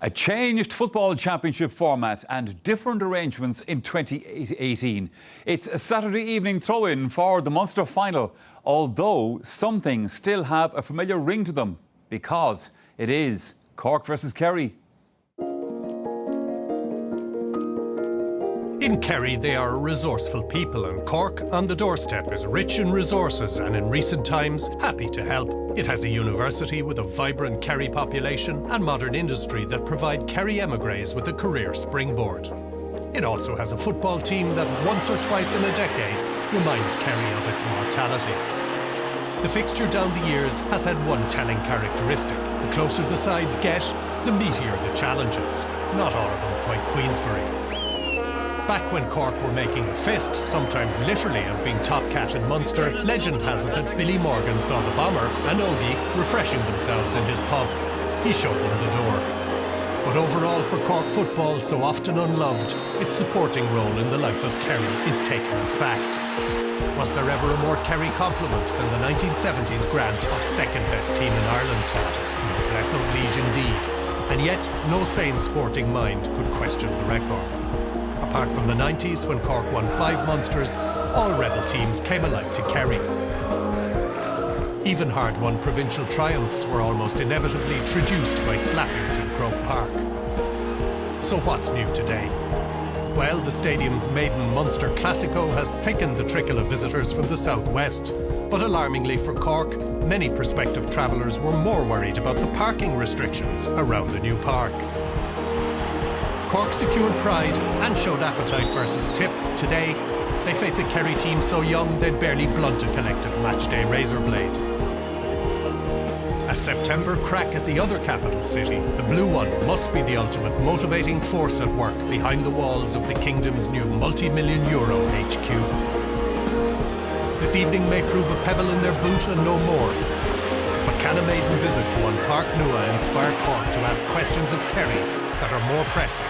A changed football championship format and different arrangements in 2018. It's a Saturday evening throw-in for the Munster final, although some things still have a familiar ring to them because it is Cork versus Kerry. In Kerry, they are a resourceful people, and Cork, on the doorstep, is rich in resources and in recent times happy to help. It has a university with a vibrant Kerry population and modern industry that provide Kerry emigres with a career springboard. It also has a football team that once or twice in a decade reminds Kerry of its mortality. The fixture down the years has had one telling characteristic. The closer the sides get, the meatier the challenges. Not all of them quite Queensberry. Back when Cork were making a fist, sometimes literally, of being top cat in Munster, legend has it that Billy Morgan saw the bomber and Ogie refreshing themselves in his pub. He showed them the door. But overall for Cork football, so often unloved, its supporting role in the life of Kerry is taken as fact. Was there ever a more Kerry compliment than the 1970s grant of second best team in Ireland status? Noblesse oblige indeed. And yet, no sane sporting mind could question the record. Apart from the 90s, when Cork won 5 Munsters, all rebel teams came alike to Kerry. Even hard-won provincial triumphs were almost inevitably traduced by slappings in Croke Park. So what's new today? Well, the stadium's maiden Munster Classico has thickened the trickle of visitors from the southwest. But alarmingly for Cork, many prospective travellers were more worried about the parking restrictions around the new park. Cork secured pride and showed appetite versus Tip. Today, they face a Kerry team so young they'd barely blunt a collective matchday razor blade. A September crack at the other capital city, the blue one must be the ultimate motivating force at work behind the walls of the kingdom's new multi-million euro HQ. This evening may prove a pebble in their boot and no more. But can a maiden visit to one Park Nua inspire Cork to ask questions of Kerry that are more pressing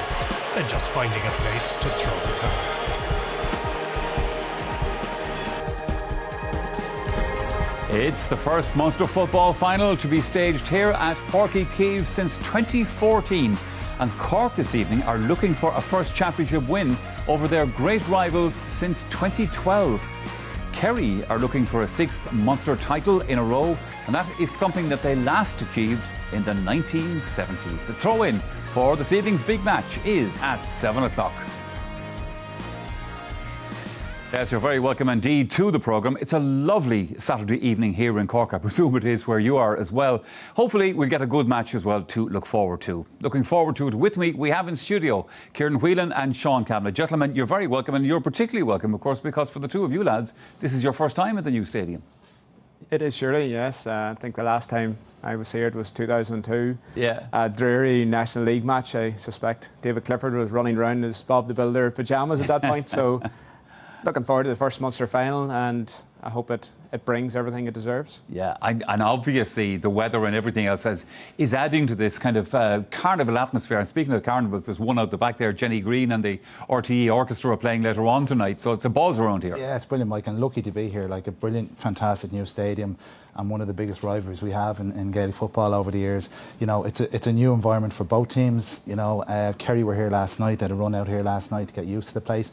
than just finding a place to throw the car? It's the first Munster football final to be staged here at Páirc Uí Chaoimh since 2014. And Cork this evening are looking for a first championship win over their great rivals since 2012. Kerry are looking for a 6th Munster title in a row, and that is something that they last achieved in the 1970s. The throw-in for this evening's big match is at 7 o'clock. Yes, you're very welcome indeed to the programme. It's a lovely Saturday evening here in Cork. I presume it is where you are as well. Hopefully we'll get a good match as well to look forward to. Looking forward to it with me, we have in studio Kieran Whelan and Sean Cavanagh. Gentlemen, you're very welcome, and you're particularly welcome, of course, because for the two of you lads, this is your first time at the new stadium. It is surely, yes. I think the last time I was here it was 2002. Yeah. A dreary National League match, I suspect. David Clifford was running around in his Bob the Builder pyjamas at that point, so looking forward to the first Munster final, and I hope it brings everything it deserves. Yeah, and obviously the weather and everything else is adding to this kind of carnival atmosphere. And speaking of carnivals, there's one out the back there, Jenny Green and the RTE Orchestra are playing later on tonight, so it's a buzz around here. Yeah, it's brilliant, Mike, and lucky to be here. Like, a brilliant, fantastic new stadium, and one of the biggest rivalries we have in Gaelic football over the years. You know, it's a new environment for both teams. You know, Kerry were here last night, they had a run out here last night to get used to the place.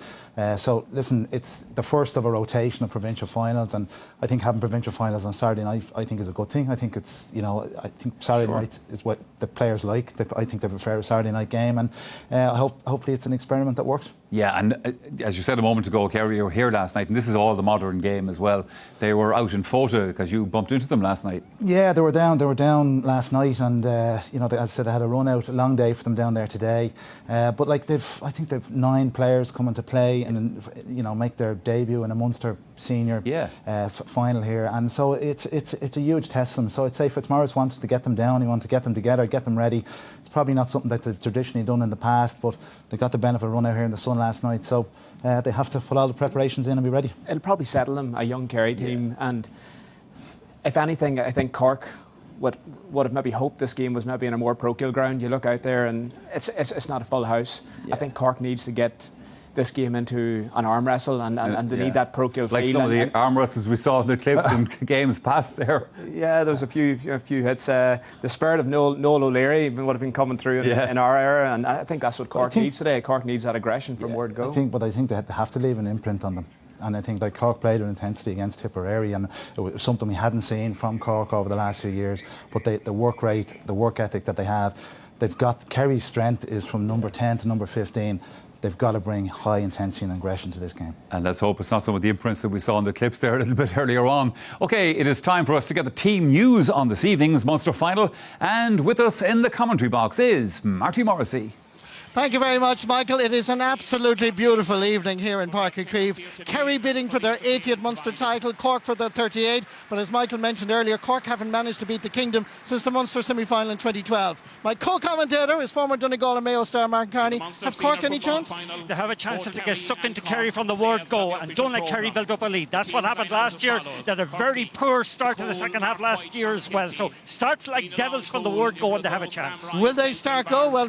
So listen, it's the first of a rotation of provincial finals, and I think having provincial finals on Saturday night, I think, is a good thing. I think it's, you know, I think Saturday night is what the players like. I think they prefer a Saturday night game, and hopefully it's an experiment that works. Yeah, and as you said a moment ago, Kerry were here last night, and this is all the modern game as well. They were out in photo because you bumped into them last night. Yeah, they were down last night, and you know, as I said, they had a run out, a long day for them down there today. But like, I think they've 9 players coming to play and, you know, make their debut in a Munster senior final here, and so it's a huge test for them. So I'd say Fitzmaurice wanted to get them down, he wanted to get them together, get them ready. It's probably not something that they've traditionally done in the past, but they got the benefit of a run out here in the sun last night, so they have to put all the preparations in and be ready. It'll probably settle them, a young Kerry team, and if anything, I think Cork would have maybe hoped this game was maybe in a more parochial ground. You look out there and it's not a full house. I think Cork needs to get this game into an arm wrestle, and they need that parochial feel. Like some of the arm wrestles we saw in the clips in games past there. Yeah, there was a few hits. The spirit of Noel O'Leary would have been coming through in our era, and I think that's what Cork needs today. Cork needs that aggression from word go. I think they have to leave an imprint on them. And I think like Cork played with intensity against Tipperary, and it was something we hadn't seen from Cork over the last few years. But the work rate, the work ethic that they have, they've got. Kerry's strength is from number 10 to number 15. They've got to bring high intensity and aggression to this game. And let's hope it's not some of the imprints that we saw in the clips there a little bit earlier on. OK, it is time for us to get the team news on this evening's Munster final. And with us in the commentary box is Marty Morrissey. Thank you very much, Michael. It is an absolutely beautiful evening here in Páirc Uí Chaoimh. Kerry bidding for their 80th Munster title, Cork for their 38th. But as Michael mentioned earlier, Cork haven't managed to beat the Kingdom since the Munster semi-final in 2012. My co-commentator is former Donegal and Mayo star Mark Carney. Have Cork any chance? They have a chance if they get stuck into Kerry from the word go and don't let Kerry build up a lead. That's what happened last year. They had a very poor start to the second half last year as well. So start like devils from the word go and they have a chance. Will they start go? Well,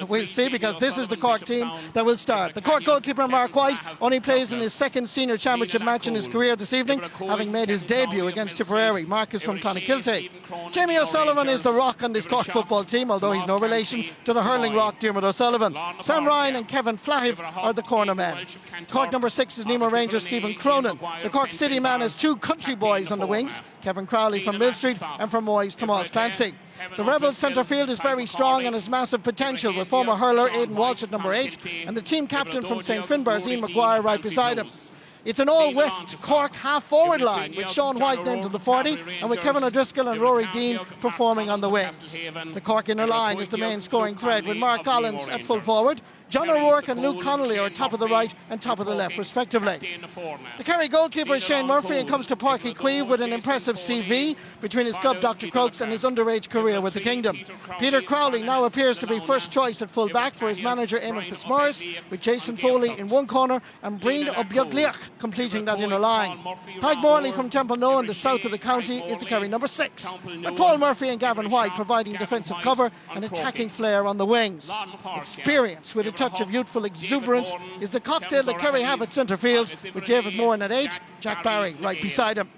we'll see, because this is the Cork team that will start. The Cork goalkeeper Mark White only plays in his second senior championship match in his career this evening, having made his debut against Tipperary. Mark is from Clonakilty. Jamie O'Sullivan is the rock on this Cork football team, although he's no relation to the hurling rock Diarmuid O'Sullivan. Sam Ryan and Kevin Flahiv are the corner men. Cork number 6 is Nemo Rangers Stephen Cronin. The Cork City man has two country boys on the wings, Kevin Crowley from Mill Street and from Moyes Tomás Clancy. The Rebels centre field is very strong and has massive potential, with former hurler Aidan Walsh at number 8 and the team captain from St Finbarr's Ian Maguire right beside him. It's an all-West Cork half-forward line with Sean White named to the 40 and with Kevin O'Driscoll and Rory Dean performing on the wings. The Cork inner line is the main scoring thread, with Mark Collins at full forward. John O'Rourke and Luke Connolly are top of the right and top of the left respectively. The Kerry goalkeeper is Shane Murphy and comes to Páirc Uí Chaoimh with an impressive CV between his club Dr. Crokes and his underage career with the Kingdom. Peter Crowley now appears to be first choice at full back for his manager Eamon Fitzmaurice, with Jason Foley in one corner and Breen O'Biogliach completing that inner line. Pag Morley from Templenoe in the south of the county is the Kerry number 6, with Paul Murphy and Gavin White providing defensive cover and attacking flair on the wings. Experience with a touch of youthful exuberance is the cocktail that Kerry have at centre field, with David Moran at 8, Jack Barry right beside him.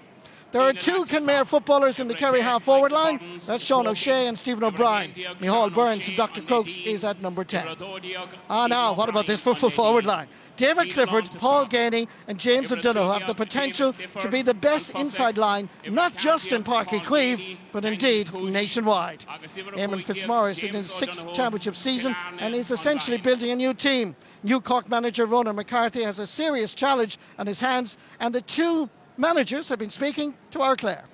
There are two Kenmare footballers in the Kerry half-forward line. That's Sean O'Shea and Stephen O'Brien. Micheál Burns from Dr. Crokes is at number 10. Now, what about this full-forward line? David Clifford, Paul Ganey and James O'Donoghue have the potential to be the best inside line, not just in Páirc Uí Chaoimh, but indeed nationwide. Eamon Fitzmaurice in his 6th championship season and is essentially building a new team. New Cork manager Ronan McCarthy has a serious challenge on his hands, and the two managers have been speaking to our Claire.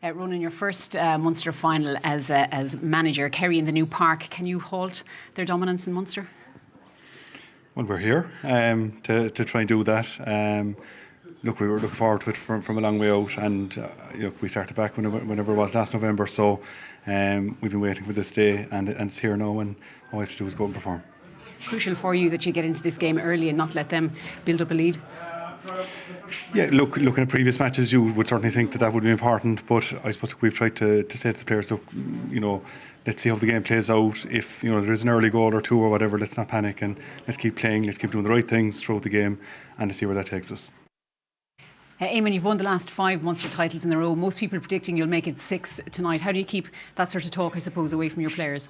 Ronan, your first Munster final as manager, Kerry in the new park. Can you halt their dominance in Munster? Well, we're here to try and do that. Look, we were looking forward to it from a long way out, and we started back whenever it was last November. So we've been waiting for this day, and it's here now, and all we have to do is go and perform. Crucial for you that you get into this game early and not let them build up a lead. Yeah, looking at previous matches, you would certainly think that would be important, but I suppose we've tried to say to the players, look, let's see how the game plays out. If there is an early goal or two or whatever, let's not panic and let's keep playing, let's keep doing the right things throughout the game, and to see where that takes us. Eamon, you've won the last 5 Munster titles in a row. Most people are predicting you'll make it 6 tonight. How do you keep that sort of talk, I suppose, away from your players?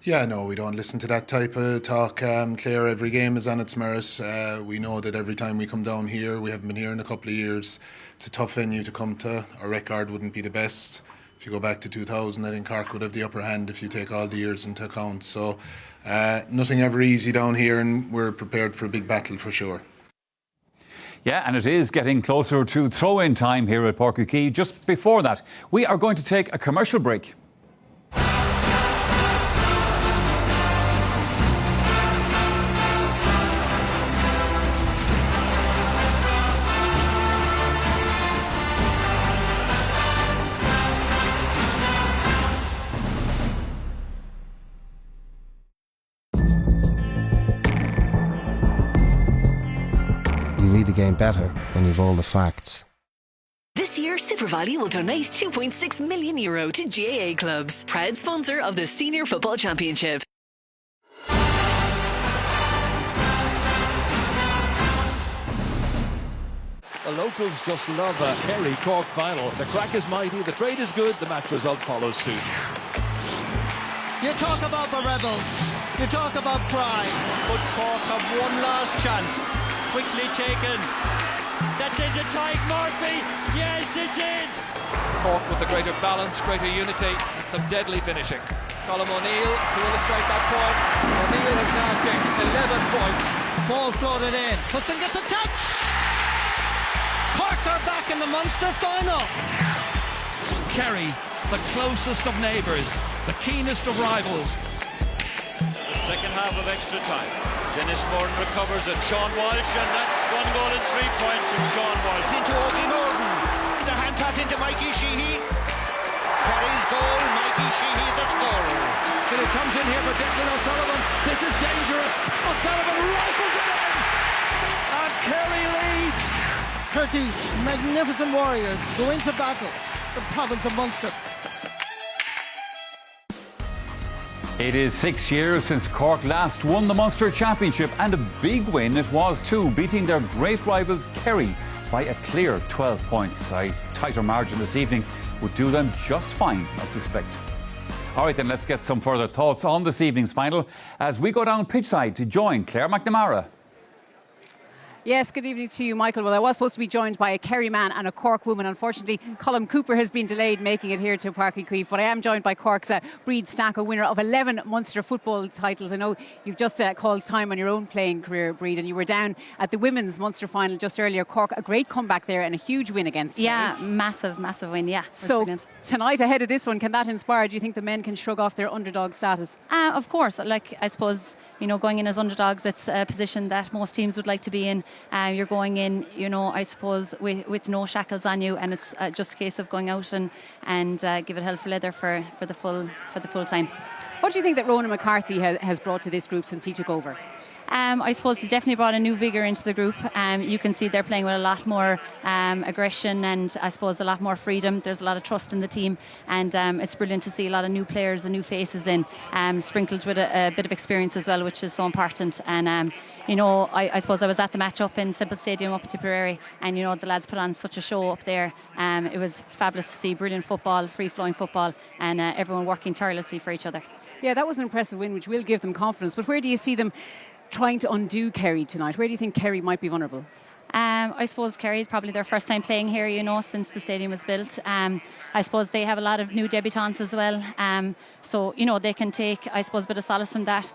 Yeah, no, we don't listen to that type of talk. Claire, every game is on its merit. We know that every time we come down here, we haven't been here in a couple of years. It's a tough venue to come to. Our record wouldn't be the best. If you go back to 2000, I think Cork would have the upper hand if you take all the years into account. So nothing ever easy down here, and we're prepared for a big battle for sure. Yeah, and it is getting closer to throw-in time here at Páirc Uí Chaoimh. Just before that, we are going to take a commercial break. You read the game better when you've all the facts. This year, SuperValu will donate €2.6 million to GAA clubs, proud sponsor of the Senior Football Championship. The locals just love a Kerry Cork final. The crack is mighty, the trade is good, the match result follows suit. You talk about the rebels, you talk about pride. But Cork have one last chance. Quickly taken. That's into Tyke Murphy. Yes, it's in. Cork with the greater balance, greater unity, and some deadly finishing. Colm O'Neill to illustrate that point. O'Neill has now picked 11 points. Ball floated in. Hudson gets a touch. Cork are back in the Munster final. Kerry, the closest of neighbours, the keenest of rivals. The second half of extra time. Dennis Morton recovers it. Sean Walsh, and that's 1 goal and 3 points from Sean Walsh. Into Ogie Morton. The hand pass into Mikey Sheehy. Kerry's goal, Mikey Sheehy the scorer. And it comes in here for Declan O'Sullivan. This is dangerous. O'Sullivan rifles it in. And Kerry leads. 30 magnificent warriors go into battle. The province of Munster. It is 6 years since Cork last won the Munster Championship, and a big win it was too, beating their great rivals Kerry by a clear 12 points. A tighter margin this evening would do them just fine, I suspect. All right, then let's get some further thoughts on this evening's final as we go down pitchside to join Claire McNamara. Yes, good evening to you, Michael. Well, I was supposed to be joined by a Kerry man and a Cork woman. Unfortunately, Colm Cooper has been delayed making it here to Páirc Uí Chaoimh, but I am joined by Cork's Breed Stacco, winner of 11 Munster football titles. I know you've just called time on your own playing career, Breed, and you were down at the women's Munster final just earlier. Cork, a great comeback there and a huge win against Kerry. Yeah, massive win, yeah. So brilliant. Tonight, ahead of this one, can that inspire? Do you think the men can shrug off their underdog status? Of course, like I suppose, going in as underdogs, it's a position that most teams would like to be in. You're going in, I suppose, with no shackles on you, and it's just a case of going out and give it hell for leather for the full time. What do you think that Ronan McCarthy has brought to this group since he took over? I suppose he's definitely brought a new vigour into the group. You can see they're playing with a lot more aggression and I suppose a lot more freedom. There's a lot of trust in the team, and it's brilliant to see a lot of new players and new faces in, sprinkled with a bit of experience as well, which is so important. And I suppose I was at the match up in Simple Stadium up at Tipperary, and the lads put on such a show up there. It was fabulous to see brilliant football, free-flowing football, and everyone working tirelessly for each other. Yeah, that was an impressive win, which will give them confidence. But where do you see them trying to undo Kerry tonight? Where do you think Kerry might be vulnerable? I suppose Kerry is probably their first time playing here, since the stadium was built. I suppose they have a lot of new debutants as well. So, they can take, I suppose, a bit of solace from that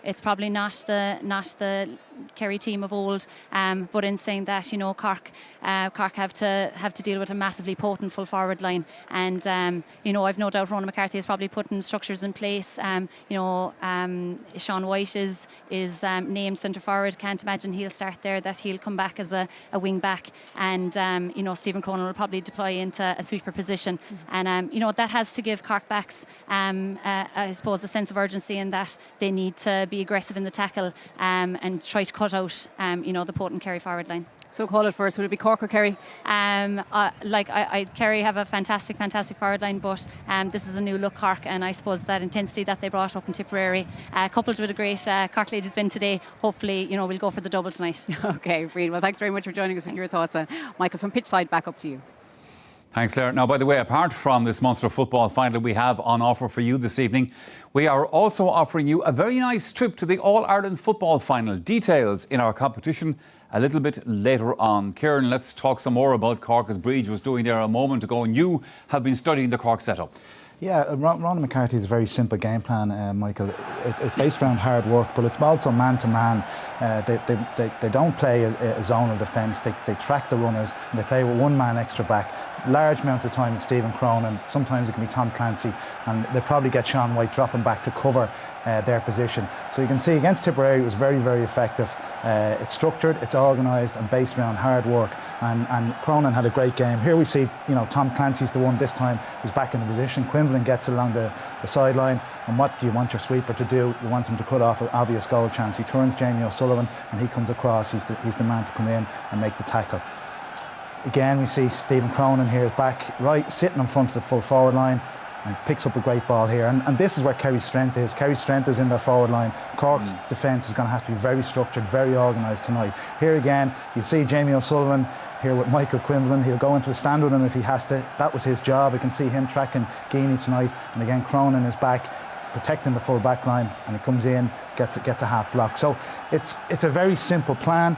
it's probably not the Kerry team of old. But in saying that, Cork have to deal with a massively potent full forward line. And, I've no doubt Ronan McCarthy is probably putting structures in place. Sean White is named centre forward. Can't imagine he'll start there, that he'll come back as a wing back. And, Stephen Cronin will probably deploy into a sweeper position. And, that has to give Cork backs, I suppose, a sense of urgency in that they need to be aggressive in the tackle and try to cut out, the potent Kerry forward line. So call it first. Will it be Cork or Kerry? Kerry have a fantastic forward line, but this is a new look Cork, and I suppose that intensity that they brought up in Tipperary, coupled with a great Cork ladies win today, hopefully, we'll go for the double tonight. Okay, Breed. Well, thanks very much for joining us with your thoughts. Michael, from pitchside, back up to you. Thanks, Claire. Now, by the way, apart from this Munster football final we have on offer for you this evening, we are also offering you a very nice trip to the All-Ireland football final. Details in our competition a little bit later on. Kieran, let's talk some more about Cork, as Breed was doing there a moment ago, and you have been studying the Cork setup. Yeah, Ronan McCarthy is a very simple game plan, Michael. It's based around hard work, but it's also man-to-man. They don't play a zonal defence. They track the runners, and they play with one man extra back. Large amount of the time it's Stephen Cronin. Sometimes it can be Tom Clancy, and they probably get Sean White dropping back to cover their position. So you can see against Tipperary it was very, very effective. It's structured, it's organised, and based around hard work. And Cronin had a great game. Here we see, Tom Clancy's the one this time who's back in the position. Quinlan gets along the sideline. And what do you want your sweeper to do? You want him to cut off an obvious goal chance. He turns Jamie O'Sullivan, and he comes across. He's the man to come in and make the tackle. Again, we see Stephen Cronin here back right, sitting in front of the full forward line, and picks up a great ball here. And this is where Kerry's strength is. Kerry's strength is in their forward line. Cork's defence is going to have to be very structured, very organised tonight. Here again, you see Jamie O'Sullivan. here with Michael Quinlan. He'll go into the stand with him if he has to. That was his job. I can see him tracking Geaney tonight, and again Cronin is back protecting the full back line, and he comes in, gets a half block. So it's a very simple plan.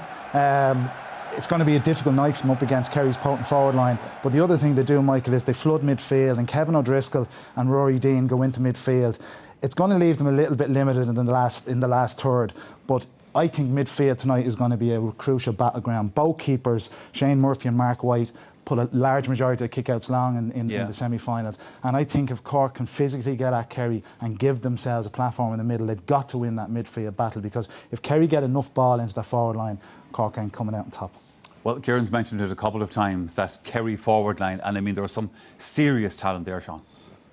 It's going to be a difficult night from up against Kerry's potent forward line. But the other thing they do, Michael, is they flood midfield, and Kevin O'Driscoll and Rory Deane go into midfield. It's going to leave them a little bit limited in the last third. But I think midfield tonight is going to be a crucial battleground. Both keepers, Shane Murphy and Mark White, put a large majority of kickouts long in the semi-finals. And I think if Cork can physically get at Kerry and give themselves a platform in the middle, they've got to win that midfield battle, because if Kerry get enough ball into the forward line, Cork ain't coming out on top. Well, Kieran's mentioned it a couple of times, that Kerry forward line, and I mean, there was some serious talent there, Sean.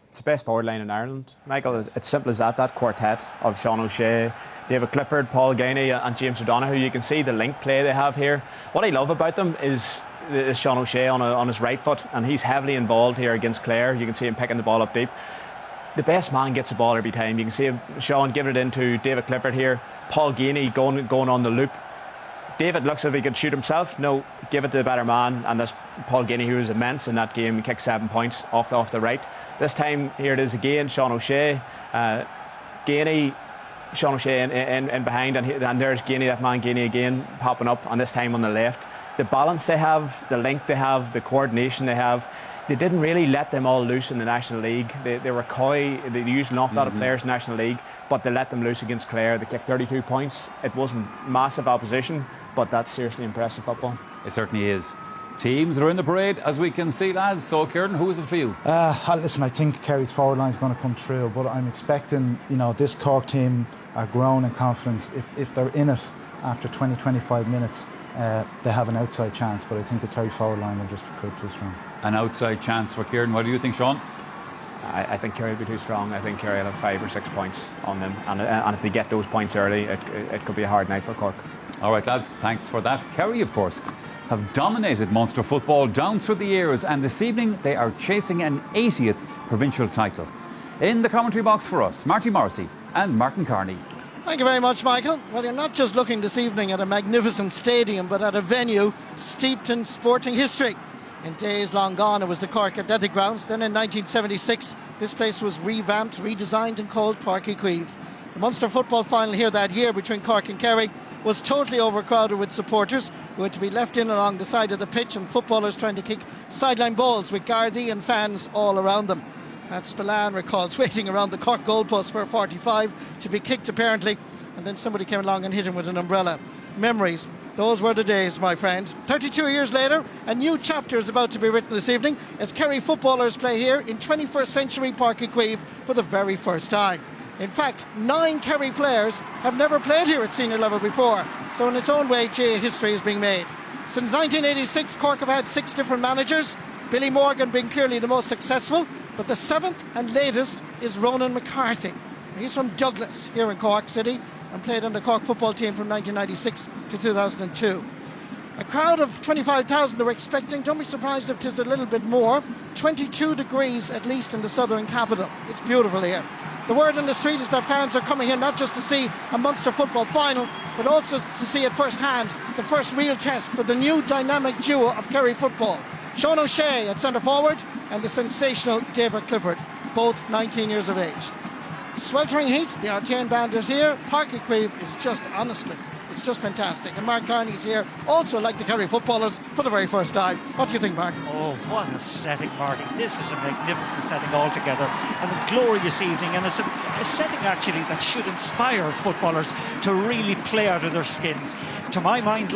It's the best forward line in Ireland, Michael. It's simple as that. That quartet of Sean O'Shea, David Clifford, Paul Geaney and James O'Donoghue, you can see the link play they have here. What I love about them is Sean O'Shea on his right foot, and he's heavily involved here against Clare. You can see him picking the ball up deep. The best man gets the ball every time. You can see Sean giving it into David Clifford here. Paul Geaney going on the loop. David looks as if he could shoot himself. No, give it to the better man, and that's Paul Geaney, who was immense in that game. He kicked 7 points off the right. This time, here it is again, Sean O'Shea, Geaney, Sean O'Shea in behind, and there's Geaney, that man Geaney again, popping up, and this time on the left. The balance they have, the link they have, the coordination they have, they didn't really let them all loose in the National League. They were coy, they used an awful lot of players in the National League, but they let them loose against Clare. They kicked 32 points. It wasn't massive opposition, but that's seriously impressive football. It certainly is. Teams that are in the parade, as we can see, lads. So, Kieran, who does it feel? Listen, I think Kerry's forward line is going to come through, but I'm expecting, this Cork team are growing in confidence. If they're in it after 20-25 minutes, they have an outside chance, but I think the Kerry forward line will just prove too strong. An outside chance for Kieran. What do you think, Sean? I think Kerry will be too strong. I think Kerry will have 5 or 6 points on them, and if they get those points early, it could be a hard night for Cork. All right, lads, thanks for that. Kerry, of course, have dominated Munster football down through the years, and this evening they are chasing an 80th provincial title. In the commentary box for us, Marty Morrissey and Martin Carney. Thank you very much, Michael. Well, you're not just looking this evening at a magnificent stadium, but at a venue steeped in sporting history. In days long gone, it was the Cork Athletic Grounds. Then in 1976, this place was revamped, redesigned and called Páirc Uí Chaoimh. The Munster football final here that year between Cork and Kerry was totally overcrowded with supporters who had to be left in along the side of the pitch, and footballers trying to kick sideline balls with Gardaí and fans all around them. Pat Spillane recalls waiting around the Cork goalpost for a 45 to be kicked apparently, and then somebody came along and hit him with an umbrella. Memories. Those were the days, my friend. 32 years later, a new chapter is about to be written this evening as Kerry footballers play here in 21st century Páirc Uí Chaoimh for the very first time. In fact, 9 Kerry players have never played here at senior level before, so in its own way, GA history is being made. Since 1986, Cork have had 6 different managers, Billy Morgan being clearly the most successful, but the 7th and latest is Ronan McCarthy. He's from Douglas here in Cork City and played on the Cork football team from 1996 to 2002. A crowd of 25,000 they were expecting. Don't be surprised if it's a little bit more. 22 degrees at least in the southern capital. It's beautiful here. The word on the street is that fans are coming here not just to see a Munster football final, but also to see at first hand the first real test for the new dynamic duo of Kerry football. Sean O'Shea at centre forward and the sensational David Clifford, both 19 years of age. Sweltering heat, the Artane band is here. Páirc Uí Chaoimh is just, honestly, it's just fantastic. And Mark Carney's here, also like the Kerry footballers, for the very first time. What do you think, Mark? Oh, what a setting, Marty. This is a magnificent setting altogether, and a glorious evening, and it's a setting actually that should inspire footballers to really play out of their skins. To my mind,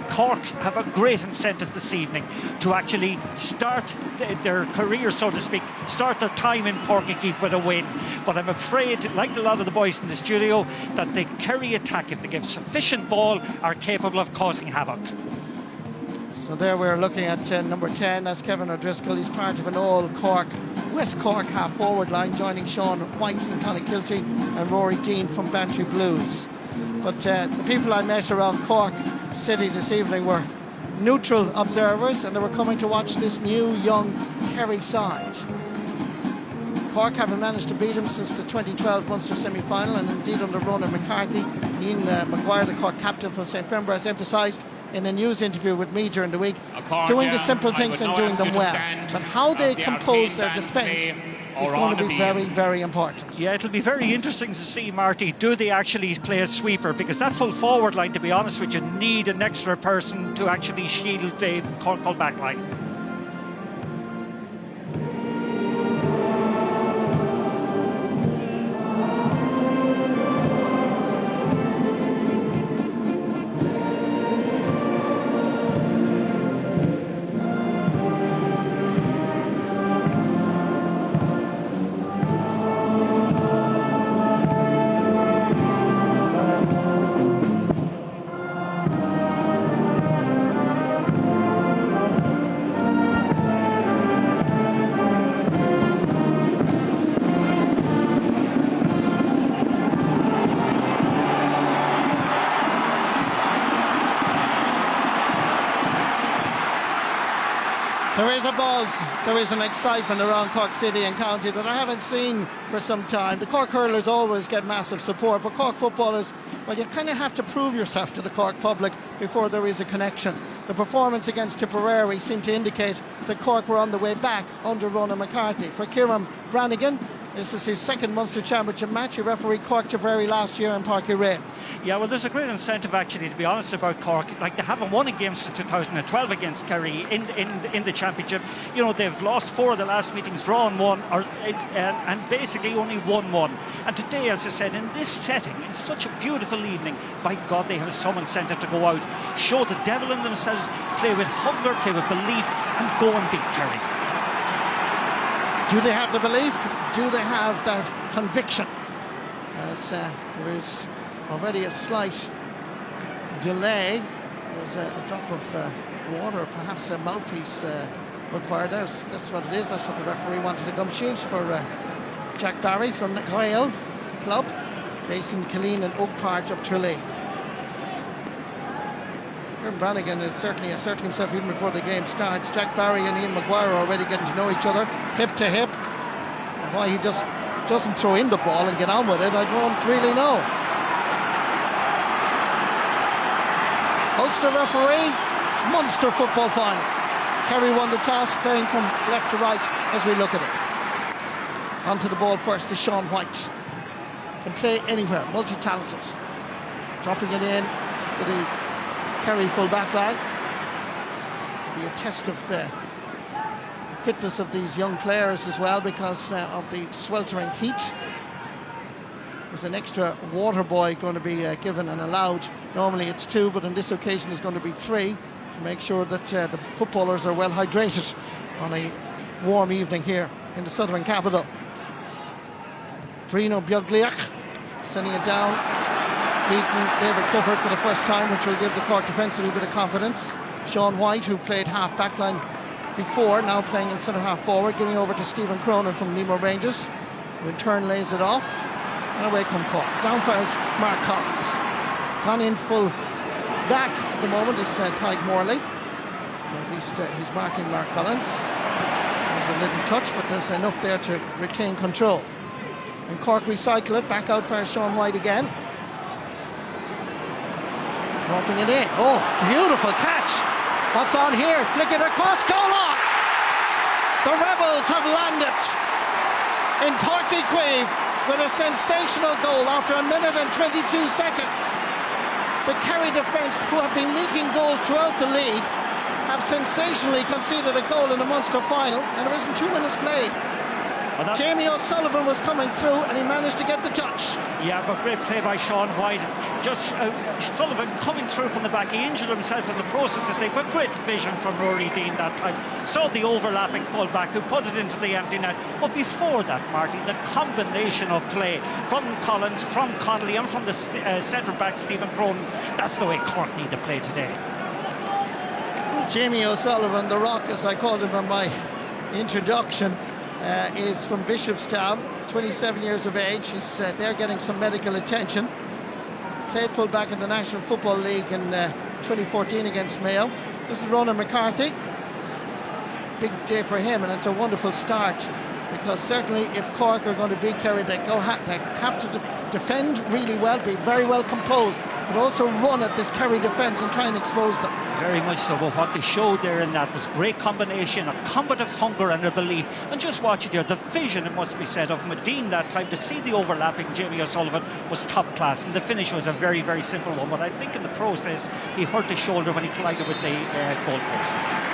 Cork have a great incentive this evening to actually start their career, so to speak, start their time in Páirc Uí Chaoimh with a win. But I'm afraid, like a lot of the boys in the studio, that the Kerry attack, if they give sufficient ball, are capable of causing havoc. So there we're looking at number 10, that's Kevin O'Driscoll. He's part of an all-Cork, West Cork half-forward line, joining Sean White from Clonakilty and Rory Deane from Bantry Blues. But the people I met around Cork City this evening were neutral observers, and they were coming to watch this new young Kerry side. Cork haven't managed to beat him since the 2012 Munster semi-final, and indeed under Ronan McCarthy, Ian Maguire, the Cork captain from St. Finbar, has emphasised in a news interview with me during the week, doing the simple things and doing them well. But how they compose their defence is going to be very, very important. Yeah, it'll be very interesting to see, Marty, do they actually play a sweeper? Because that full forward line, to be honest with you, need an extra person to actually shield the Cork full back line. There is a buzz, there is an excitement around Cork City and County that I haven't seen for some time. The Cork hurlers always get massive support, but Cork footballers, well, you kind of have to prove yourself to the Cork public before there is a connection. The performance against Tipperary seemed to indicate that Cork were on the way back under Ronan McCarthy. For Kieran Brannigan, this is his second Munster Championship match. He refereed Cork Tipperary last year in Páirc Uí Rinn. Yeah, well, there's a great incentive, actually, to be honest, about Cork. Like, they haven't won a game since 2012 against Kerry in the Championship. You know, they've lost 4 of the last meetings, drawn 1, and basically only won 1. And today, as I said, in this setting, in such a beautiful evening, by God, they have some incentive to go out, show the devil in themselves, play with hunger, play with belief, and go and beat Kerry. Do they have the belief? Do they have that conviction? As there is already a slight delay. There's a drop of water, perhaps a mouthpiece required. That's what it is. That's what the referee wanted, a gum shield for Jack Barry from the Coyle Club, based in Killeen and Oak Park of Tralee. Kieran Brannigan is certainly asserting himself even before the game starts. Jack Barry and Ian Maguire are already getting to know each other, hip to hip. Why he just doesn't throw in the ball and get on with it, I don't really know. Ulster referee, Munster football final. Kerry won the toss, playing from left to right as we look at it. Onto the ball first is Sean White. Can play anywhere, multi-talented. Dropping it in to the Kerry full back line. Be a test of fitness of these young players as well, because of the sweltering heat. There's an extra water boy going to be given and allowed. Normally it's 2, but on this occasion there's going to be 3 to make sure that the footballers are well hydrated on a warm evening here in the southern capital. Bruno Bjogliak sending it down, beating David Clifford for the first time, which will give the Cork defence a little bit of confidence. Sean White, who played half backline before, now playing in centre half forward, giving over to Stephen Cronin from Nemo Rangers, who in turn lays it off, and away come Cork. Down first, Mark Collins. Gone in full back at the moment is Tyke Morley. At least he's marking Mark Collins. There's a little touch, but there's enough there to retain control. And Cork recycle it, back out for Sean White again. Dropping it in. Oh, beautiful catch. What's on here? Flick it across, goal on! The Rebels have landed in Páirc Uí Rinn with a sensational goal after 1 minute and 22 seconds. The Kerry defence, who have been leaking goals throughout the league, have sensationally conceded a goal in the Munster final, and there isn't 2 minutes played. Jamie O'Sullivan was coming through and he managed to get the touch. Yeah, but great play by Sean White. Just Sullivan coming through from the back. He injured himself in the process of things, but great vision from Rory Dean that time. Saw the overlapping full-back who put it into the empty net. But before that, Marty, the combination of play from Collins, from Connolly and from the centre-back Stephen Cronin, that's the way Cork need to play today. Jamie O'Sullivan, the Rock as I called him in my introduction, is from Bishopstown, 27 years of age. He's there getting some medical attention. Played full-back in the National Football League in 2014 against Mayo. This is Ronan McCarthy. Big day for him, and it's a wonderful start, because certainly if Cork are going to beat Kerry, they have to defend really well, be very well composed, but also run at this Kerry defence and try and expose them. Very much so, but what they showed there in that was great combination, a combative hunger and a belief. And just watch it there, the vision, it must be said, of Medine that time, to see the overlapping Jamie O'Sullivan was top class, and the finish was a very, very simple one. But I think in the process, he hurt his shoulder when he collided with the goalpost.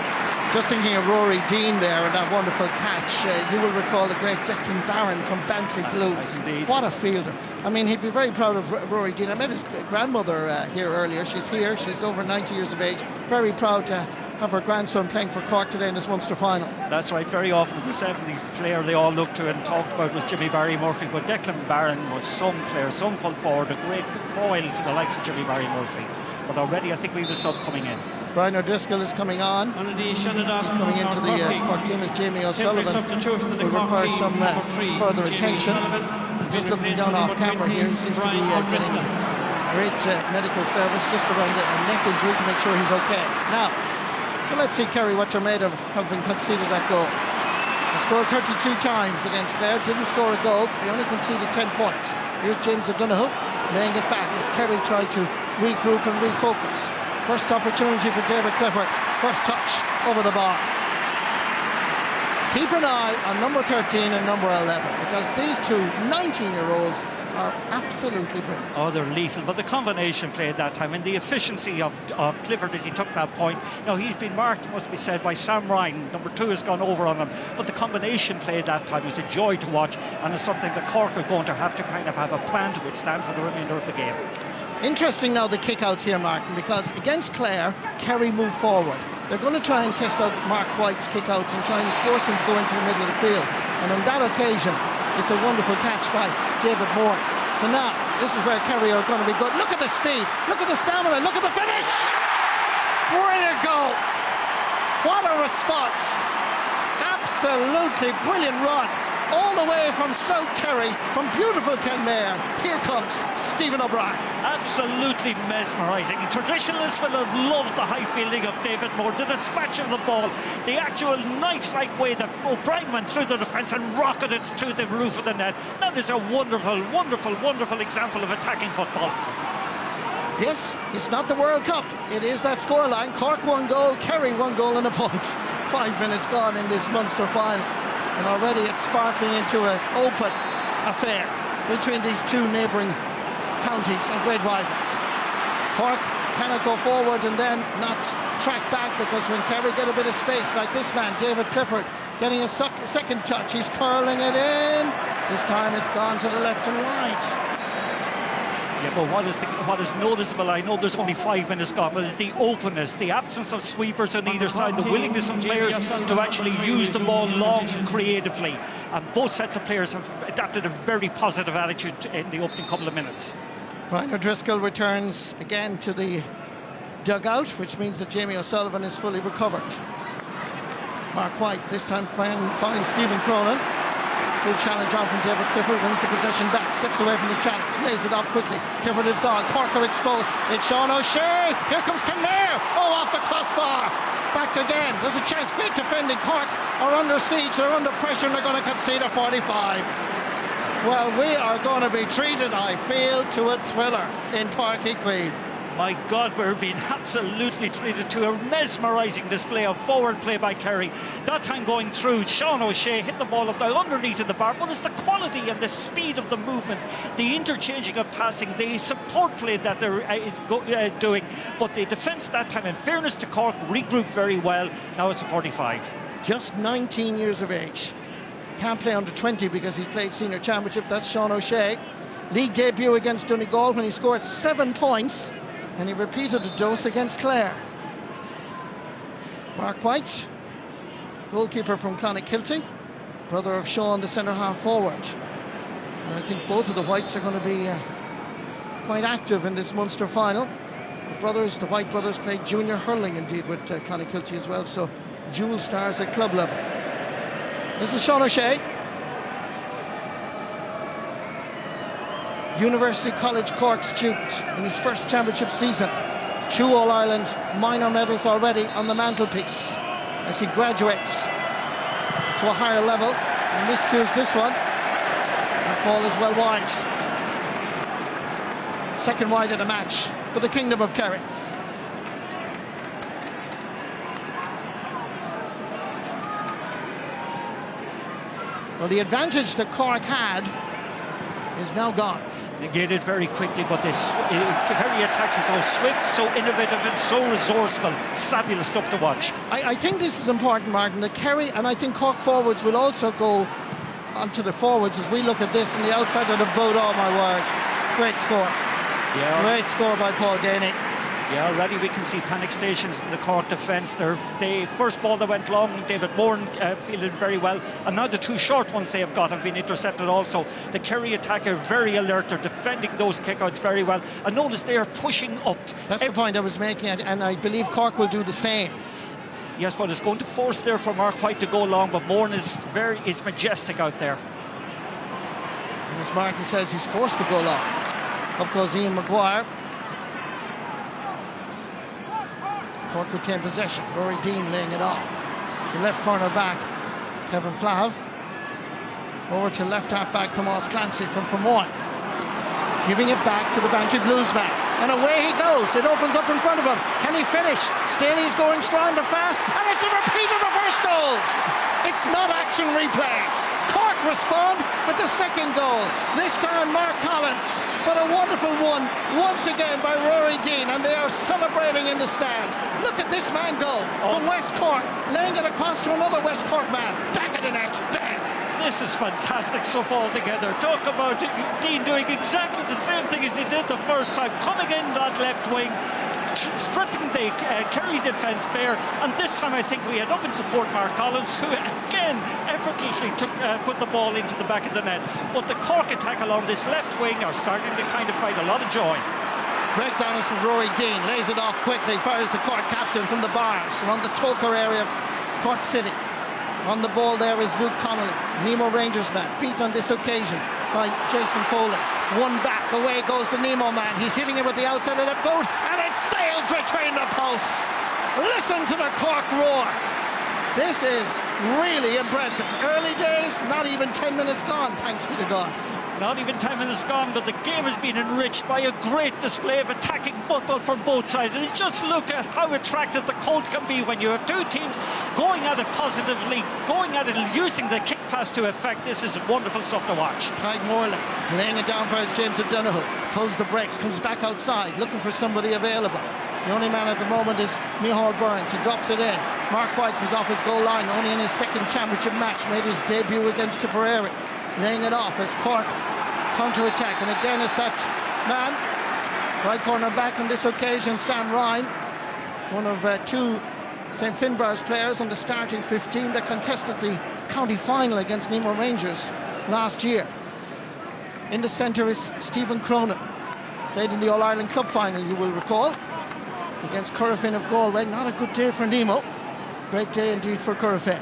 Just thinking of Rory Dean there and that wonderful catch. You will recall the great Declan Barron from Bantley Blues. What a fielder. I mean, he'd be very proud of Rory Dean. I met his grandmother here earlier. She's here. She's over 90 years of age. Very proud to have her grandson playing for Cork today in this Munster final. That's right. Very often in the 70s, the player they all looked to and talked about was Jimmy Barry Murphy. But Declan Barron was some player, some full forward, a great foil to the likes of Jimmy Barry Murphy. But already I think we have a sub coming in. Brian O'Driscoll is coming on. He's coming into the Cork team as Jamie O'Sullivan. Will require some further attention. Just looking down off camera here, he seems to be getting great medical service just around a neck injury to make sure he's okay. Now, so let's see Kerry what they're made of having conceded that goal. They scored 32 times against Clare, didn't score a goal. They only conceded 10 points. Here's James O'Donoghue laying it back as Kerry tried to regroup and refocus. First opportunity for David Clifford. First touch over the bar. Keep an eye on number 13 and number 11, because these two 19-year-olds are absolutely brilliant. Oh, they're lethal, but the combination play at that time and the efficiency of Clifford as he took that point. Now, he's been marked, must be said, by Sam Ryan. Number 2 has gone over on him, but the combination play at that time was a joy to watch, and it's something that Cork are going to have to kind of have a plan to withstand for the remainder of the game. Interesting now the kick-outs here, Martin, because against Clare, Kerry move forward. They're going to try and test out Mark White's kick-outs and try and force him to go into the middle of the field. And on that occasion, it's a wonderful catch by David Moore. So now, this is where Kerry are going to be good. Look at the speed, look at the stamina, look at the finish! Brilliant goal! What a response! Absolutely brilliant run. All the way from South Kerry, from beautiful Kenmare. Here comes Stephen O'Brien. Absolutely mesmerising. Traditionalists will have loved the high fielding of David Moore, the dispatch of the ball, the actual knife-like way that O'Brien went through the defence and rocketed to the roof of the net. That is a wonderful, wonderful, wonderful example of attacking football. Yes, it's not the World Cup. It is that scoreline. Cork 1 goal, Kerry 1 goal and a point. 5 minutes gone in this Munster final. And already it's sparkling into an open affair between these two neighbouring counties and great rivals. Cork cannot go forward and then not track back, because when Kerry get a bit of space, like this man, David Clifford, getting a second touch, he's curling it in. This time it's gone to the left and right. Yeah, but what is noticeable, I know there's only 5 minutes gone, but is the openness, the absence of sweepers on either side, the willingness of players to actually use the ball long and creatively. And both sets of players have adapted a very positive attitude in the opening couple of minutes. Brian O'Driscoll returns again to the dugout, which means that Jamie O'Sullivan is fully recovered. Mark White this time finds Stephen Cronin. Full challenge on from David Clifford, wins the possession back, steps away from the challenge, lays it off quickly. Clifford is gone, Cork are exposed. It's Sean O'Shea. Here comes Kenmare. Oh, off the crossbar. Back again. There's a chance. Great defending. Cork are under siege. They're under pressure and they're going to concede a 45. Well, we are going to be treated, I feel, to a thriller in Páirc Uí Chaoimh. My God, we're being absolutely treated to a mesmerising display of forward play by Kerry. That time going through, Sean O'Shea hit the ball up there underneath of the bar. But it's the quality and the speed of the movement, the interchanging of passing, the support play that they're doing. But the defence that time, in fairness to Cork, regrouped very well. Now it's a 45. Just 19 years of age. Can't play under 20 because he's played senior championship. That's Sean O'Shea. League debut against Donegal when he scored 7 points. And he repeated the dose against Clare. Mark White, goalkeeper from Clonakilty, brother of Sean, the centre-half forward. And I think both of the Whites are going to be quite active in this Munster final. The White brothers played junior hurling indeed with Clonakilty as well, so dual stars at club level. This is Sean O'Shea. University College Cork student in his first championship season. 2 All-Ireland minor medals already on the mantelpiece as he graduates to a higher level and miscues this one. That ball is well wide. Second wide of the match. for the Kingdom of Kerry. Well, the advantage that Cork had is now gone. Negated very quickly, but this Kerry attacks are so swift, so innovative and so resourceful. Fabulous stuff to watch. I think this is important, Martin, that Kerry, and I think Cork forwards will also go onto the forwards as we look at this on the outside of the boat. Oh my word, great score. Yeah. Great score by Paul Ganey. Yeah, already we can see panic stations in the Cork defence. The first ball that went long, David Moran fielded very well, and now the two short ones they have got have been intercepted also. The Kerry attack are very alert, they're defending those kickouts very well, and notice they are pushing up. That's the point I was making, and I believe Cork will do the same. Yes, but it's going to force there for Mark White to go long, but Moran is majestic out there. And as Martin says, he's forced to go long. Up goes Ian Maguire. Cork retain possession. Rory Dean laying it off. To left corner back, Kevin Flav. Over to left half back, Tomas Clancy from Fermoy. Giving it back to the Banty Blues man. And away he goes. It opens up in front of him. Can he finish? Staley's going strong to fast. And it's a repeat of the first goals. It's not action replays. Cork respond with the second goal. This time Mark Collins. But a wonderful one once again by Rory Dean. And they are celebrating in the stands. Look at this man go from West Cork. Laying it across to another West Cork man. Back of the net. Bang. This is fantastic stuff altogether. Talk about Dean doing exactly the same thing as he did the first time, coming in that left wing, stripping the Kerry defence bare, and this time I think we had up in support Mark Collins, who again effortlessly put the ball into the back of the net. But the Cork attack along this left wing are starting to kind of find a lot of joy. Breakdown is from Rory Dean, lays it off quickly, fires the Cork captain from the bars around the Toker area of Cork City. On the ball there is Luke Connolly, Nemo Rangers man, beaten on this occasion by Jason Foley. One back, away goes the Nemo man. He's hitting it with the outside of the boot, and it sails between the posts. Listen to the Cork roar. This is really impressive. Early days, not even 10 minutes gone, thanks be to God. Not even 10 minutes gone, but the game has been enriched by a great display of attacking football from both sides. And just look at how attractive the cold can be when you have two teams going at it positively, going at it using the kick pass to effect. This is wonderful stuff to watch. Tyke Morley laying it down for his James O'Donoghue, pulls the brakes, comes back outside, looking for somebody available. The only man at the moment is Micheál Burns. He drops it in. Mark White comes off his goal line, only in his second championship match, made his debut against Tipperary. Laying it off as Cork counter-attack, and again it's that man, right corner back on this occasion, Sam Ryan, one of two St Finbarr's players on the starting 15 that contested the county final against Nemo Rangers last year. In the centre is Stephen Cronin, played in the All-Ireland Cup final, you will recall, against Corofin of Galway. Not a good day for Nemo, great day indeed for Corofin.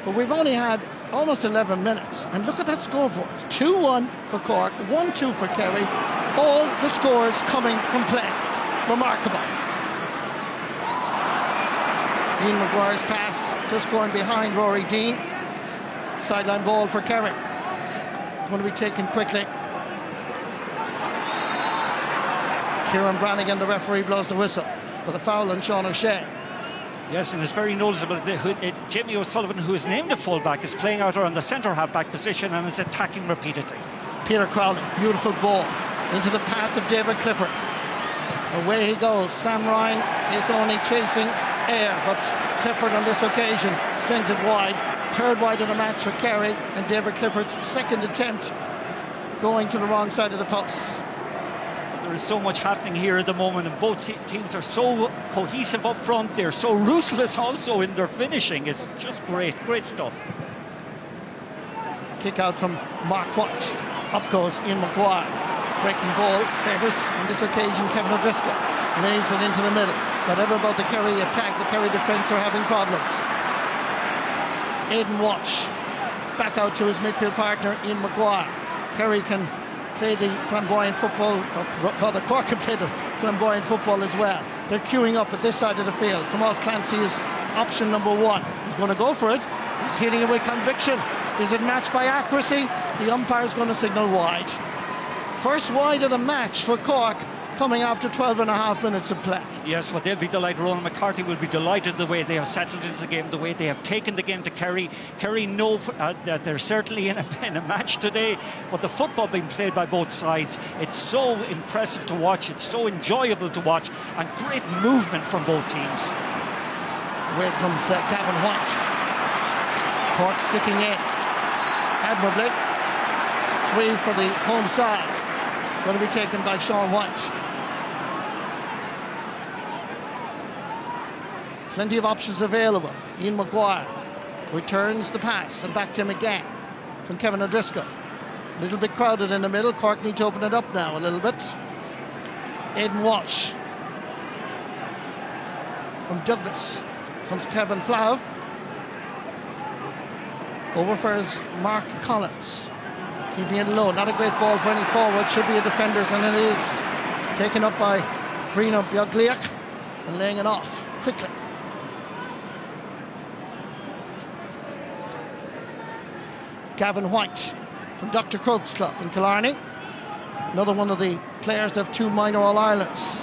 But we've only had almost 11 minutes, and look at that scoreboard. 2-1 for Cork, 1-2 for Kerry. All the scores coming from play. Remarkable. Ian Maguire's pass just going behind Rory Dean. Sideline ball for Kerry. Going to be taken quickly. Kieran Brannigan, the referee, blows the whistle for the foul on Sean O'Shea. Yes, and it's very noticeable that Jamie O'Sullivan, who is named a fullback, is playing out on the centre half-back position and is attacking repeatedly. Peter Crowley, beautiful ball into the path of David Clifford. Away he goes. Sam Ryan is only chasing air, but Clifford on this occasion sends it wide. Third wide of the match for Kerry, and David Clifford's second attempt going to the wrong side of the post. There is so much happening here at the moment, and both teams are so cohesive up front. They're so ruthless also in their finishing. It's just great stuff. Kick out from Mark White. Up goes Ian Maguire. Breaking ball favours on this occasion Kevin O'Driscoll. Lays it into the middle. Whatever about the Kerry attack, the Kerry defence are having problems. Aidan Walsh back out to his midfield partner Ian Maguire. Kerry can play the flamboyant football, or rather Cork can play the flamboyant football as well. They're queuing up at this side of the field. Tomas Clancy is option number one. He's going to go for it. He's hitting it with conviction. Is it matched by accuracy? The umpire's going to signal wide. First wide of the match for Cork. coming after 12 and a half minutes of play. Yes, well, they'll be delighted. Ronan McCarthy will be delighted the way they have settled into the game, the way they have taken the game to Kerry. Kerry know that they're certainly in a match today, but the football being played by both sides, it's so impressive to watch, it's so enjoyable to watch, and great movement from both teams. Away comes Gavin White. Cork sticking in admirably. Free for the home side. Going to be taken by Sean White. Plenty of options available. Ian Maguire returns the pass and back to him again from Kevin O'Driscoll. A little bit crowded in the middle. Cork need to open it up now a little bit. Aidan Walsh. From Douglas comes Kevin Flav. Over for his Mark Collins. Keeping it low. Not a great ball for any forward. Should be a defender's, and it is. Taken up by Brino Biogliak and laying it off quickly. Gavin White from Dr. Croke's club in Killarney. Another one of the players that have 2 minor All-Irelands.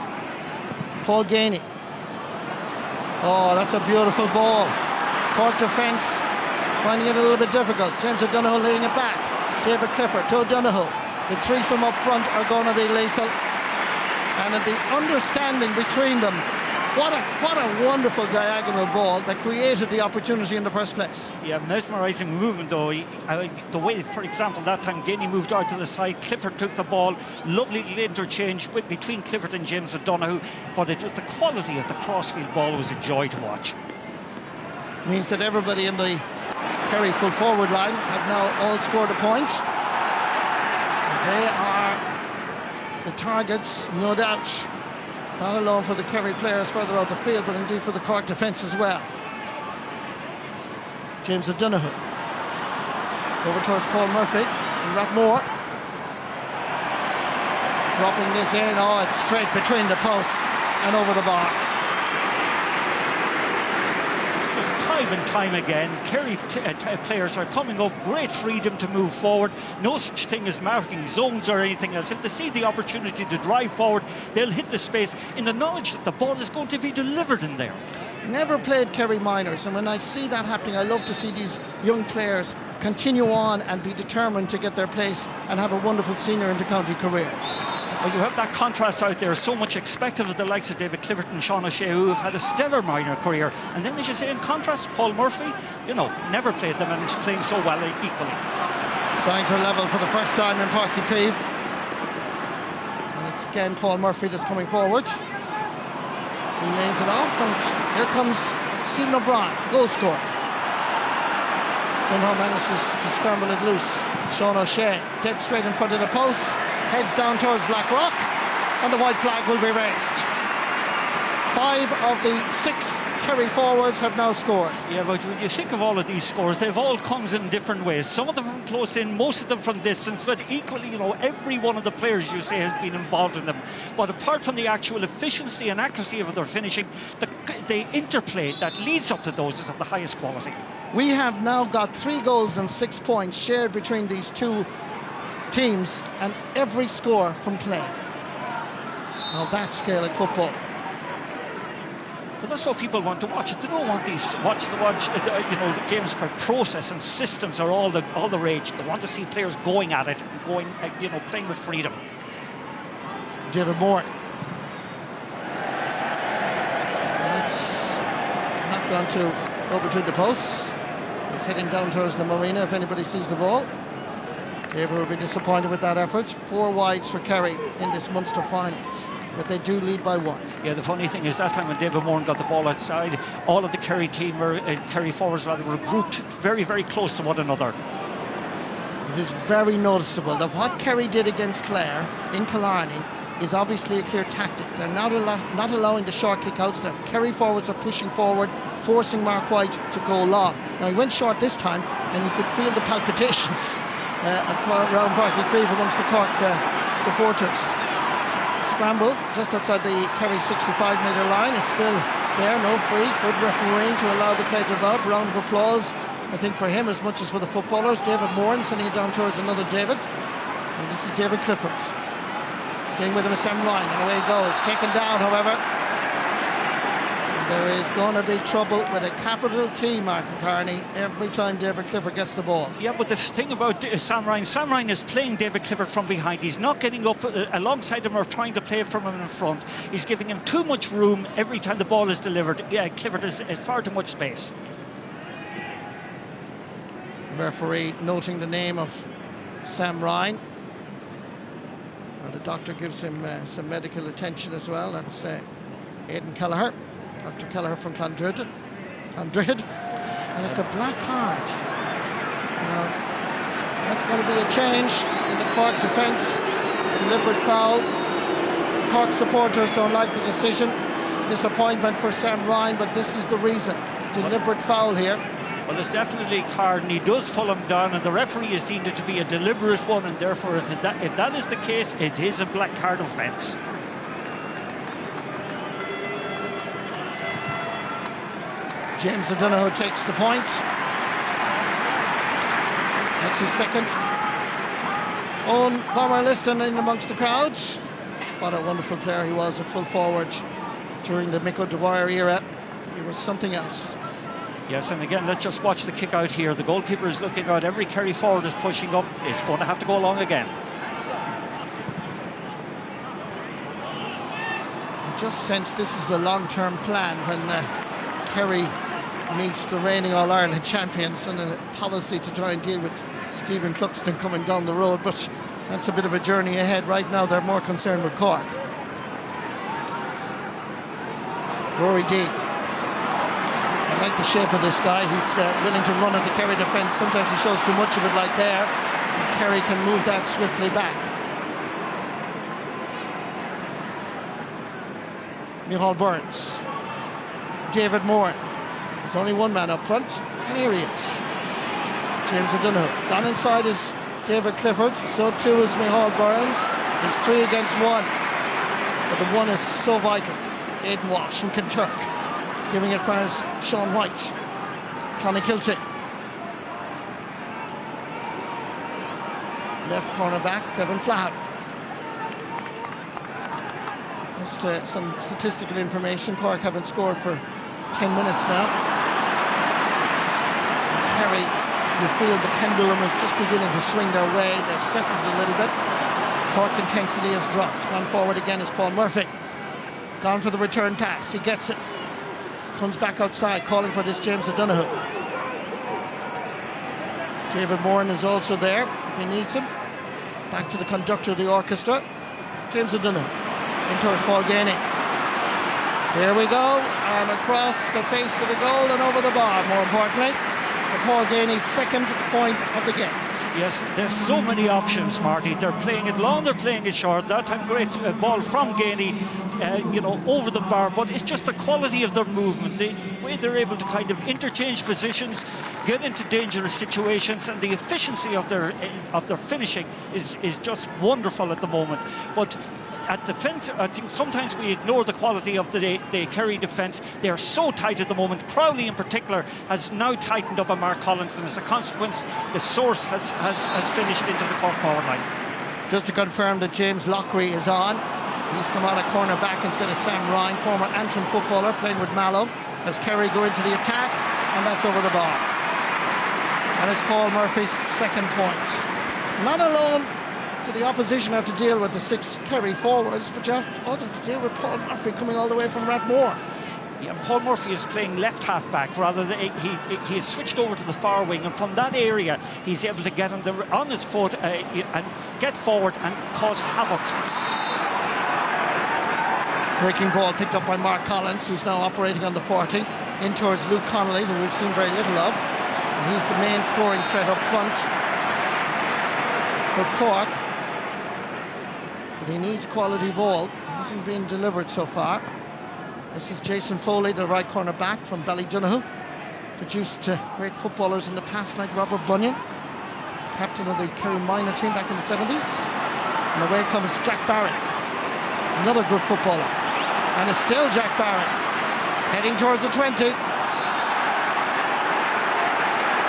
Paul Gainey. Oh, that's a beautiful ball. Cork defence finding it a little bit difficult. James O'Donoghue laying it back. David Clifford to O'Donoghue. The threesome up front are going to be lethal. And the understanding between them, what a wonderful diagonal ball that created the opportunity in the first place. Yeah, mesmerising movement though. The way, for example, that time Gainey moved out to the side, Clifford took the ball, lovely little interchange between Clifford and James O'Donoghue, but it was the quality of the crossfield ball was a joy to watch. Means that everybody in the Kerry full forward line have now all scored a point. They are the targets, no doubt. Not alone for the Kerry players further out the field, but indeed for the Cork defence as well. James O'Donoghue. Over towards Paul Murphy and Rathmore. Dropping this in. Oh, it's straight between the posts and over the bar. Just time and time again, Kerry players are coming off great freedom to move forward. No such thing as marking zones or anything else. If they see the opportunity to drive forward, they'll hit the space in the knowledge that the ball is going to be delivered in there. Never played Kerry minors, and when I see that happening, I love to see these young players continue on and be determined to get their place and have a wonderful senior intercounty career. Well, you have that contrast out there, so much expected of the likes of David Clifford and Sean O'Shea, who have had a stellar minor career. And then, as you say, in contrast, Paul Murphy, never played them and is playing so well equally. Signs are level for the first time in Páirc Uí Chaoimh. And it's again Paul Murphy that's coming forward. He lays it off, and here comes Stephen O'Brien, goal scorer. Somehow manages to scramble it loose. Sean O'Shea, dead straight in front of the post. Heads down towards Blackrock, and the white flag will be raised. 5 of the 6 Kerry forwards have now scored. Yeah, but when you think of all of these scores, they've all come in different ways. Some of them from close in, most of them from distance, but equally, every one of the players you say has been involved in them. But apart from the actual efficiency and accuracy of their finishing, the interplay that leads up to those is of the highest quality. We have now got 3 goals and 6 points shared between these two teams, and every score from play. Now that's Gaelic football. Well, that's what people want to watch. They don't want the games per process, and systems are all the rage. They want to see players going at it, going, playing with freedom. David Moore. That's knocked go between the posts. He's heading down towards the marina if anybody sees the ball. David will be disappointed with that effort. 4 wides for Kerry in this Munster final, but they do lead by 1. Yeah, the funny thing is that time when David Moore got the ball outside, all of the Kerry team, Kerry forwards rather, were grouped very, very close to one another. It is very noticeable that what Kerry did against Clare in Killarney is obviously a clear tactic. They're not allowing the short kick-outs. The Kerry forwards are pushing forward, forcing Mark White to go long. Now, he went short this time, and you could feel the palpitations around Páirc Uí Chaoimh amongst the Cork supporters. Scramble just outside the Kerry 65-metre line. It's still there, no free. Good refereeing to allow the play to develop. Round of applause, I think, for him as much as for the footballers. David Moore sending it down towards another David. And this is David Clifford. Staying with him is Sam Ryan, and away he goes. Taken down, however. There is going to be trouble with a capital T, Martin Carney, every time David Clifford gets the ball. Yeah, but the thing about Sam Ryan is playing David Clifford from behind. He's not getting up alongside him or trying to play from him in front. He's giving him too much room every time the ball is delivered. Yeah, Clifford has far too much space. The referee noting the name of Sam Ryan. Well, the doctor gives him some medical attention as well. That's Aidan Kelleher. Dr. Kelleher from Clondrid, and it's a black card. That's going to be a change in the Cork defence. Deliberate foul. Cork supporters don't like the decision. Disappointment for Sam Ryan, but this is the reason. Deliberate foul here. Well, it's definitely a card, and he does pull him down, and the referee has deemed it to be a deliberate one, and therefore, if that is the case, it is a black card offence. James O'Donoghue takes the point. That's his second. Owen Bomber-Liston in amongst the crowds. What a wonderful player he was at full forward during the Mick O'Dwyer era. He was something else. Yes, and again, let's just watch the kick out here. The goalkeeper is looking out. Every Kerry forward is pushing up. It's going to have to go along again. I just sense this is a long-term plan when Kerry meets the reigning All-Ireland champions, and a policy to try and deal with Stephen Cluxton coming down the road, but that's a bit of a journey ahead. Right now they're more concerned with Cork. Rory D. I like the shape of this guy. He's willing to run at the Kerry defence. Sometimes he shows too much of it like there. And Kerry can move that swiftly back. Micheál Burns. David Moore. There's only one man up front, and here he is. James O'Donoghue. Gone inside is David Clifford, so too is Micheál Burns. It's 3 against 1. But the one is so vital. Aidan Walsh from Kinturk. Giving it first, Sean White. Clonakilty. Left corner back, Kevin Flahav. Just some statistical information. Cork haven't scored for 10 minutes now. Kerry, you feel the pendulum is just beginning to swing their way. They've settled a little bit. Cork intensity has dropped. Gone forward again is Paul Murphy. Gone for the return pass. He gets it. Comes back outside, calling for this James O'Donoghue. David Moran is also there if he needs him. Back to the conductor of the orchestra, James O'Donoghue. In towards Paul Ganey. Here we go, and across the face of the goal and over the bar, more importantly. Paul Ganey's second point of the game. Yes, there's so many options, Marty. They're playing it long, they're playing it short. That time, great ball from Ganey, over the bar. But it's just the quality of their movement, the way they're able to kind of interchange positions, get into dangerous situations, and the efficiency of their finishing is just wonderful at the moment. But at defence, I think sometimes we ignore the quality of the Kerry defence. They are so tight at the moment. Crowley in particular has now tightened up on Mark Collins, and as a consequence the source has finished into the Cork forward line. Just to confirm that James Lockery is on. He's come on at corner back instead of Sam Ryan, former Antrim footballer playing with Mallow, as Kerry go into the attack, and that's over the bar. And it's Paul Murphy's second point. Not alone to the opposition have to deal with the 6 Kerry forwards, but you also have to deal with Paul Murphy coming all the way from Rathmore. Yeah, Paul Murphy is playing left half back rather than he has switched over to the far wing, and from that area he's able to get on his foot and get forward and cause havoc. Breaking ball picked up by Mark Collins, who's now operating on the 40, in towards Luke Connolly, who we've seen very little of, and he's the main scoring threat up front for Cork. But he needs quality ball. It hasn't been delivered so far. This is Jason Foley, the right corner back from Ballydonoghue. Produced great footballers in the past like Robert Bunyan, captain of the Kerry minor team back in the 70s. And away comes Jack Barry, another good footballer. And it's still Jack Barry, heading towards the 20.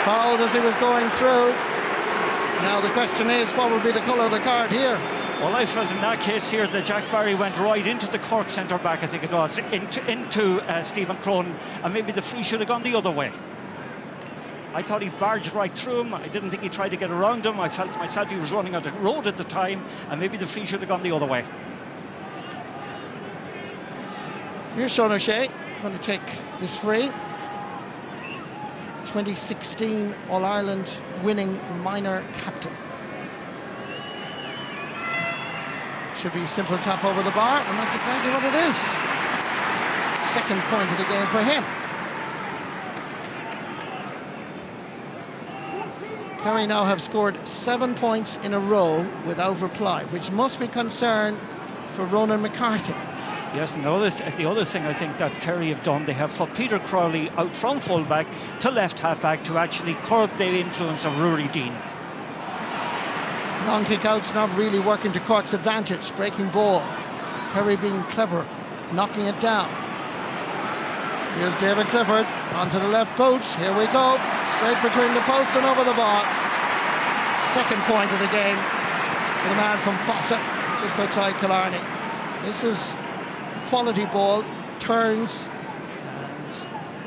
Fouled as he was going through. Now the question is, what will be the colour of the card here? Well, I felt in that case here that Jack Barry went right into the Cork centre-back, I think it was, into Stephen Cronin, and maybe the free should have gone the other way. I thought he barged right through him. I didn't think he tried to get around him. I felt myself he was running on the road at the time, and maybe the free should have gone the other way. Here's Sean O'Shea going to take this free. 2016 All-Ireland winning minor captain. Should be a simple tap over the bar, and that's exactly what it is. Second point of the game for him. Kerry now have scored 7 points in a row without reply, which must be concern for Ronan McCarthy. Yes, and the other thing I think that Kerry have done, they have put Peter Crowley out from full-back to left half-back to actually curb the influence of Rory Dean. Long kick-out's not really working to Cork's advantage. Breaking ball. Kerry being clever, knocking it down. Here's David Clifford onto the left boot. Here we go. Straight between the posts and over the bar. Second point of the game for the man from Fossa, just outside Killarney. This is quality ball. Turns and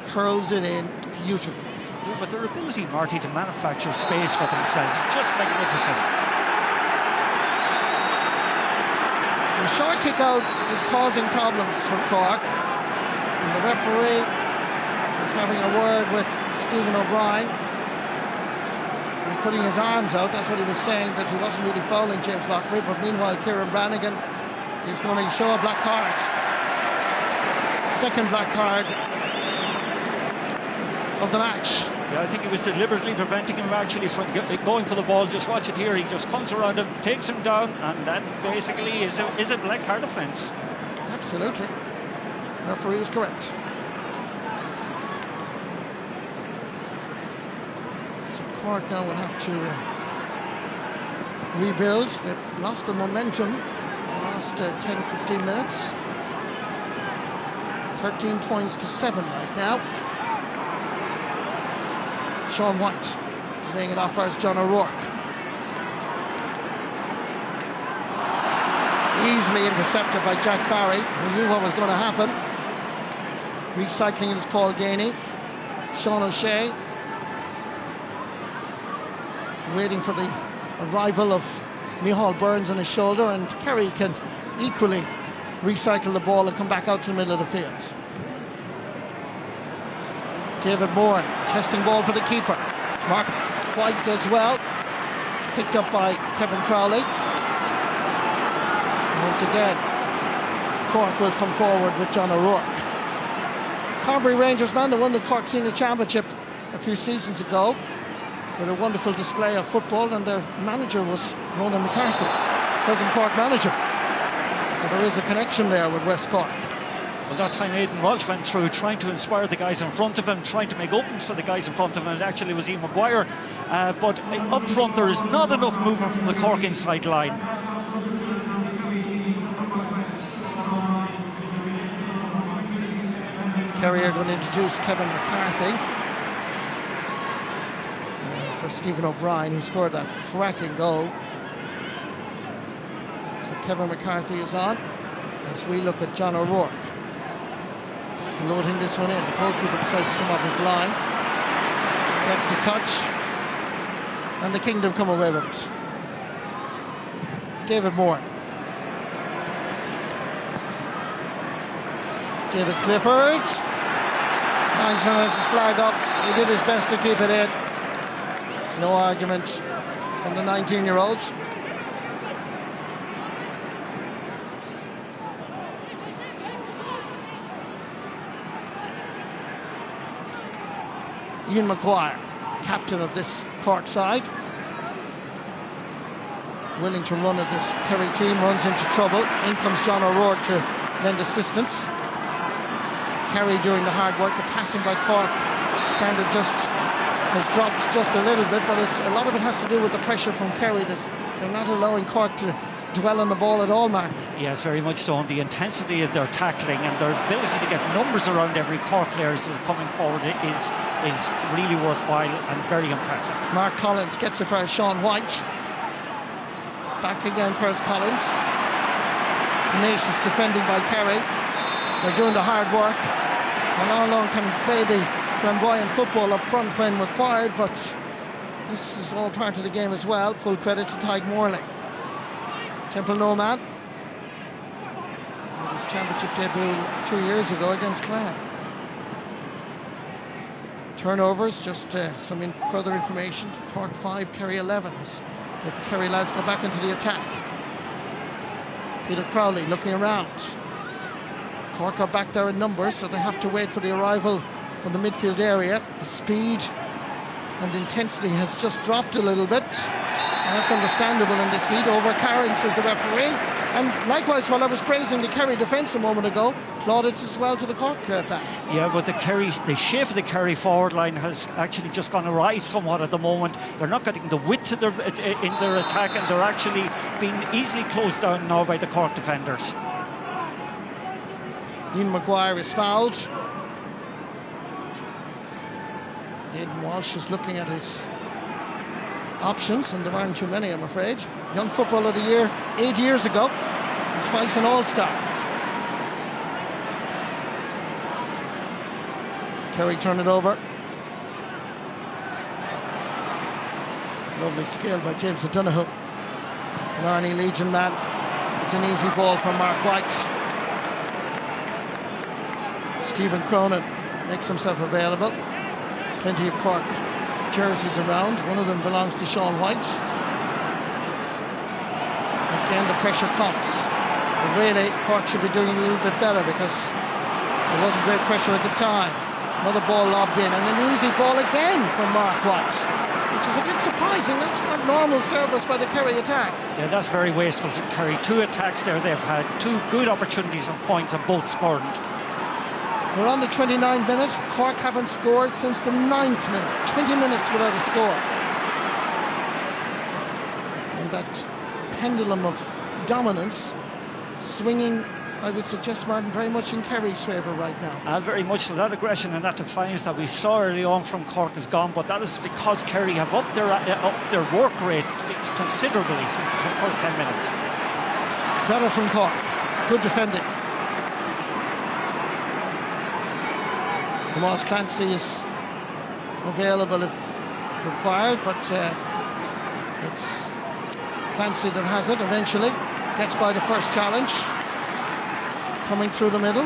curls it in beautifully. Yeah, but their ability, Marty, to manufacture space for themselves, just magnificent. The short kick out is causing problems for Cork. And the referee is having a word with Stephen O'Brien. He's putting his arms out. That's what he was saying, that he wasn't really fouling James Lockwood. But meanwhile, Kieran Brannigan is going to show a black card. Second black card of the match. Yeah, I think he was deliberately preventing him actually from going for the ball. Just watch it here. He just comes around him, takes him down, and that basically is a black card offence. Absolutely. Referee is correct. So Cork now will have to rebuild. They've lost the momentum in the last 10-15 minutes. 13 points to 7 right now. Sean White laying it off first, John O'Rourke. Easily intercepted by Jack Barry, who knew what was going to happen. Recycling it is Paul Ganey. Sean O'Shea waiting for the arrival of Micheál Burns on his shoulder, and Kerry can equally recycle the ball and come back out to the middle of the field. David Moore testing ball for the keeper. Mark White does well. Picked up by Kevin Crowley. Once again, Cork will come forward with John O'Rourke. Carbery Rangers man, they won the Cork Senior Championship a few seasons ago with a wonderful display of football, and their manager was Ronan McCarthy, present Cork manager. But there is a connection there with West Cork. Well, that time Aidan Walsh went through trying to inspire the guys in front of him, trying to make openings for the guys in front of him. It actually was Ian Maguire. But up front there is not enough movement from the Cork inside line. Kerry are going to introduce Kevin McCarthy for Stephen O'Brien, who scored that cracking goal. So Kevin McCarthy is on as we look at John O'Rourke. Loading this one in. The goalkeeper decides to come off his line. Gets the touch. And the Kingdom come away with it. David Moore. David Clifford. Linesman has his flag up. He did his best to keep it in. No argument from the 19-year-old. Ian Maguire, captain of this Cork side, willing to run at this Kerry team, runs into trouble. In comes John O'Rourke to lend assistance. Kerry doing the hard work. The passing by Cork standard just has dropped just a little bit, but a lot of it has to do with the pressure from Kerry. They're not allowing Cork to dwell on the ball at all, Mark. Yes, very much so. And the intensity of their tackling and their ability to get numbers around every Cork player coming forward is really worthwhile and very impressive. Mark Collins gets it for Sean White. Back again first Collins. Tenacious defending by Kerry. They're doing the hard work. And Long can play the flamboyant football up front when required, but this is all part of the game as well. Full credit to Tyke Morley. Temple Noman. Made his championship debut 2 years ago against Clan. Turnovers, just some further information. Cork 5, Kerry 11. As the Kerry lads go back into the attack. Peter Crowley looking around. Cork are back there in numbers, so they have to wait for the arrival from the midfield area. The speed and intensity has just dropped a little bit. And that's understandable in this heat. Overcarrying, says the referee. And likewise, while I was praising the Kerry defence a moment ago, plaudits as well to the Cork back. Yeah, but the shape of the Kerry forward line has actually just gone awry somewhat at the moment. They're not getting the width in their attack, and they're actually being easily closed down now by the Cork defenders. Ian Maguire is fouled. Aidan Walsh is looking at his options, and there aren't too many, I'm afraid. Young Footballer of the Year 8 years ago, and twice an All-Star. Kerry turn it over. Lovely skill by James O'Donoghue. Larney Legion man. It's an easy ball from Mark White. Stephen Cronin makes himself available. Plenty of Cork jerseys around. One of them belongs to Sean White. Again, the pressure comes. But really, Cork should be doing a little bit better because there wasn't great pressure at the time. Another ball lobbed in, and an easy ball again from Mark White, which is a bit surprising. That's not normal service by the Kerry attack. Yeah, that's very wasteful to Kerry. 2 attacks there. They've had 2 good opportunities and points, and both spurned. We're on the 29th minute. Cork haven't scored since the 9th minute. 20 minutes without a score. And that pendulum of dominance swinging, I would suggest, Martin, very much in Kerry's favour right now. Very much so. That aggression and that defiance that we saw early on from Cork is gone, but that is because Kerry have upped their work rate considerably since the first 10 minutes. Better from Cork. Good defending. Tomas Clancy is available if required, but it's Clancy that has it eventually. Gets by the first challenge. Coming through the middle.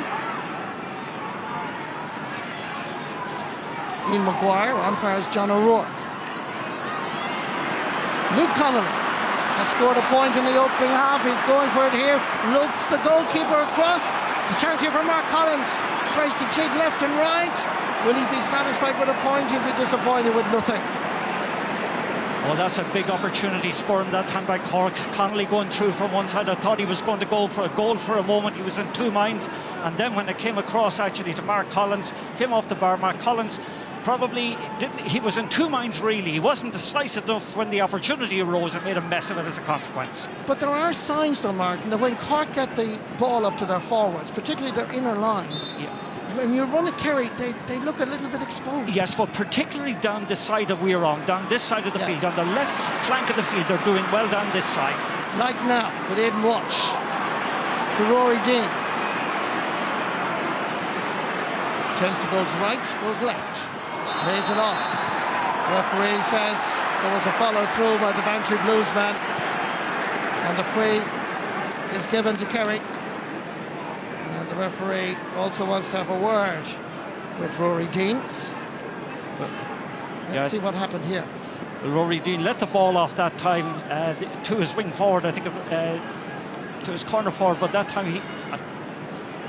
Ian Maguire, on fire is John O'Rourke. Luke Connolly has scored a point in the opening half. He's going for it here. Looks the goalkeeper across. The chance here for Mark Collins. Tries to jig left and right. Will he be satisfied with a point? He'll be disappointed with nothing. Well, that's a big opportunity spurned that time by Cork. Connolly going through from one side. I thought he was going to go for a goal for a moment. He was in 2 minds. And then when it came across actually to Mark Collins, came off the bar. Mark Collins probably didn't. He was in 2 minds really. He wasn't decisive enough when the opportunity arose and made a mess of it as a consequence. But there are signs though, Martin, that when Cork get the ball up to their forwards, particularly their inner line, when you run at Kerry, they look a little bit exposed. Yes, but particularly down this side of We're On, down this side of the field, on the left flank of the field, they're doing well down this side. Like now, with Aidan Walsh to Rory Dean. Chelsea goes right, goes left. Lays it off. The referee says there was a follow through by the Bantry Blues man, and the free is given to Kerry. And the referee also wants to have a word with Rory Dean. Let's see what happened here. Rory Dean let the ball off that time to his wing forward, I think, to his corner forward, but that time he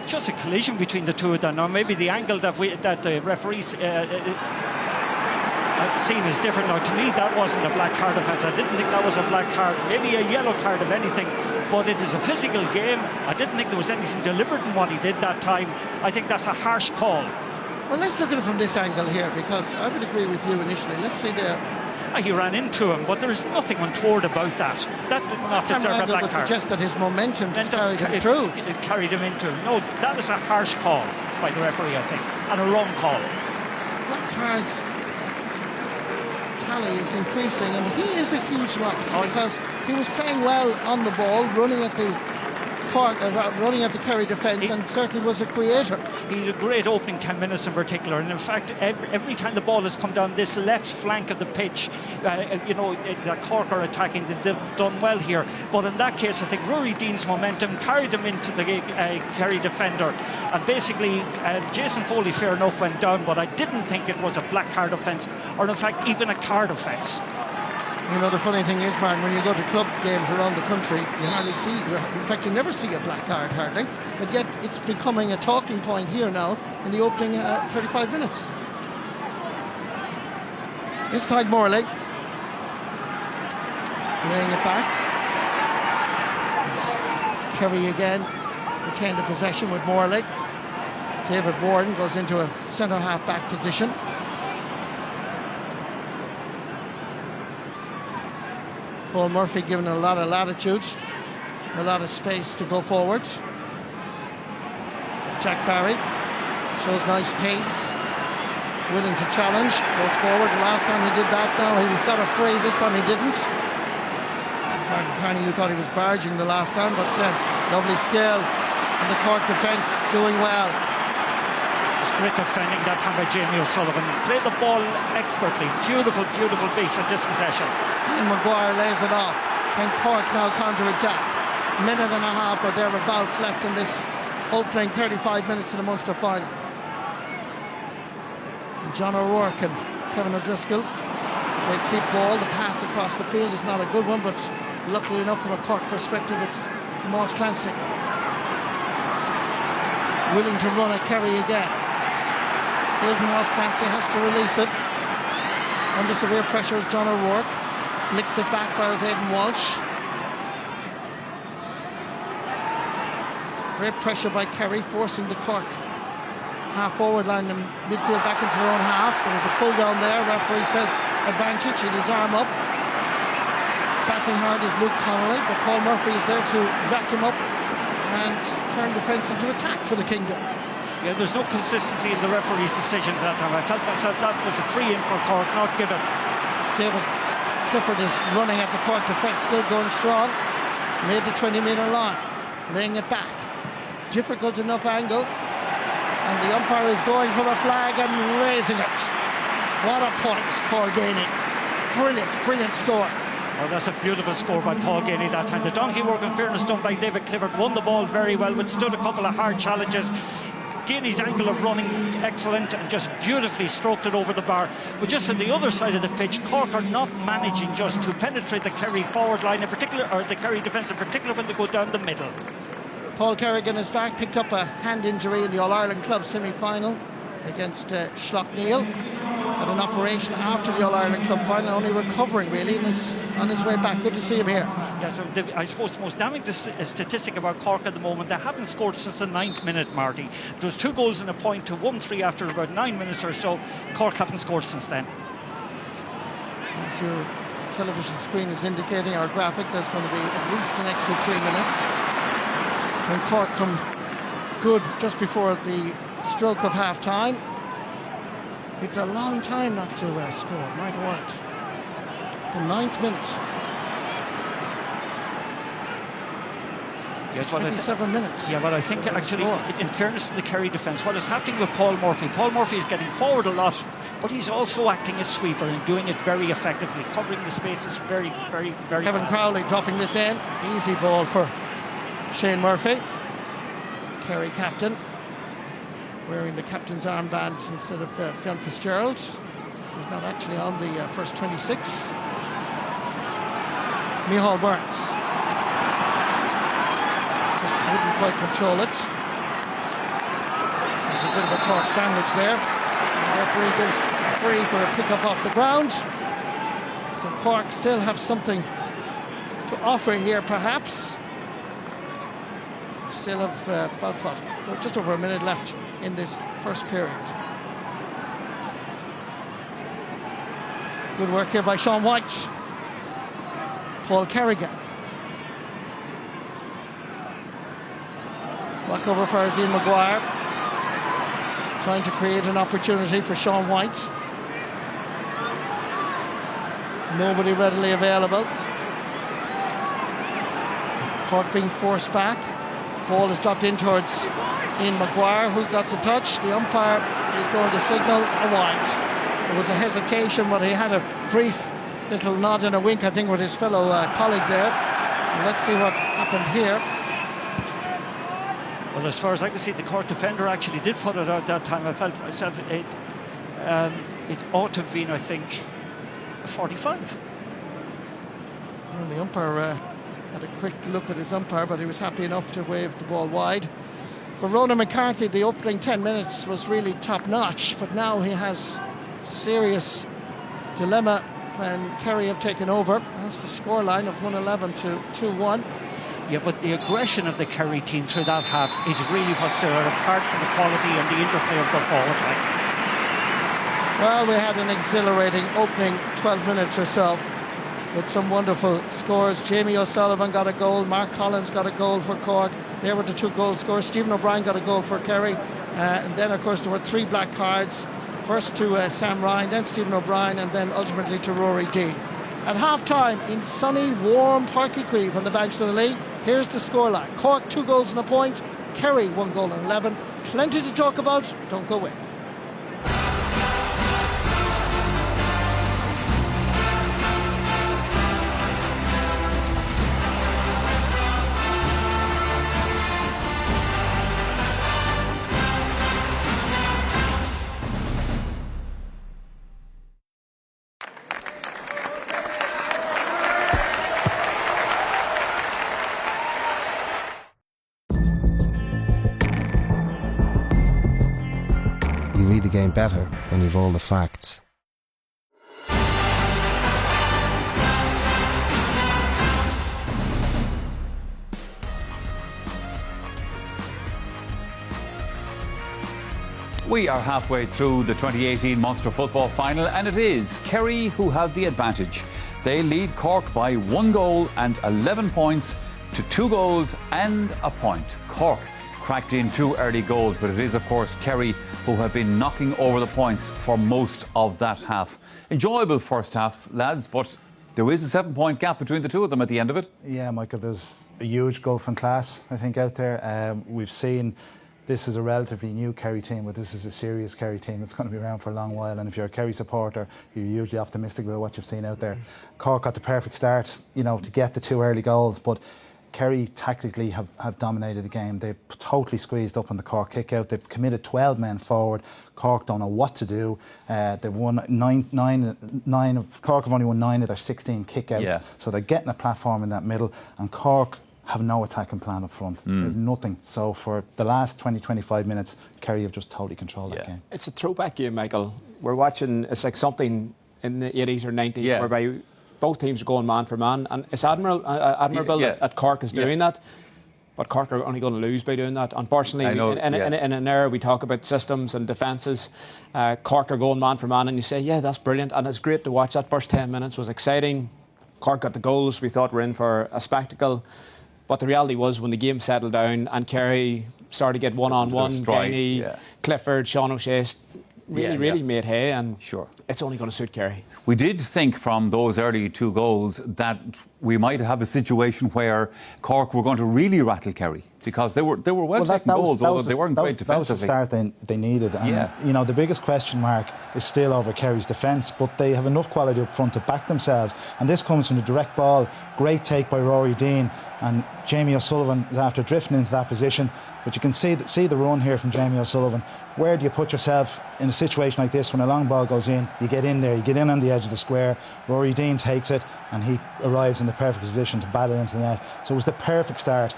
just a collision between the two of them. Now maybe the angle that the referees seen is different. Now to me that wasn't a black card offence. I didn't think that was a black card, maybe a yellow card if anything, but it is a physical game. I didn't think there was anything deliberate in what he did that time. I think that's a harsh call. Well, let's look at it from this angle here, because I would agree with you initially. Let's see there. He ran into him, but there is nothing untoward about that. That did not deserve a black card. Suggest that his momentum just carried him through. It carried him into him. No, that is a harsh call by the referee, I think, and a wrong call. Black cards tally is increasing, and he is a huge loss because he was playing well on the ball, running at the Kerry defence, and certainly was a creator. He had a great opening 10 minutes in particular, and in fact every time the ball has come down this left flank of the pitch, the Cork are attacking. They've done well here, but in that case I think Rory Dean's momentum carried him into the Kerry defender, and basically Jason Foley fair enough went down, but I didn't think it was a black card offence, or in fact even a card offence. You know, the funny thing is, Martin, when you go to club games around the country, you hardly see, in fact, you never see a black card, hardly. But yet, it's becoming a talking point here now in the opening 35 minutes. It's Tadhg Morley. Laying it back. It's Kerry again, retained the possession with Morley. David Warden goes into a centre half back position. Paul Murphy given a lot of latitude, a lot of space to go forward. Jack Barry shows nice pace, willing to challenge, goes forward. The last time he did that, now he got a free, this time he didn't. Apparently you thought he was barging the last time, but lovely skill. And the Cork defence doing well. It's great defending that time by Jamie O'Sullivan. Played the ball expertly. Beautiful, beautiful base and dispossession. And Maguire lays it off. And Cork now counter-attack. Minute and a half or thereabouts left in this opening 35 minutes of the Munster final. And John O'Rourke and Kevin O'Driscoll. They keep ball. The pass across the field is not a good one, but luckily enough from a Cork perspective, it's Tomas Clancy. Willing to run at Kerry again. Still Tomas Clancy has to release it. Under severe pressure is John O'Rourke. Flicks it back by Aidan Walsh. Great pressure by Kerry, forcing the Cork half-forward line and midfield back into their own half. There was a pull down there. Referee says advantage. He had his arm up. Backing hard is Luke Connolly, but Paul Murphy is there to back him up and turn defence into attack for the Kingdom. Yeah, there's no consistency in the referee's decisions that time. I felt myself that was a free in for Cork, not given. David Clifford is running at the Cork defence, still going strong. Made the 20-metre line, laying it back. Difficult enough angle. And the umpire is going for the flag and raising it. What a point, Paul Ganey. Brilliant, brilliant score. Oh, that's a beautiful score by Paul Ganey that time. The donkey work, in fairness, done by David Clifford, won the ball very well, withstood a couple of hard challenges. Ganey's angle of running excellent and just beautifully stroked it over the bar. But just on the other side of the pitch, Cork are not managing just to penetrate the Kerry forward line in particular, or the Kerry defence in particular, when they go down the middle. Paul Kerrigan is back, picked up a hand injury in the All-Ireland Club semi-final against Schlockneil. Had an operation after the All-Ireland Club final, only recovering really, and is on his way back. Good to see him here. Yeah, so I suppose the most damning statistic about Cork at the moment, they haven't scored since the 9th minute, Marty. There was 2 goals and a point to 1-3 after about 9 minutes or so. Cork haven't scored since then. As your television screen is indicating, our graphic, there's going to be at least an extra 3 minutes. When Cork come good just before the stroke of half-time. It's a long time not to score, my word. The 9th minute. Yes, 27 minutes. Yeah, but I think actually, in fairness to the Kerry defence, what is happening with Paul Murphy is getting forward a lot, but he's also acting as sweeper and doing it very effectively, covering the spaces very, very, very Kevin well. Crowley dropping this in. Easy ball for Shane Murphy. Kerry captain, wearing the captain's armband instead of Fionn Fitzgerald. He's not actually on the first 26. Micheál Burns just couldn't quite control it. There's a bit of a Cork sandwich there. The referee gives free for a pick-up off the ground. So Cork still have something to offer here, perhaps. Still have about just over a minute left in this first period. Good work here by Sean White. Paul Kerrigan. Back over for Azine Maguire. Trying to create an opportunity for Sean White. Nobody readily available. Cork being forced back. Ball is dropped in towards Ian Maguire, who got a touch. The umpire is going to signal a wide. There was a hesitation, but he had a brief little nod and a wink, I think, with his fellow colleague there. And let's see what happened here. Well, as far as I can see, the Cork defender actually did put it out that time. I felt myself it ought to have been, I think, a 45. Well, the umpire had a quick look at his umpire, but he was happy enough to wave the ball wide. For Ronan McCarthy, the opening 10 minutes was really top-notch, but now he has serious dilemma when Kerry have taken over. That's the scoreline of 111 to 2-1. Yeah, but the aggression of the Kerry team through that half is really what's there, apart from the quality and the interplay of the forward line. Well, we had an exhilarating opening 12 minutes or so with some wonderful scores. Jamie O'Sullivan got a goal, Mark Collins got a goal for Cork. They were the two goal scorers. Stephen O'Brien got a goal for Kerry. And then, of course, there were 3 black cards. First to Sam Ryan, then Stephen O'Brien, and then ultimately to Rory Dean. At half-time in sunny, warm Páirc Uí Chaoimh on the banks of the Lee, here's the scoreline. Cork 2 goals and a point, Kerry 1 goal and 11. Plenty to talk about, don't go away. You read the game better when you've all the facts. We are halfway through the 2018 Munster Football Final, and it is Kerry who have the advantage. They lead Cork by 1 goal and 11 points to 2 goals and a point. Cork cracked in 2 early goals, but it is, of course, Kerry who have been knocking over the points for most of that half. Enjoyable first half, lads, but there is a 7-point gap between the two of them at the end of it. Yeah, Michael, there's a huge gulf in class, I think, out there. We've seen this is a relatively new Kerry team, but this is a serious Kerry team that's going to be around for a long while. And if you're a Kerry supporter, you're usually optimistic about what you've seen out there. Cork got the perfect start, to get the 2 early goals, but Kerry tactically have dominated the game. They've totally squeezed up on the Cork kick-out. They've committed 12 men forward. Cork don't know what to do. They've won Cork have only won 9 of their 16 kick-outs. Yeah. So they're getting a platform in that middle, and Cork have no attacking plan up front. They have nothing. So for the last 20-25 minutes, Kerry have just totally controlled that game. It's a throwback game, Michael. We're watching, it's like something in the 80s or 90s whereby both teams are going man for man, and it's admirable that Cork is doing that, but Cork are only going to lose by doing that. Unfortunately, in an era we talk about systems and defences, Cork are going man for man, and you say, yeah, that's brilliant, and it's great to watch. That first 10 minutes was exciting. Cork got the goals. We thought we're in for a spectacle, but the reality was when the game settled down and Kerry started to get one-on-one, Gainey, Clifford, Sean O'Shea really made hay, and it's only going to suit Kerry. We did think from those early 2 goals that we might have a situation where Cork were going to really rattle Kerry, because they were well taken goals, although they weren't great defensively. That was the start they needed. And, the biggest question mark is still over Kerry's defence, but they have enough quality up front to back themselves. And this comes from the direct ball. Great take by Rory Dean, and Jamie O'Sullivan is after drifting into that position. But you can see the run here from Jamie O'Sullivan. Where do you put yourself in a situation like this when a long ball goes in? You get in there, you get in on the edge of the square. Rory Dean takes it, and he arrives in the perfect position to bat it into the net. So it was the perfect start.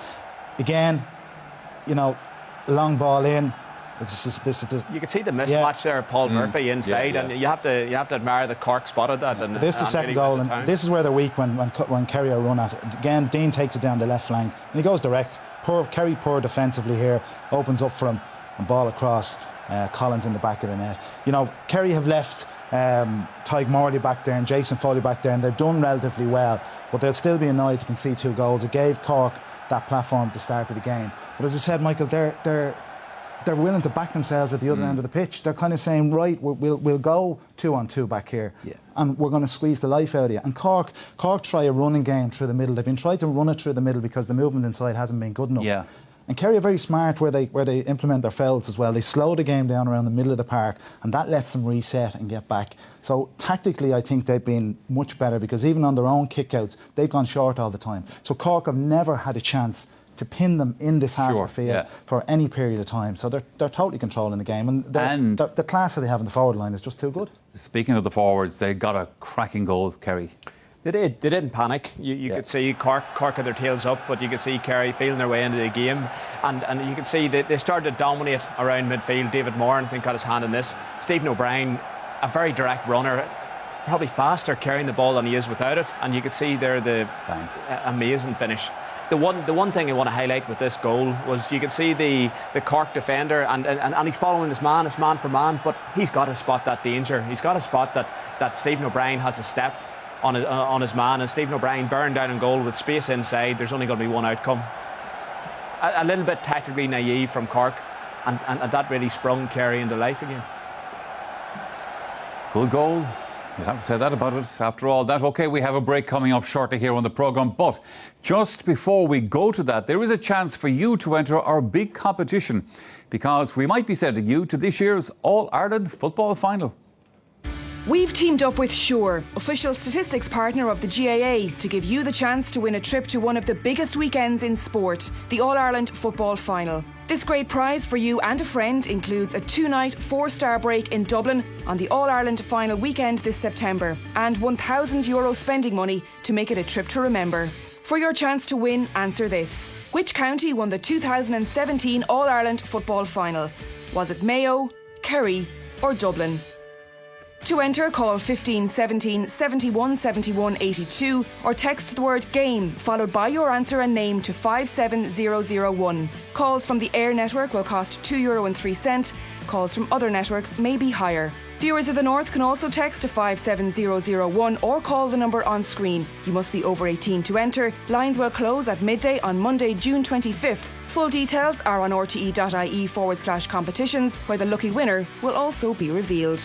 Again, long ball in. This is you can see the mismatch there, Paul Murphy inside, and you have to admire that Cork spotted that. And this is the second goal, and this is where they're weak when Kerry are run at it. Again, Dean takes it down the left flank, and he goes direct. Kerry poor defensively here, opens up for him, and ball across. Collins in the back of the net. Kerry have left Tyg Morley back there and Jason Foley back there, and they've done relatively well, but they'll still be annoyed to concede 2 goals. It gave Cork that platform at the start of the game. But as I said, Michael, they're they're willing to back themselves at the other end of the pitch. They're kind of saying, right, we'll go 2-on-2 back here, and we're going to squeeze the life out of you. And Cork try a running game through the middle. They've been trying to run it through the middle because the movement inside hasn't been good enough. Yeah. And Kerry are very smart where they implement their fouls as well. They slow the game down around the middle of the park, and that lets them reset and get back. So tactically, I think they've been much better, because even on their own kickouts, they've gone short all the time. So Cork have never had a chance to pin them in this half of the field for any period of time. So they're totally controlling the game, and the class that they have in the forward line is just too good. Speaking of the forwards, they got a cracking goal, Kerry. They didn't panic. You could see Cork had their tails up, but you could see Kerry feeling their way into the game, and you could see they started to dominate around midfield. David Moore, I think, got his hand in this. Stephen O'Brien, a very direct runner, probably faster carrying the ball than he is without it, and you could see there the amazing finish. The one thing I want to highlight with this goal was you could see the Cork defender, and he's following his man for man, but he's got to spot that danger. He's got to spot that Stephen O'Brien has a step on his man, and Stephen O'Brien burned down in goal with space inside. There's only going to be one outcome. A little bit tactically naive from Cork, and that really sprung Kerry into life again. Good goal. You have to say that about it. After all that, OK, we have a break coming up shortly here on the programme. But just before we go to that, there is a chance for you to enter our big competition, because we might be sending you to this year's All-Ireland football final. We've teamed up with Sure, official statistics partner of the GAA, to give you the chance to win a trip to one of the biggest weekends in sport, the All-Ireland football final. This great prize for you and a friend includes a 2-night 4-star break in Dublin on the All-Ireland final weekend this September, and €1,000 spending money to make it a trip to remember. For your chance to win, answer this. Which county won the 2017 All-Ireland football final? Was it Mayo, Kerry or Dublin? To enter, call 15 17 71 71 82 or text the word GAME followed by your answer and name to 57001. Calls from the Air network will cost €2.03. Calls from other networks may be higher. Viewers of the North can also text to 57001 or call the number on screen. You must be over 18 to enter. Lines will close at midday on Monday, June 25th. Full details are on rte.ie/competitions, where the lucky winner will also be revealed.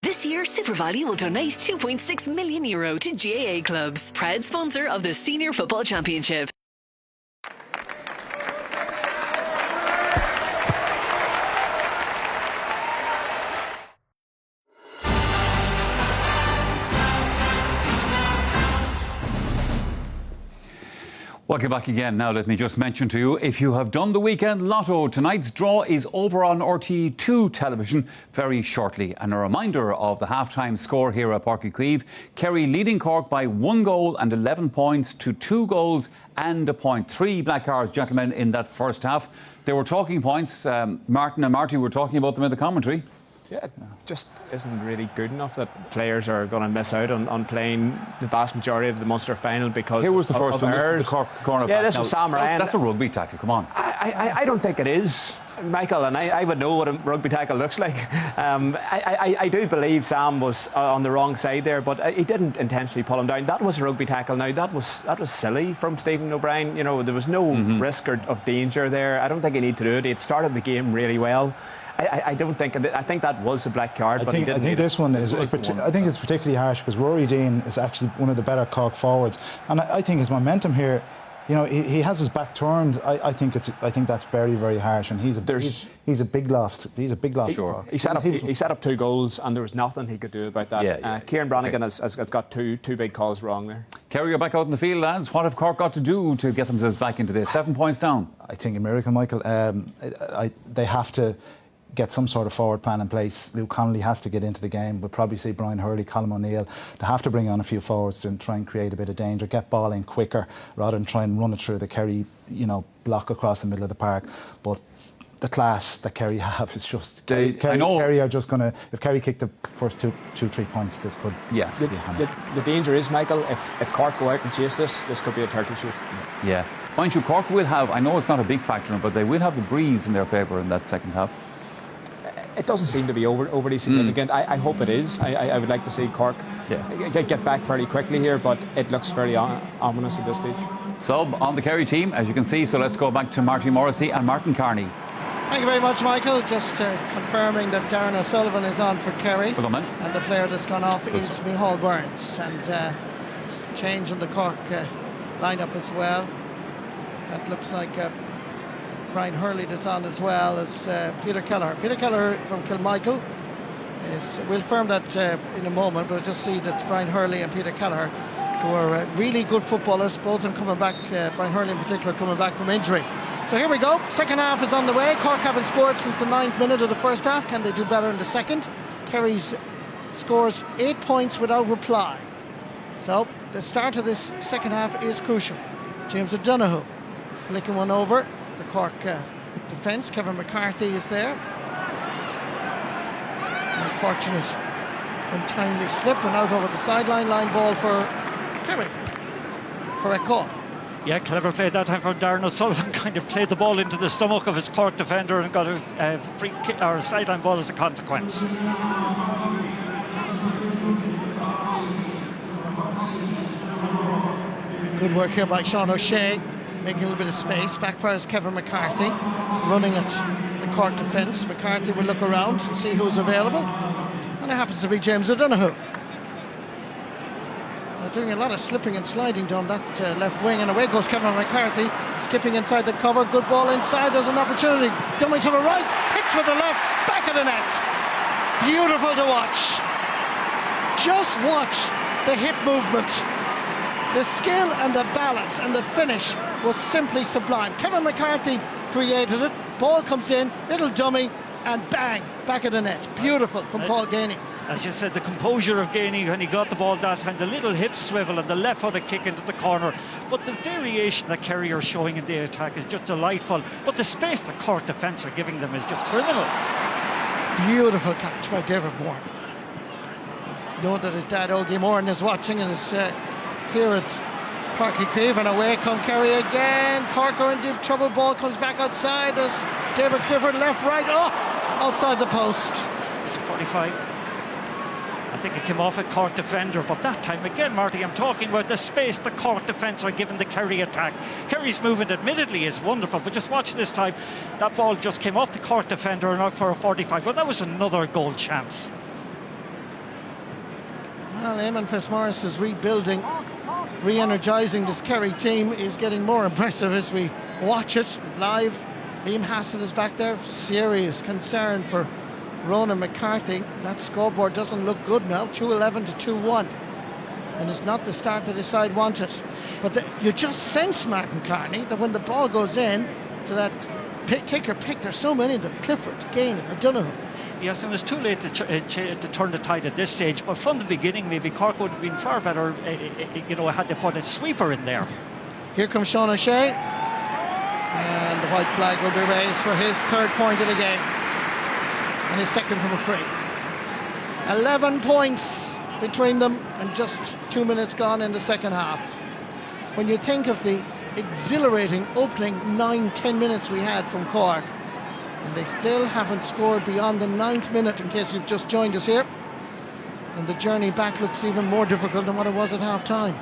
This year, SuperValu will donate €2.6 million to GAA clubs, proud sponsor of the Senior Football Championship. Welcome back again. Now let me just mention to you, if you have done the weekend lotto, tonight's draw is over on RTE2 television very shortly. And a reminder of the half-time score here at Páirc Uí Chaoimh. Kerry leading Cork by 1 goal and 11 points to 2 goals and a point. 3 black cards, gentlemen, in that first half. There were talking points. Martin and Marty were talking about them in the commentary. Yeah, it just isn't really good enough that players are going to miss out on playing the vast majority of the Munster final because here was the first one. This was the Cork cornerback. Yeah, this was Sam Ryan. That's a rugby tackle, come on. I don't think it is, Michael, and I would know what a rugby tackle looks like. I do believe Sam was on the wrong side there, but he didn't intentionally pull him down. That was a rugby tackle. Now that was silly from Stephen O'Brien. You know, there was no risk of danger there. I don't think he needed to do it. He had started the game really well. I think that was a black card. I think this one is. I think it's particularly harsh because Rory Deane is actually one of the better Cork forwards, and I think his momentum here. You know, he has his back turned. I think that's very, very harsh, and he's a big loss. He's a big loss. Sure. He set up 2 goals, and there was nothing he could do about that. Kieran Brannigan has got two big calls wrong there. Kerry, you're back out in the field, lads. What have Cork got to do to get themselves back into this? 7 points down. I think a miracle, Michael. They have to get some sort of forward plan in place. Luke Connolly has to get into the game. We'll probably see Brian Hurley, Colm O'Neill. They have to bring on a few forwards to try and create a bit of danger, get ball in quicker rather than try and run it through the Kerry, block across the middle of the park. But the class that Kerry have is just Kerry are just going to, if Kerry kick the first 2-3 points, this could be a hammer. The danger is, Michael, if Cork go out and chase this could be a turkey shoot. Yeah. Mind you, Cork will have, I know it's not a big factor, but they will have the breeze in their favour in that second half. it doesn't seem to be overly significant. I hope it is. I would like to see Cork get back fairly quickly here, but it looks fairly ominous at this stage. Sub on the Kerry team, as you can see, so let's go back to Marty Morrissey and Martin Carney. Thank you very much, Michael. Just confirming that Darren O'Sullivan is on for Kerry. Well done, man. And the player that's gone off is Micheál Burns. And change in the Cork lineup as well. That looks like Brian Hurley that's on as well as Peter Kelleher. Peter Kelleher from Kilmichael. We'll firm that in a moment, but I just see that Brian Hurley and Peter Kelleher, who are really good footballers, both of them coming back, Brian Hurley in particular coming back from injury. So here we go, second half is on the way. Cork haven't scored since the 9th minute of the first half. Can they do better in the second? Kerry's scores 8 points without reply. So the start of this second half is crucial. James O'Donoghue flicking one over. The Cork defence, Kevin McCarthy is there. Unfortunate untimely slip and out over the sideline. Line ball for Kerry. Correct call. Yeah, clever play that time from Darren O'Sullivan. Kind of played the ball into the stomach of his Cork defender and got a free kick or a sideline ball as a consequence. Good work here by Sean O'Shea, making a little bit of space. Back fires Kevin McCarthy, running at the Cork defence. McCarthy will look around and see who's available, and it happens to be James O'Donoghue. Doing a lot of slipping and sliding down that left wing, and away goes Kevin McCarthy, skipping inside the cover. Good ball inside, there's an opportunity. Dummy to the right, hits with the left, back of the net. Beautiful to watch. Just watch the hip movement. The skill and the balance and the finish was simply sublime. Kevin McCarthy created it, ball comes in, little dummy, and bang, back of the net. Beautiful from Paul Gainey. As you said, the composure of Gainey when he got the ball that time, the little hip swivel and the left footed kick into the corner. But the variation that Kerry are showing in the attack is just delightful. But the space the Cork defence are giving them is just criminal. Beautiful catch by David Bourne. Know that his dad Ogie Moran is watching and is here at Páirc Uí Chaoimh, and away come Kerry again. Cork are in deep trouble, ball comes back outside as David Clifford left, right, outside the post. It's 45. I think it came off a Cork defender, but that time again, Marty, I'm talking about the space the Cork defence are giving the Kerry attack. Kerry's movement admittedly is wonderful, but just watch this time. That ball just came off the Cork defender and out for a 45. Well, that was another goal chance. Well, Eamon Fitzmaurice is rebuilding, re-energising this Kerry team is getting more impressive as we watch it live. Liam Hassett is back there, serious concern for Ronan McCarthy. That scoreboard doesn't look good now, 2-11 to 2-1, and it's not the start that his side wanted. But you just sense, Martin Carney, that when the ball goes in to that take your pick, there's so many of them, Clifford, Gainey, O'Donoghue. Yes, and it's too late to turn the tide at this stage, but from the beginning maybe Cork would have been far better had they put a sweeper in there. Here comes Sean O'Shea, and the white flag will be raised for his third point of the game and his second from a free. 11 points between them and just 2 minutes gone in the second half. When you think of the exhilarating opening 9-10 minutes we had from Cork, and they still haven't scored beyond the 9th minute, in case you've just joined us here, and the journey back looks even more difficult than what it was at half time.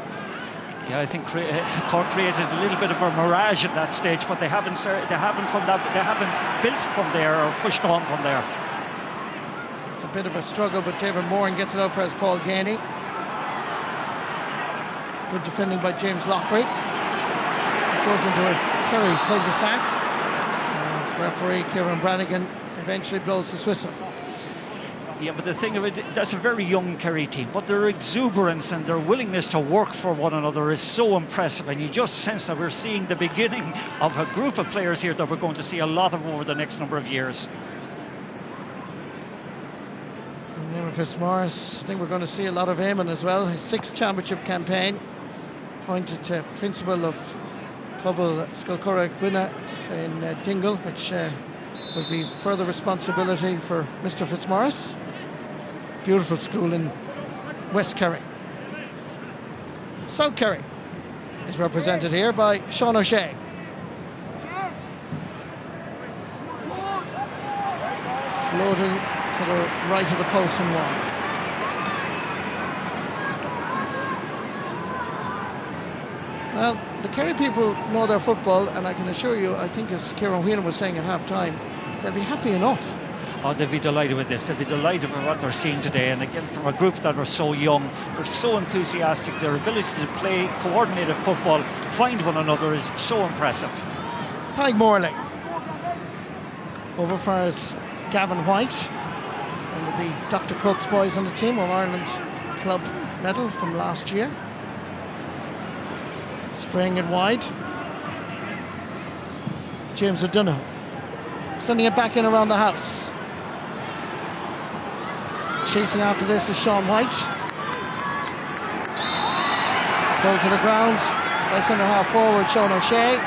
Yeah, I think Cork created a little bit of a mirage at that stage, but they haven't built from there or pushed on from there. It's a bit of a struggle, but David Moran gets it out for his Paul Gainey. Good defending by James Lockbury. It goes into a Kerry cul-de-sac. Referee Kieran Brannigan eventually blows his whistle. Yeah, but the thing of it, that's a very young Kerry team, but their exuberance and their willingness to work for one another is so impressive, and you just sense that we're seeing the beginning of a group of players here that we're going to see a lot of over the next number of years. Eamon Fitzmaurice, I think we're going to see a lot of Eamon as well. His 6th championship campaign, appointed principal of Tubble Sculcura Gwynna in Dingle, which will be further responsibility for Mr. Fitzmaurice. Beautiful school in West Kerry. South Kerry is represented here by Sean O'Shea. Loaded to the right of the post and wide. Well, the Kerry people know their football, and I can assure you, I think as Kieran Whelan was saying at half-time, they'll be happy enough. Oh, they'll be delighted with this. They'll be delighted with what they're seeing today. And again, from a group that are so young, they're so enthusiastic. Their ability to play coordinated football, find one another is so impressive. Peg Morley. Over far as Gavin White, one of the Dr. Crooks boys on the team, of Ireland club medal from last year. Spraying it wide. James O'Donoghue sending it back in around the house. Chasing after this is Sean White. Ball to the ground by centre half forward Sean O'Shea.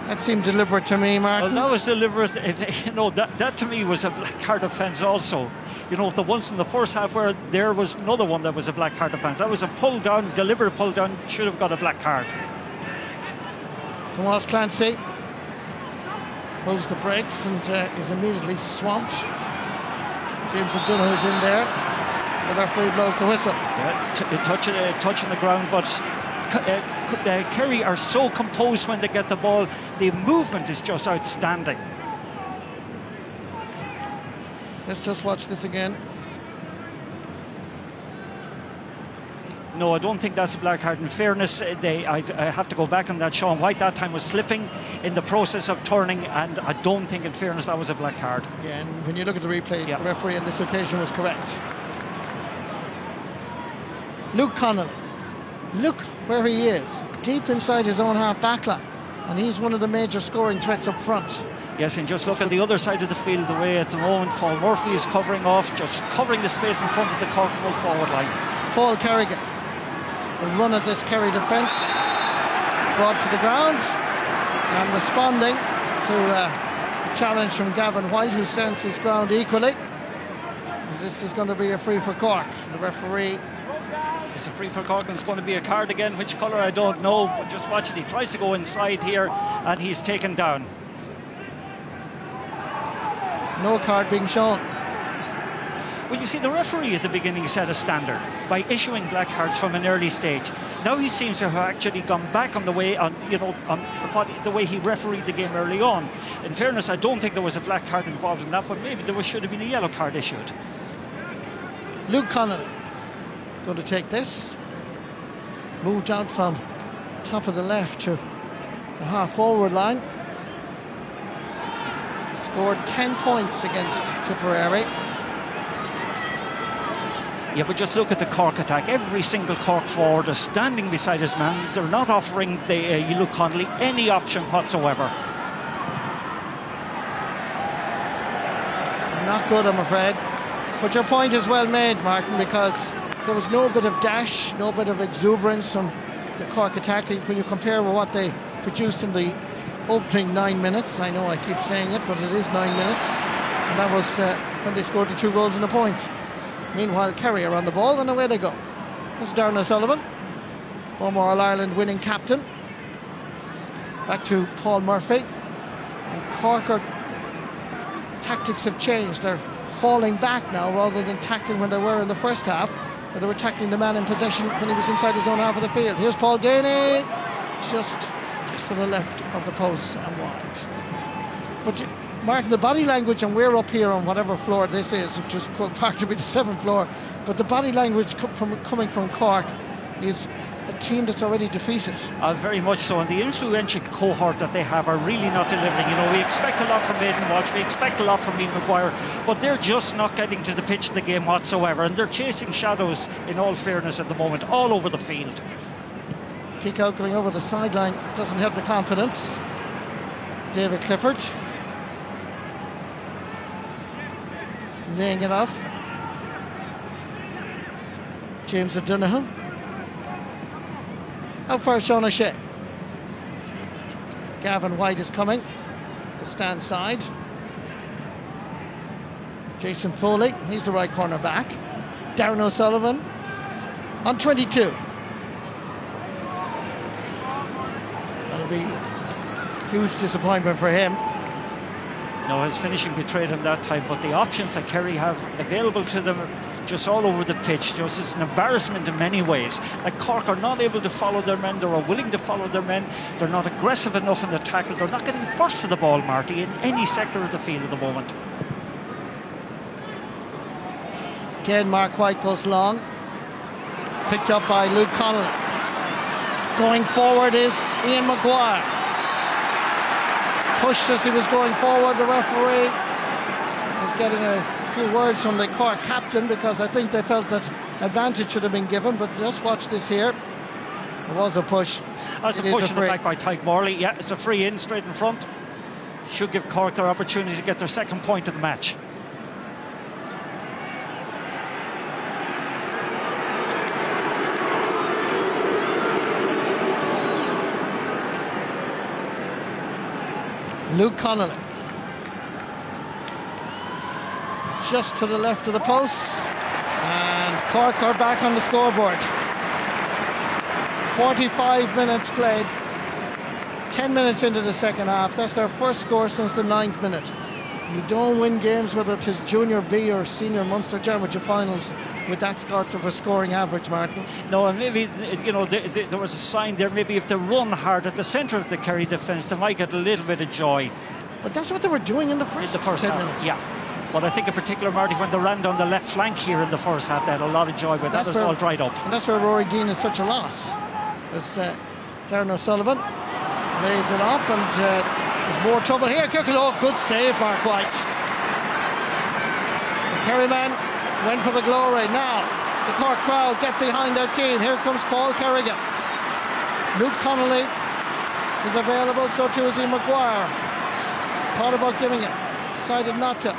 That seemed deliberate to me, Martin. Well, that was deliberate. That to me was a black card offence also. The ones in the first half where there was another one that was a black card offence. That was a pull down, deliberate pull down, should have got a black card. Tomas Clancy pulls the brakes and is immediately swamped. James O'Donoghue is in there. The referee blows the whistle. Yeah, touch on the ground, but Kerry are so composed when they get the ball. The movement is just outstanding. Let's just watch this again. No, I don't think that's a black card. In fairness, I have to go back on that. Sean White that time was slipping in the process of turning, and I don't think, in fairness, that was a black card. Yeah, and when you look at the replay, the referee on this occasion was correct. Luke Connolly. Look where he is, deep inside his own half backline, and he's one of the major scoring threats up front. Yes, and just look at the other side of the field, the way at the moment Paul Murphy is covering off, just covering the space in front of the Cork full forward line. Paul Kerrigan will run at this Kerry defence, brought to the ground, and responding to a challenge from Gavin White, who stands his ground equally. And this is going to be a free for Cork. The referee. It's a free for Cork, and it's going to be a card again. Which colour I don't know, but just watch it. He tries to go inside here, and he's taken down. No card being shown. Well, you see, the referee at the beginning set a standard by issuing black cards from an early stage. Now he seems to have actually gone back on the way the way he refereed the game early on. In fairness, I don't think there was a black card involved in that, but maybe there should have been a yellow card issued. Luke Connolly going to take this. Moved out from top of the left to the half forward line. Scored 10 points against Tipperary. Yeah, but just look at the Cork attack. Every single Cork forward is standing beside his man. They're not offering Luke Connolly any option whatsoever. Not good, I'm afraid. But your point is well made, Martin, because there was no bit of dash, no bit of exuberance from the Cork attack when you compare with what they produced in the opening 9 minutes. I know I keep saying it, but it is 9 minutes. And that was when they scored the 2 goals and a point. Meanwhile, Kerry are on the ball, and away they go. This is Darren O'Sullivan, former All-Ireland winning captain. Back to Paul Murphy. And Cork tactics have changed. They're falling back now rather than tackling when they were in the first half, where they were tackling the man in possession when he was inside his own half of the field. Here's Paul Gainey, just to the left of the post and wide. But Martin, the body language, and we're up here on whatever floor this is, which was part to be the 7th floor, but the body language coming from Cork is a team that's already defeated. Very much so, and the influential cohort that they have are really not delivering. We expect a lot from Aidan Walsh, we expect a lot from Ian Maguire, but they're just not getting to the pitch of the game whatsoever, and they're chasing shadows, in all fairness, at the moment, all over the field. Kick out going over the sideline doesn't have the confidence. David Clifford laying it off. James O'Donoghue. Out for Sean O'Shea. Gavin White is coming to stand side. Jason Foley, he's the right corner back. Darren O'Sullivan on 22. That'll be huge disappointment for him. No, his finishing betrayed him that time, but the options that Kerry have available to them are just all over the pitch. Just it's an embarrassment in many ways. Like Cork are not able to follow their men, they're unwilling to follow their men, they're not aggressive enough in the tackle, they're not getting first to the ball, Marty, in any sector of the field at the moment. Again, Mark White goes long. Picked up by Luke Connolly. Going forward is Ian Maguire. Pushed as he was going forward. The referee is getting a few words from the Cork captain, because I think they felt that advantage should have been given. But just watch this here. It was a push. That's a push in the back by Tyke Morley. Yeah, it's a free in straight in front. Should give Cork their opportunity to get their second point of the match. Luke Connolly. Just to the left of the posts. And Cork are back on the scoreboard. 45 minutes played. 10 minutes into the second half. That's their first score since the 9th minute. You don't win games, whether it is Junior B or Senior Munster Championship finals, with that sort of a scoring average, Martin. No, and maybe, you know, there was a sign there, maybe if they run hard at the centre of the Kerry defence, they might get a little bit of joy. But that's what they were doing in the first 10 half. minutes. Yeah. But I think in particular, Marty, when they ran doon the left flank here in the first half, they had a lot of joy, but that is all dried up. And that's where Rory Dean is such a loss. As Darren O'Sullivan lays it off, and there's more trouble here. Oh, good save, Mark White. The Kerry man went for the glory. Now the Cork crowd get behind their team. Here comes Paul Kerrigan. Luke Connolly is available, so too is Ian Maguire. Thought about giving it, decided not to.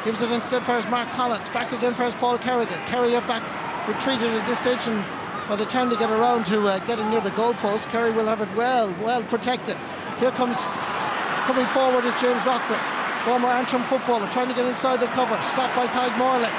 Gives it instead for his Mark Collins. Back again for his Paul Kerrigan. Kerry are back, retreated at this stage, and by the time they get around to getting near the goalpost, Kerry will have it well protected. Here comes, coming forward is James Lockwood, former Antrim footballer, trying to get inside the cover. Stopped by Tyke Morley.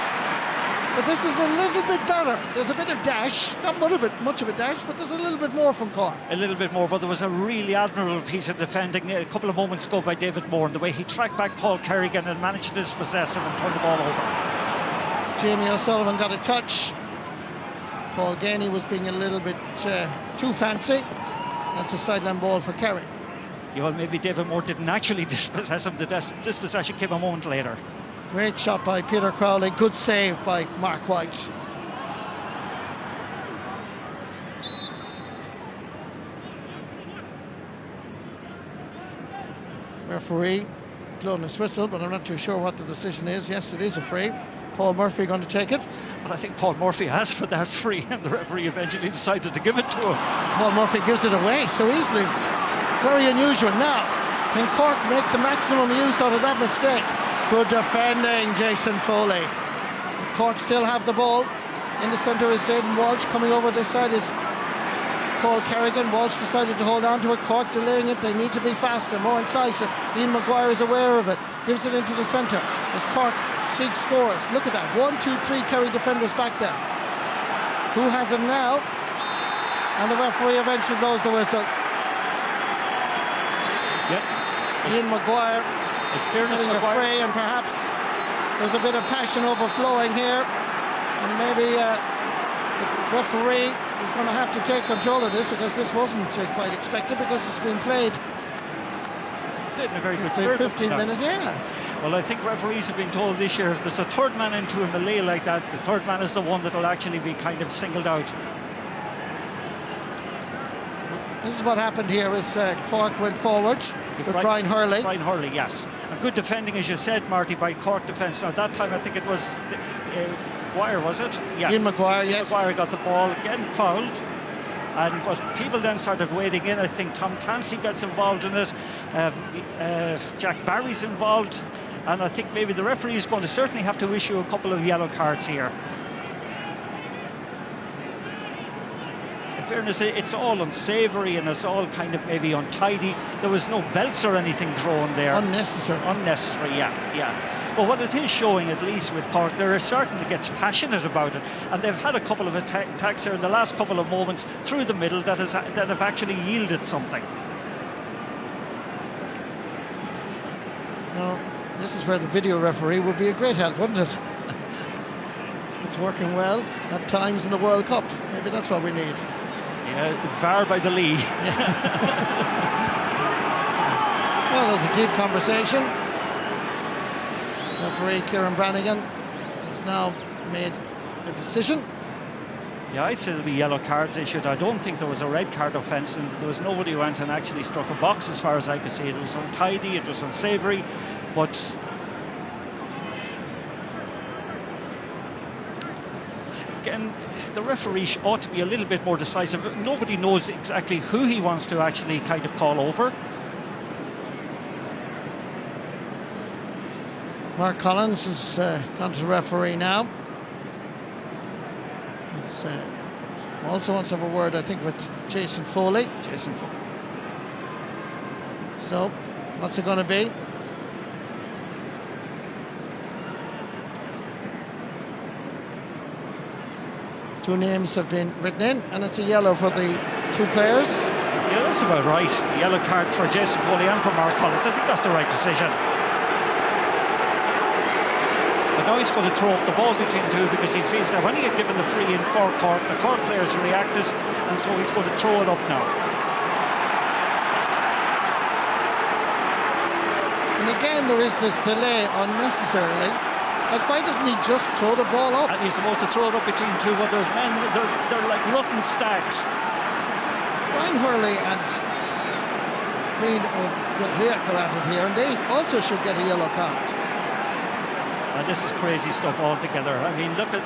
But this is a little bit better. There's a bit of dash, not much of a dash, but there's a little bit more from Cork. A little bit more, but there was a really admirable piece of defending a couple of moments ago by David Moore, and the way he tracked back Paul Kerrigan and managed to dispossess him and turn the ball over. Jamie O'Sullivan got a touch. Paul Ganey was being a little bit too fancy. That's a sideline ball for Kerry. Yeah, well, maybe David Moore didn't actually dispossess him. The dispossession came a moment later. Great shot by Peter Crowley. Good save by Mark White. Referee blowing his whistle, but I'm not too sure what the decision is. Yes, it is a free. Paul Murphy going to take it. Well, I think Paul Murphy asked for that free, and the referee eventually decided to give it to him. Paul Murphy gives it away so easily. Very unusual. Now, can Cork make the maximum use out of that mistake? Good defending, Jason Foley. Cork still have the ball. In the centre is Aidan Walsh. Coming over this side is Paul Kerrigan. Walsh decided to hold on to it. Cork delaying it. They need to be faster, more incisive. Ian Maguire is aware of it. Gives it into the centre as Cork seeks scores. Look at that. 1, 2, 3 Kerry defenders back there. Who has it now? And the referee eventually blows the whistle. Yeah. Ian Maguire getting a fray, and perhaps there's a bit of passion overflowing here, and maybe the referee is going to have to take control of this, because this wasn't quite expected, because it's been played in a very good 15 minutes. Well, I think referees have been told this year if there's a third man into a melee like that, the third man is the one that will actually be kind of singled out. This is what happened here as Cork went forward with Brian Hurley. Brian Hurley, yes. And good defending, as you said, Marty, by Cork defence. Now, at that time, I think it was Maguire, was it? Yes. Ian Maguire, yes. Maguire got the ball, again fouled. And but people then started wading in. I think Tom Clancy gets involved in it. Jack Barry's involved. And I think maybe the referee is going to certainly have to issue a couple of yellow cards here. In fairness, it's all unsavoury and it's all kind of maybe untidy. There was no belts or anything thrown there. Unnecessary. Unnecessary, yeah. But what it is showing, at least with Cork, they're certainly gets passionate about it. And they've had a couple of attacks here in the last couple of moments through the middle that have actually yielded something. No, this is where the video referee would be a great help, wouldn't it? It's working well at times in the World Cup. Maybe that's what we need. Yeah, VAR by the Lee. Well, there's a deep conversation. Referee Kieran Brannigan has now made a decision. Yeah, I said the yellow cards issued. I don't think there was a red card offence, and there was nobody who went and actually struck a box as far as I could see. It was untidy, it was unsavoury, but again, the referee ought to be a little bit more decisive. Nobody knows exactly who he wants to actually kind of call over. Mark Collins has gone to the referee now. He's also wants to have a word, I think, with Jason Foley. So, what's it going to be? Two names have been written in, and it's a yellow for the two players. Yeah, that's about right. Yellow card for Jason Foley and for Mark Collins. I think that's the right decision. But now he's going to throw up the ball between two because he feels that when he had given the free in for Cork, the Cork players reacted, and so he's going to throw it up now. And again, there is this delay unnecessarily. Like, why doesn't he just throw the ball up? And he's supposed to throw it up between two, but there's men, they're like rotten stags. Brian Hurley and Green O'Gliac are at it here, and they also should get a yellow card. And this is crazy stuff altogether. I mean, look at,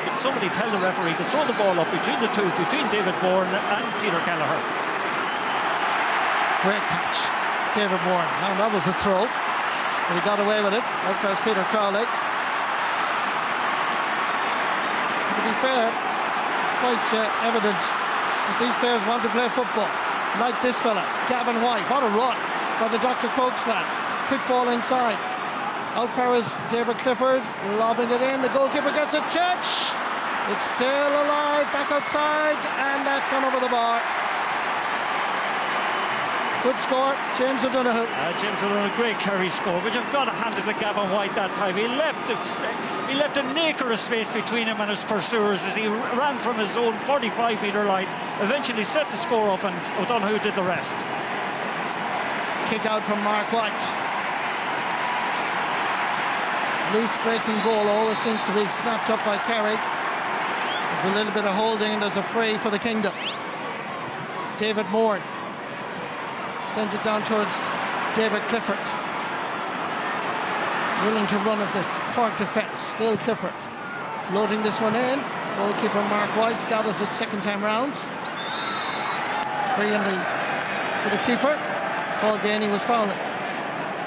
did somebody tell the referee to throw the ball up between the two, between David Bourne and Peter Kelleher. Great catch, David Bourne. Now that was a throw, but he got away with it. Out first Peter Crowley. To be fair, it's quite evident that these players want to play football. Like this fella, Gavin White. What a run by the Dr. Coke lad. Quick ball inside. Out far is David Clifford, lobbing it in. The goalkeeper gets a touch. It's still alive, back outside, and that's gone over the bar. Good score, James O'Donoghue. James O'Donoghue, great Kerry score, but you've got to hand it to Gavin White that time. He left an acre of space between him and his pursuers as he ran from his own 45-metre line, eventually set the score up, and O'Donoghue did the rest. Kick out from Mark White. Loose breaking goal always seems to be snapped up by Kerry. There's a little bit of holding and there's a free for the Kingdom. David Moore sends it down towards David Clifford. Willing to run at this Cork defence. Still Clifford. Floating this one in. Goalkeeper Mark White gathers it second time round. Free for the keeper. Paul Gainey was fouling.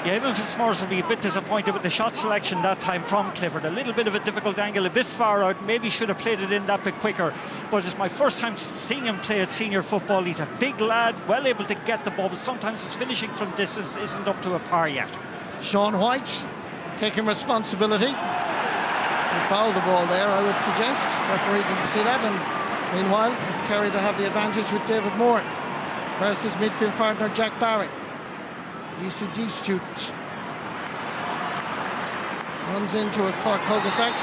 Yeah, even Fitzmaurice will be a bit disappointed with the shot selection that time from Clifford. A little bit of a difficult angle, a bit far out. Maybe should have played it in that bit quicker. But it's my first time seeing him play at senior football. He's a big lad, well able to get the ball, but sometimes his finishing from distance isn't up to a par yet. Sean White taking responsibility. He fouled the ball there, I would suggest. Referee didn't see that, and meanwhile, it's Kerry to have the advantage with David Moore versus midfield partner Jack Barry. UCD student runs into a Cork cul-de-sac.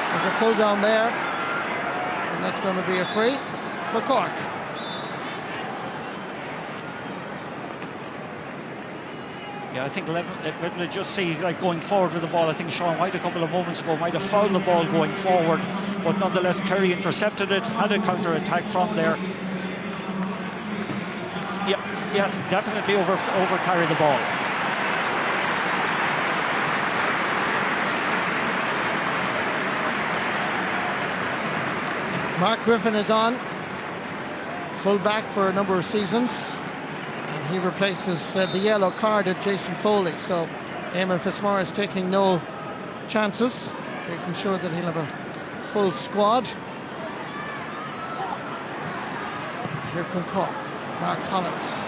There's a pull down there, and that's going to be a free for Cork. Yeah, I think let just see, like, going forward with the ball. I think Sean White a couple of moments ago might have fouled the ball going forward, but nonetheless Kerry intercepted it, had a counter-attack from there. Yeah, definitely over carry the ball. Mark Griffin is on, full back for a number of seasons, and he replaces the yellow carded Jason Foley. So Eamon Fitzmaurice taking no chances, making sure that he'll have a full squad. Here come Cork. Mark Collins.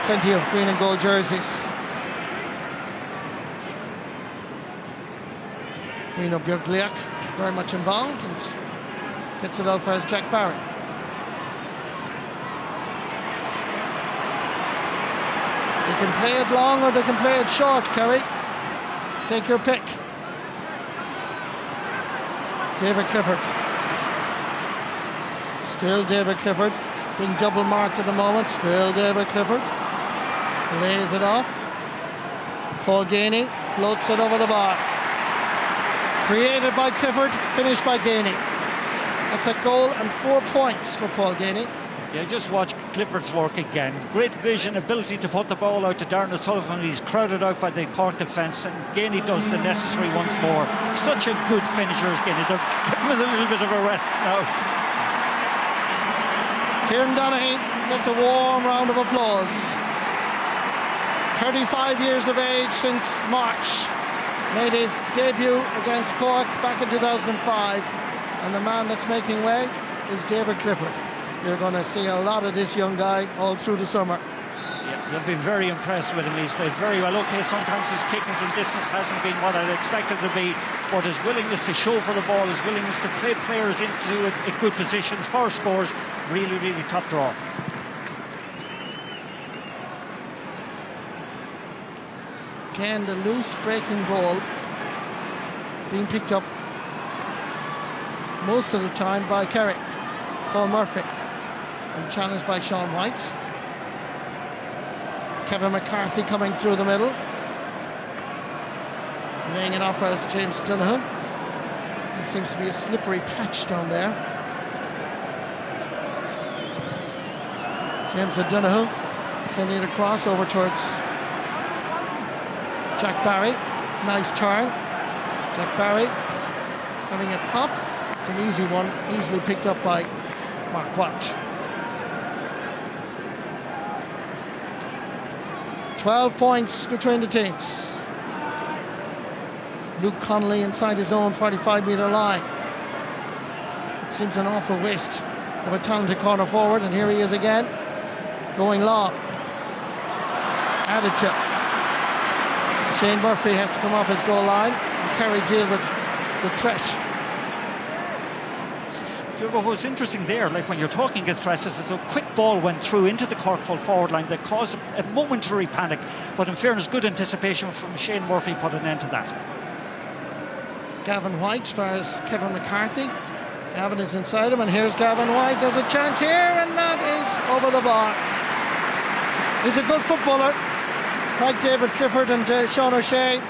Plenty of green and gold jerseys. Green O'Gliac very much involved and gets it out for his Jack Barry. They can play it long or they can play it short, Kerry. Take your pick. David Clifford. Still David Clifford. Being double marked at the moment. Still David Clifford. Lays it off. Paul Gainey floats it over the bar. Created by Clifford, finished by Gainey. That's a goal and 4 points for Paul Gainey. Yeah, just watch Clifford's work again. Great vision, ability to put the ball out to Darren O'Sullivan. He's crowded out by the Cork defence, and Gainey does the necessary once more. Such a good finisher is Gainey. They're giving him a little bit of a rest now. Kieran Donaghy gets a warm round of applause. 35 years of age since March. Made his debut against Cork back in 2005. And the man that's making way is David Clifford. You're going to see a lot of this young guy all through the summer. Yeah, you've been very impressed with him. He's played very well. Okay, sometimes his kicking from distance hasn't been what I'd expected to be, but his willingness to show for the ball, his willingness to play players into good positions for scores, really, really top draw. Again, the loose breaking ball being picked up most of the time by Kerry. Paul Murphy, and challenged by Sean White. Kevin McCarthy coming through the middle. Laying it off as James Donoghue. It seems to be a slippery patch down there. James Donoghue sending it across over towards Jack Barry. Nice turn. Jack Barry having a pop. It's an easy one, easily picked up by Mark Watt. 12 points between the teams. Luke Connolly inside his own 45-metre line. It seems an awful waste of a talented corner forward, and here he is again, going long. Added to. Shane Murphy has to come off his goal line and Kerry deal with the threat. What was interesting there, like when you're talking at threats, is a quick ball went through into the Cork full forward line that caused a momentary panic, but in fairness, good anticipation from Shane Murphy put an end to that. Gavin White as Kevin McCarthy. Gavin is inside him, and here's Gavin White. There's a chance here, and that is over the bar. He's a good footballer, like David Clifford and Sean O'Shea,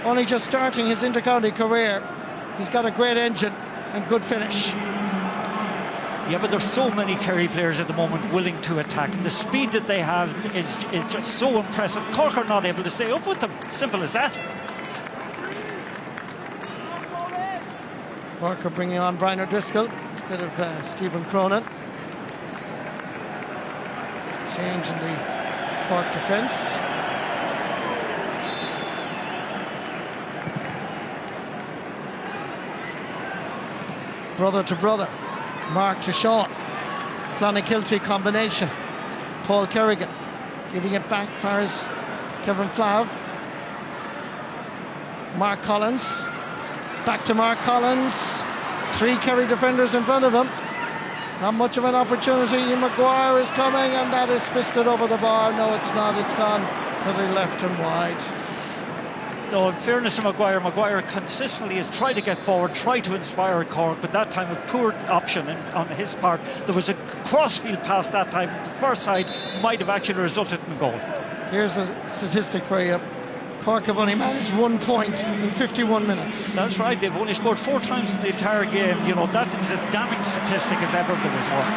only just starting his inter-county career. He's got a great engine and good finish. Yeah, but there's so many Kerry players at the moment willing to attack. The speed that they have is just so impressive. Cork are not able to stay up with them. Simple as that. Cork are bringing on Brian O'Driscoll instead of Stephen Cronin. Change in the Cork defence. Brother to brother. Mark to Shaw. Clonakilty combination. Paul Kerrigan giving it back for his Kevin Flav. Mark Collins. Back to Mark Collins. 3 Kerry defenders in front of him. Not much of an opportunity. Ian Maguire is coming, and that is fisted over the bar. No, it's not. It's gone to the left and wide. No, in fairness to Maguire consistently has tried to get forward, tried to inspire Cork, but that time a poor option on his part. There was a crossfield pass that time. The first side might have actually resulted in a goal. Here's a statistic for you. Cork have only managed 1 point in 51 minutes. That's right, they've only scored 4 times in the entire game. You know, that is a damning statistic if ever there was one.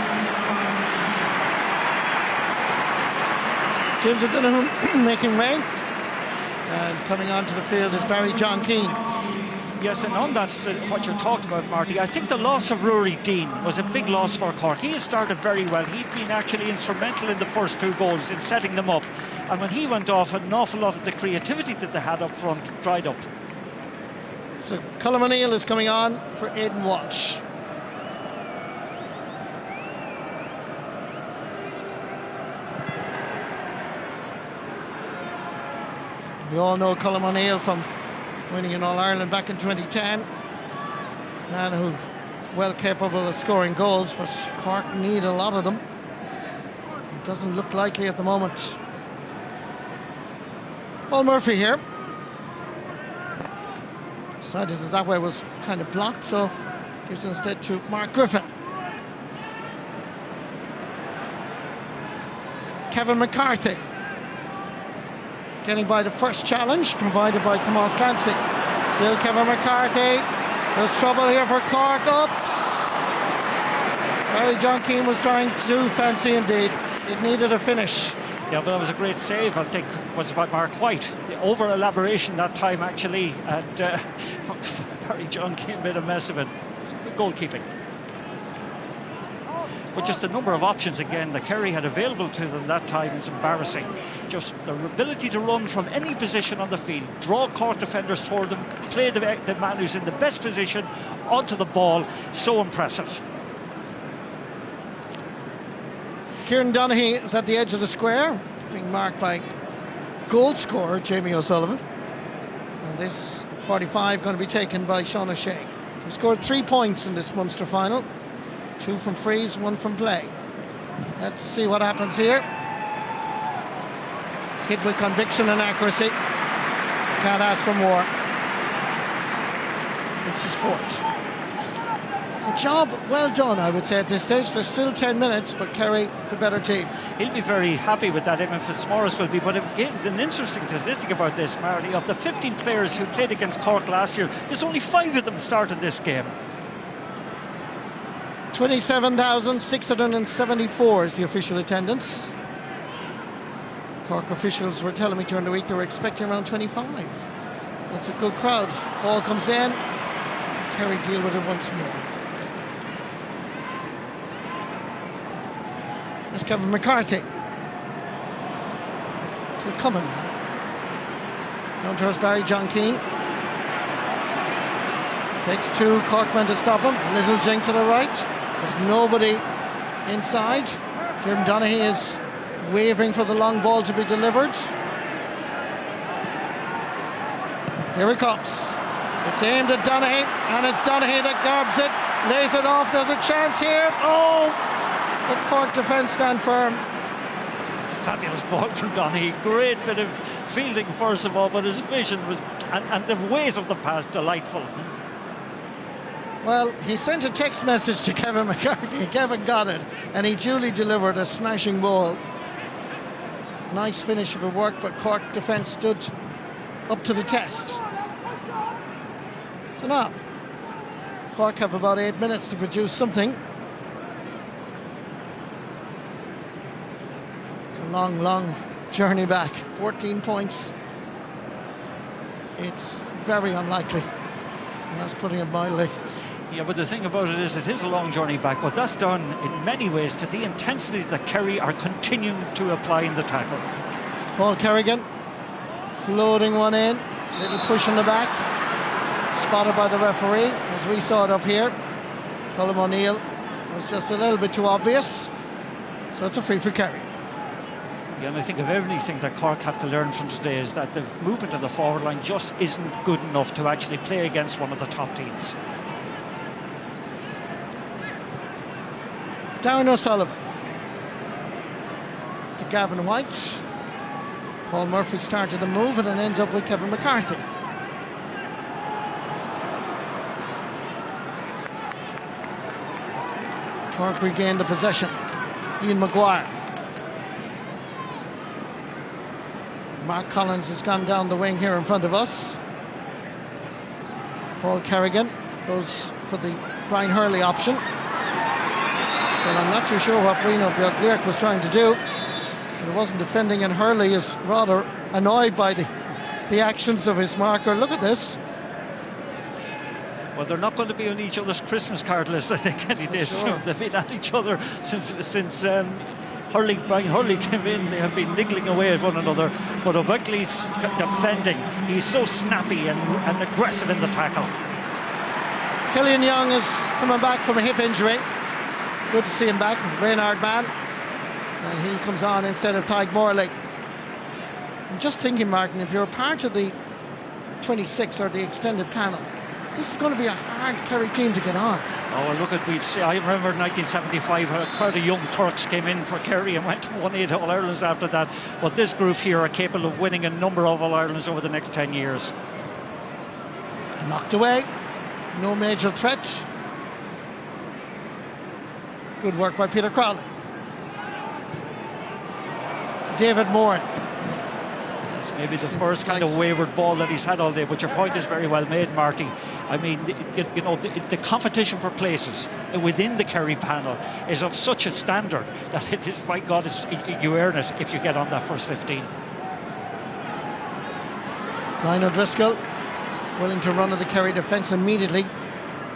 James O'Donoghue making way. And coming onto the field is Barry John Keane. Yes, and on that, what you're talking about, Marty, I think the loss of Rory Dean was a big loss for Cork. He has started very well. He'd been actually instrumental in the first 2 goals in setting them up. And when he went off, an awful lot of the creativity that they had up front dried up. So Colm O'Neill is coming on for Aidan Walsh. We all know Colm O'Neill from winning in All-Ireland back in 2010. Man who well capable of scoring goals, but Cork need a lot of them. It doesn't look likely at the moment. Paul Murphy here. Decided that way was kind of blocked, so gives it instead to Mark Griffin. Kevin McCarthy getting by the first challenge provided by Tomas Clancy. Still Kevin McCarthy. There's trouble here for Cork. Oops! Barry John Keane was trying too fancy indeed. It needed a finish. Yeah, but that was a great save, I think, was by Mark White. The over-elaboration that time, actually, and Barry John Keane made a mess of it. Good goalkeeping. But just the number of options, again, that Kerry had available to them that time is embarrassing. Just their ability to run from any position on the field, draw Cork defenders toward them, play the man who's in the best position onto the ball. So impressive. Kieran Donaghy is at the edge of the square, being marked by goal scorer Jamie O'Sullivan. And this 45 going to be taken by Sean O'Shea. He scored 3 points in this Munster final. 2 from frees, 1 from play. Let's see what happens here. It's hit with conviction and accuracy. Can't ask for more. It's a sport. A job well done, I would say, at this stage. There's still 10 minutes, but Kerry the better team. He'll be very happy with that, Evan Fitzmaurice will be. But again, an interesting statistic about this, Marty, of the 15 players who played against Cork last year, there's only 5 of them started this game. 27,674 is the official attendance. Cork officials were telling me during the week they were expecting around 25. That's a good crowd. Ball comes in. Kerry deal with it once more. There's Kevin McCarthy. Good coming. Down towards Barry John Keane. Takes 2 Corkmen to stop him. A little jink to the right. There's nobody inside. Kieran Donaghy is waving for the long ball to be delivered. Here it comes. It's aimed at Donaghy, and it's Donaghy that garbs it, lays it off. There's a chance here. Oh! The Cork defence stand firm. Fabulous ball from Donaghy. Great bit of fielding, first of all, but his vision was, and the weight of the pass, delightful. Well, he sent a text message to Kevin McCarthy. Kevin got it, and he duly delivered a smashing ball. Nice finish of the work, but Cork defence stood up to the test. So now, Cork have about 8 minutes to produce something. It's a long, long journey back. 14 points. It's very unlikely, and that's putting it mildly. Yeah, but the thing about it is a long journey back, but that's done in many ways to the intensity that Kerry are continuing to apply in the tackle. Paul Kerrigan floating one in, little push in the back, spotted by the referee as we saw it up here. Colm O'Neill was just a little bit too obvious, so it's a free for Kerry. Yeah, and I think of everything that Cork have to learn from today is that the movement of the forward line just isn't good enough to actually play against one of the top teams. Darren O'Sullivan to Gavin White. Paul Murphy started the move and it ends up with Kevin McCarthy. Cork regained the possession. Ian Maguire. Mark Collins has gone down the wing here in front of us. Paul Kerrigan goes for the Brian Hurley option. Well, I'm not too sure what Bruno Bjork was trying to do. But it wasn't defending, and Hurley is rather annoyed by the actions of his marker. Look at this. Well, they're not going to be on each other's Christmas card list, I think, any day soon. They've been at each other since Brian Hurley came in. They have been niggling away at one another. But O'Buckley's defending. He's so snappy and aggressive in the tackle. Killian Young is coming back from a hip injury. Good to see him back, Reynard man. And he comes on instead of Tadhg Morley. I'm just thinking, Martin, if you're a part of the 26 or the extended panel, This is going to be a hard Kerry team to get on. Oh, well, look at I remember in 1975 a crowd of young Turks came in for Kerry and went to 1-8 All-Irelands after that. But this group here are capable of winning a number of All-Irelands over the next 10 years. Knocked away. No major threat. Good work by Peter Crowley. David Moore. It's maybe the first kind of wayward ball that he's had all day, but your point is very well made, Marty. I mean, you know, the competition for places within the Kerry panel is of such a standard that it is, by God, you earn it if you get on that first 15. Brian O'Driscoll willing to run at the Kerry defence immediately.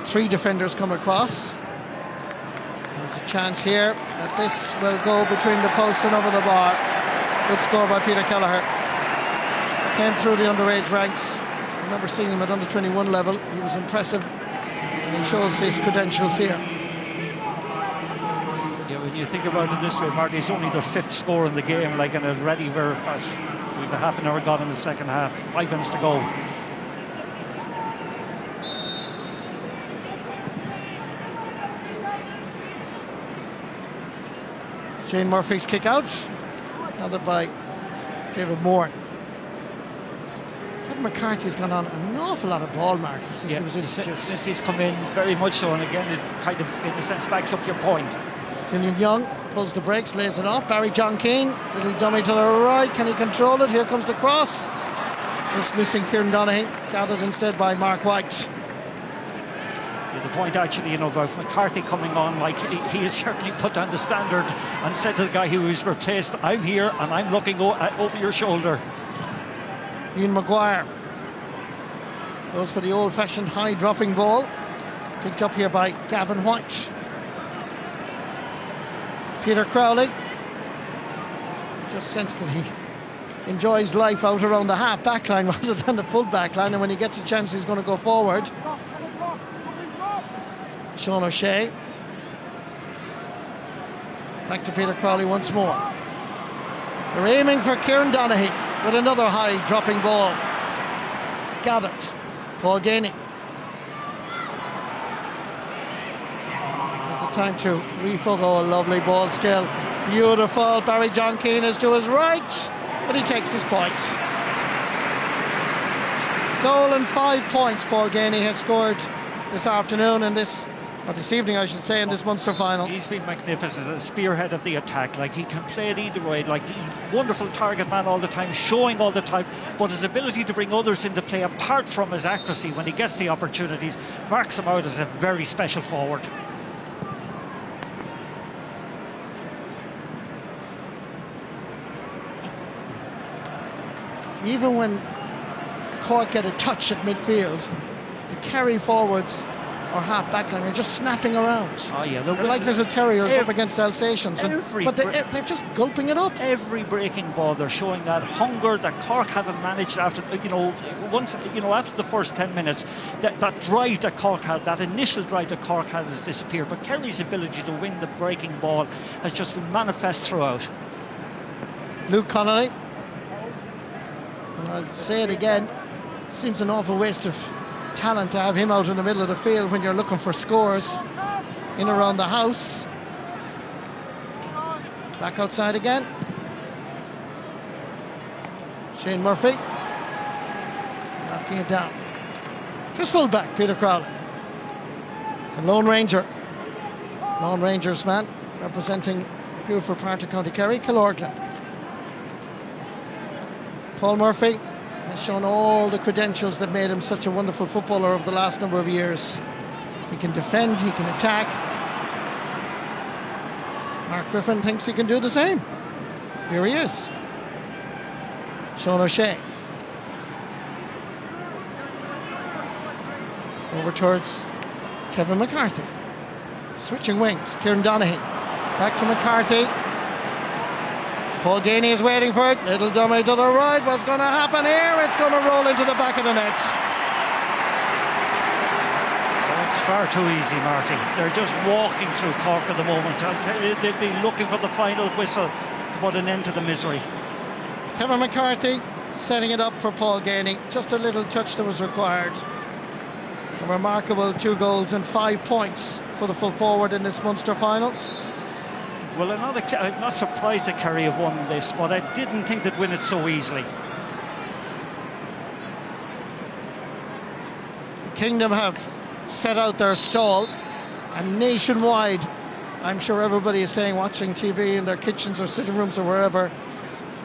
3 defenders come across. There's a chance here that this will go between the posts and over the bar. Good score by Peter Kelleher. Came through the underage ranks. I remember seeing him at under 21 level. He was impressive, and he shows his credentials here. Yeah, when you think about it this way, Marty, it's only their 5th score in the game, like, and already we've a half an hour gone in the second half. 5 minutes to go. Shane Murphy's kick out, another by David Moore. Kevin McCarthy's gone on an awful lot of ball marks since he was introduced. Since he's come in, very much so, and again it kind of in a sense backs up your point. Killian Young pulls the brakes, lays it off. Barry John Keane, little dummy to the right, can he control it? Here comes the cross. Just missing Kieran Donaghy, gathered instead by Mark White. The point actually, you know, about McCarthy coming on, like he has certainly put down the standard and said to the guy who was replaced, I'm here and I'm looking over your shoulder. Ian Maguire goes for the old-fashioned high dropping ball, picked up here by Gavin White. Peter Crowley just sensed that he enjoys life out around the half back line rather than the full back line, and when he gets a chance he's going to go forward. Sean O'Shea. Back to Peter Crowley once more. They're aiming for Kieran Donaghy with another high dropping ball. Gathered. Paul Gainey. There's the time to refug. Oh, a lovely ball skill. Beautiful. Barry John Keane is to his right, but he takes his point. Goal and 5 points Paul Gainey has scored this afternoon in this, or this evening I should say, in this Munster final. He's been magnificent, a spearhead of the attack. Like, he can play it either way, like wonderful target man all the time, showing all the time, but his ability to bring others into play apart from his accuracy when he gets the opportunities marks him out as a very special forward. Even when Cork get a touch at midfield, the Kerry forwards or half backline are just snapping around. Oh yeah, they're like little terriers up against Alsatians, but they're just gulping it up. Every breaking ball, they're showing that hunger that Cork haven't managed after, after the first 10 minutes. That drive that Cork had, that initial drive that Cork had, has disappeared. But Kerry's ability to win the breaking ball has just been manifest throughout. Luke Connolly, and I'll say it again, seems an awful waste of talent to have him out in the middle of the field when you're looking for scores in around the house. Back outside again. Shane Murphy knocking it down. Just full back, Peter Crowley. The Lone Ranger. Lone Rangers man representing the beautiful part of County Kerry, Killorglin. Paul Murphy has shown all the credentials that made him such a wonderful footballer over the last number of years. He can defend, he can attack. Mark Griffin thinks he can do the same. Here he is. Sean O'Shea. Over towards Kevin McCarthy. Switching wings, Kieran Donaghy. Back to McCarthy. Paul Gainey is waiting for it. Little dummy to the right. What's going to happen here? It's going to roll into the back of the net. It's far too easy, Marty. They're just walking through Cork at the moment. I'll tell you, they'll be looking for the final whistle to put an end to the misery. Kevin McCarthy setting it up for Paul Gainey. Just a little touch that was required. A remarkable 2 goals and 5 points for the full forward in this Munster final. Well, I'm not surprised that Kerry have won this, but I didn't think they'd win it so easily. The Kingdom have set out their stall, and nationwide, I'm sure everybody is saying, watching TV in their kitchens or sitting rooms or wherever,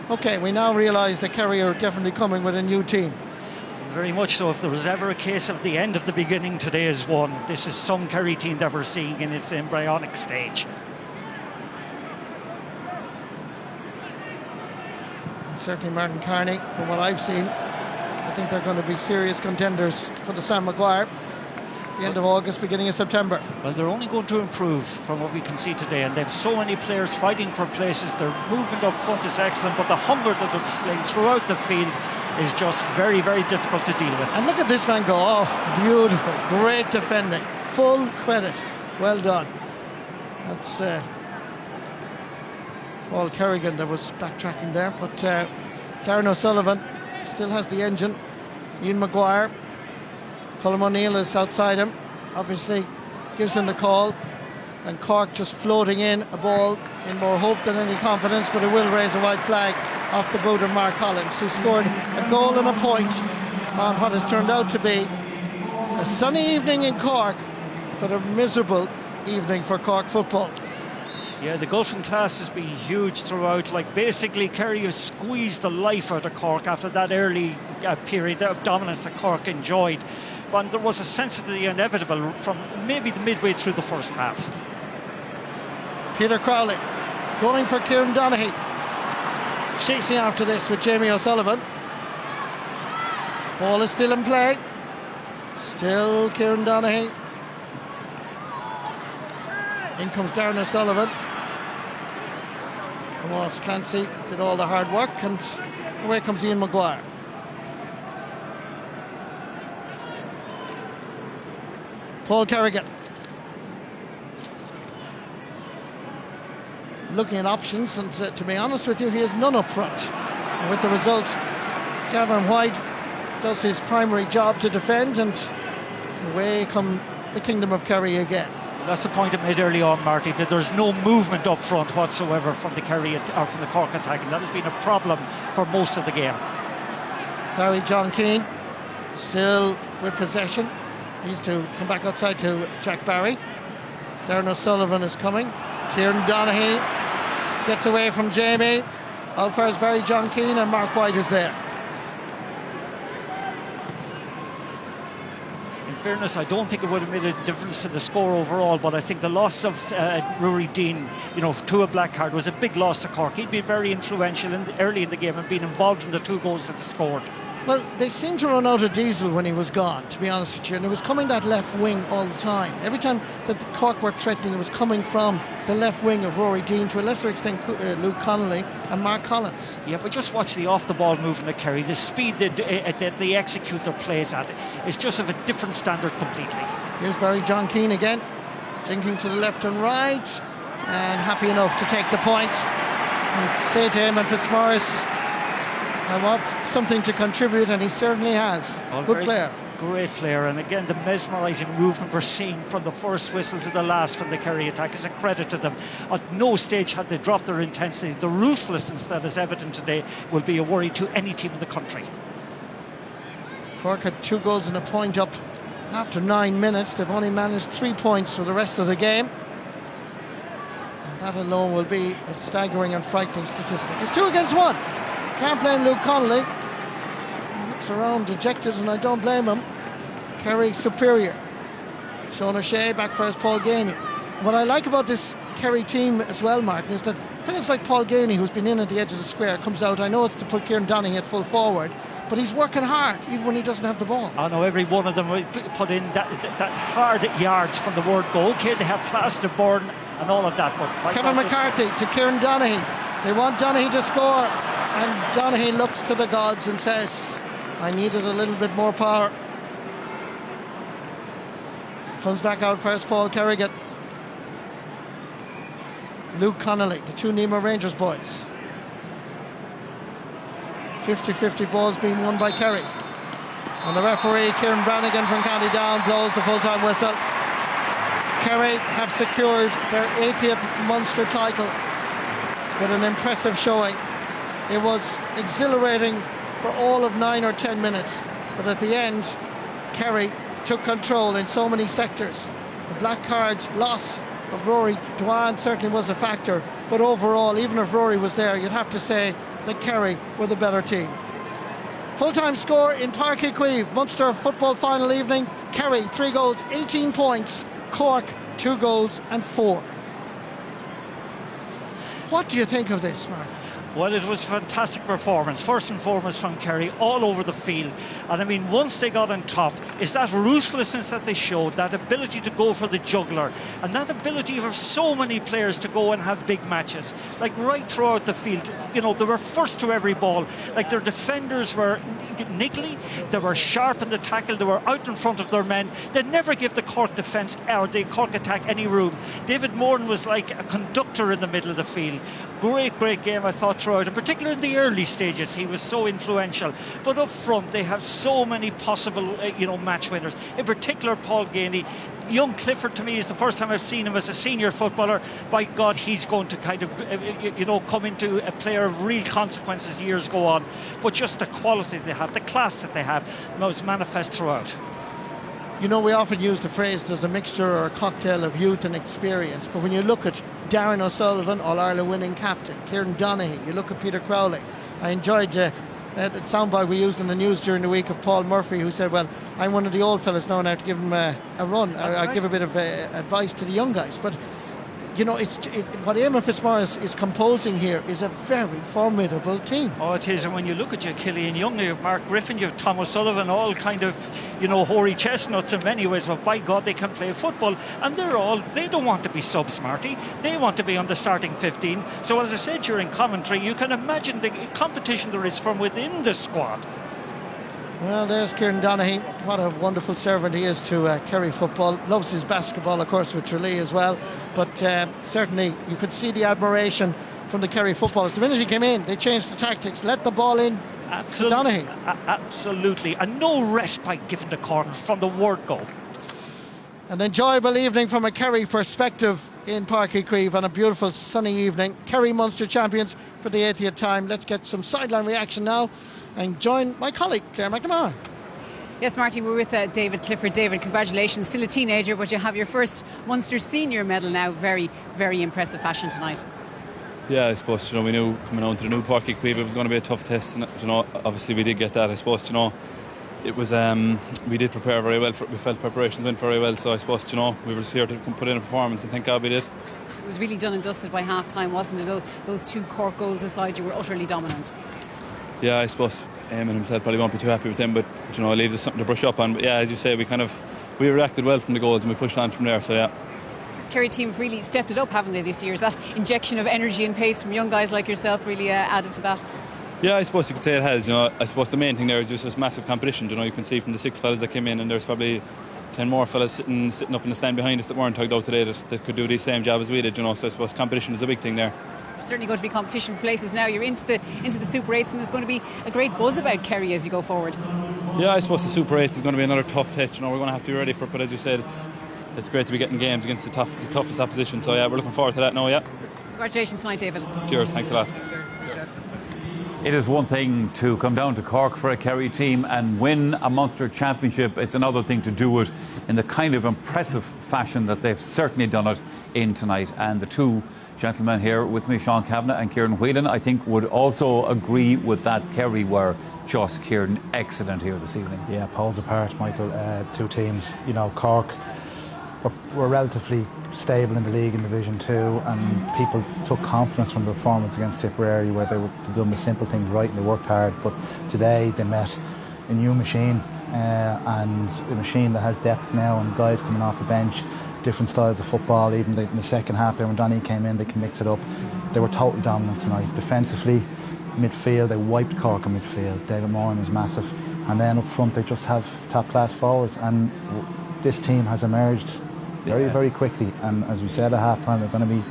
okay, we now realise that Kerry are definitely coming with a new team. Very much so. If there was ever a case of the end of the beginning, today is one. This is some Kerry team that we're seeing in its embryonic stage. And certainly Martin Carney, from what I've seen, I think they're going to be serious contenders for the Sam Maguire. The end of August, beginning of September. Well, they're only going to improve from what we can see today, and they have so many players fighting for places. Their movement up front is excellent, but the hunger that they're displaying throughout the field is just very, very difficult to deal with. And look at this man go. Oh, beautiful, great defending, full credit, well done. That's Paul Kerrigan that was backtracking there, but Darren O'Sullivan still has the engine. Ian Maguire, Colm O'Neill is outside him, obviously gives him the call, and Cork just floating in a ball in more hope than any confidence, but it will raise a white flag off the boot of Mark Collins, who scored a goal and a point on what has turned out to be a sunny evening in Cork, but a miserable evening for Cork football. Yeah, the golfing class has been huge throughout. Like, basically Kerry has squeezed the life out of Cork after that early period of dominance that Cork enjoyed. But there was a sense of the inevitable from maybe the midway through the first half. Peter Crowley going for Kieran Donaghy, chasing after this with Jamie O'Sullivan. Ball is still in play. Still Kieran Donaghy. In comes Darren O'Sullivan. Ross Clancy did all the hard work, and away comes Ian Maguire. Paul Kerrigan looking at options, and to be honest with you, he has none up front. And with the result, Gavin White does his primary job to defend, and away come the Kingdom of Kerry again. That's the point I made early on, Marty, that there's no movement up front whatsoever from the Kerry or from the Cork attack, and that has been a problem for most of the game. Barry John Keane still with possession. He's to come back outside to Jack Barry. Darren O'Sullivan is coming. Kieran Donaghy gets away from Jamie. Out first Barry John Keane, and Mark White is there. In fairness, I don't think it would have made a difference to the score overall, but I think the loss of Rory Dean, to a black card, was a big loss to Cork. He'd been very influential early in the game and been involved in the 2 goals that they scored. Well, they seemed to run out of diesel when he was gone, to be honest with you, and it was coming that left wing all the time. Every time that the Cork were threatening, it was coming from the left wing of Rory Dean, to a lesser extent Luke Connolly and Mark Collins. Yeah, but just watch the off-the-ball movement of Kerry. The speed that they execute their plays at is just of a different standard completely. Here's Barry John Keane again, jinking to the left and right, and happy enough to take the point. And say to him and Fitzmaurice, I want something to contribute, and he certainly has. Good player. Great player, and again the mesmerising movement we're seeing from the first whistle to the last from the Kerry attack is a credit to them. At no stage had they dropped their intensity. The ruthlessness that is evident today will be a worry to any team in the country. Cork had 2 goals and a point up after 9 minutes. They've only managed 3 points for the rest of the game. And that alone will be a staggering and frightening statistic. It's 2 against 1. Can't blame Luke Connolly. He looks around dejected, and I don't blame him. Kerry superior. Sean O'Shea back for his Paul Ganey. What I like about this Kerry team as well, Martin, is that players like Paul Ganey, who's been in at the edge of the square, comes out. I know it's to put Kieran Donaghy at full forward, but he's working hard even when he doesn't have the ball. I know every one of them put in that hard yards from the word go. Okay, they have class to burn and all of that, but Kevin McCarthy to Kieran Donaghy. They want Donaghy to score, and Donaghy looks to the gods and says, I needed a little bit more power. Comes back out first, Paul Kerrigan. Luke Connolly, the 2 Nemo Rangers boys. 50-50 balls being won by Kerry. And the referee, Kieran Brannigan from County Down, blows the full-time whistle. Kerry have secured their 80th Munster title with an impressive showing. It was exhilarating for all of 9 or 10 minutes, but at the end, Kerry took control in so many sectors. The black card loss of Rory Dwan certainly was a factor, but overall, even if Rory was there, you'd have to say that Kerry were the better team. Full-time score in Páirc Uí Chaoimh, Munster football final evening. Kerry 3 goals, 18 points. Cork 2 goals and 4. What do you think of this, Mark? Well, it was a fantastic performance, first and foremost from Kerry, all over the field. And I mean, once they got on top, it's that ruthlessness that they showed, that ability to go for the juggler, and that ability for so many players to go and have big matches. Like right throughout the field, you know, they were first to every ball. Like their defenders were niggly, they were sharp in the tackle, they were out in front of their men. They never gave the Cork defence or the Cork attack any room. David Moran was like a conductor in the middle of the field. Great game, I thought, throughout, and particularly in the early stages, he was so influential. But up front, they have so many possible, match winners. In particular, Paul Geaney. Young Clifford, to me, is the first time I've seen him as a senior footballer. By God, he's going to kind of, come into a player of real consequence as years go on. But just the quality they have, the class that they have, was manifest throughout. You know, we often use the phrase there's a mixture or a cocktail of youth and experience, but when you look at Darren O'Sullivan, All-Ireland winning captain, Kieran Donaghy, you look at Peter Crowley. I enjoyed the soundbite we used in the news during the week of Paul Murphy, who said, well, I'm one of the old fellas now and I have to give him a run. I'll give a bit of advice to the young guys. But what Eamon Fitzmaurice is composing here is a very formidable team. Oh, it is. And when you look at your Killian Young, you have Mark Griffin, you have Tom O'Sullivan, all kind of, hoary chestnuts in many ways, but by God, they can play football. And they don't want to be subs, Marty. They want to be on the starting 15. So as I said during commentary, you can imagine the competition there is from within the squad. Well, there's Kieran Donaghy. What a wonderful servant he is to Kerry football. Loves his basketball, of course, with Tralee as well. But certainly you could see the admiration from the Kerry footballers. The minute he came in, they changed the tactics, let the ball in to Donaghy. Absolutely. And no respite given to Cork from the word go. An enjoyable evening from a Kerry perspective in Páirc Uí Chaoimh on a beautiful sunny evening. Kerry Munster champions for the 80th time. Let's get some sideline reaction now and join my colleague, Claire McNamara. Yes, Marty, we're with David Clifford. David, congratulations. Still a teenager, but you have your first Munster senior medal now. Very, very impressive fashion tonight. Yeah, I suppose, we knew coming on to the new Páirc Uí Chaoimh it was going to be a tough test. And, obviously we did get that. I suppose, it was, we did prepare very well. We felt preparations went very well. So I suppose, we were just here to put in a performance, and thank God we did. It was really done and dusted by half-time, wasn't it? Those 2 Cork goals aside, you were utterly dominant. Yeah, I suppose Eamon himself probably won't be too happy with them, but it leaves us something to brush up on. But yeah, as you say, we reacted well from the goals and we pushed on from there. So yeah. This Kerry team have really stepped it up, haven't they, this year? Is that injection of energy and pace from young guys like yourself really added to that? Yeah, I suppose you could say it has. I suppose the main thing there is just this massive competition. You can see from the 6 fellas that came in, and there's probably 10 more fellas sitting up in the stand behind us that weren't tugged out today that could do the same job as we did. So I suppose competition is a big thing there. There's certainly going to be competition for places now. You're into the Super 8s, and there's going to be a great buzz about Kerry as you go forward. Yeah, I suppose the Super 8 is going to be another tough test. We're going to have to be ready for it. But as you said, it's great to be getting games against the toughest opposition. So yeah, we're looking forward to that now. Yeah. Congratulations tonight, David. Cheers. Thanks a lot. It is one thing to come down to Cork for a Kerry team and win a Munster championship. It's another thing to do it in the kind of impressive fashion that they've certainly done it in tonight. And the 2 gentlemen here with me, Sean Kavanagh and Kieran Whelan, I think would also agree with that. Kerry were just, Kieran, excellent here this evening. Yeah, poles apart, Michael. 2 teams. Cork were relatively stable in the league in Division 2, and people took confidence from the performance against Tipperary, where they've done the simple things right and they worked hard. But today they met a new machine, and a machine that has depth now, and guys coming off the bench, different styles of football. Even in the second half there, when Donny came in, they can mix it up. They were totally dominant tonight. Defensively, midfield, they wiped Cork in midfield. David Moran was massive, and then up front they just have top class forwards, and this team has emerged very, very quickly. And as we said at half time, they're going to be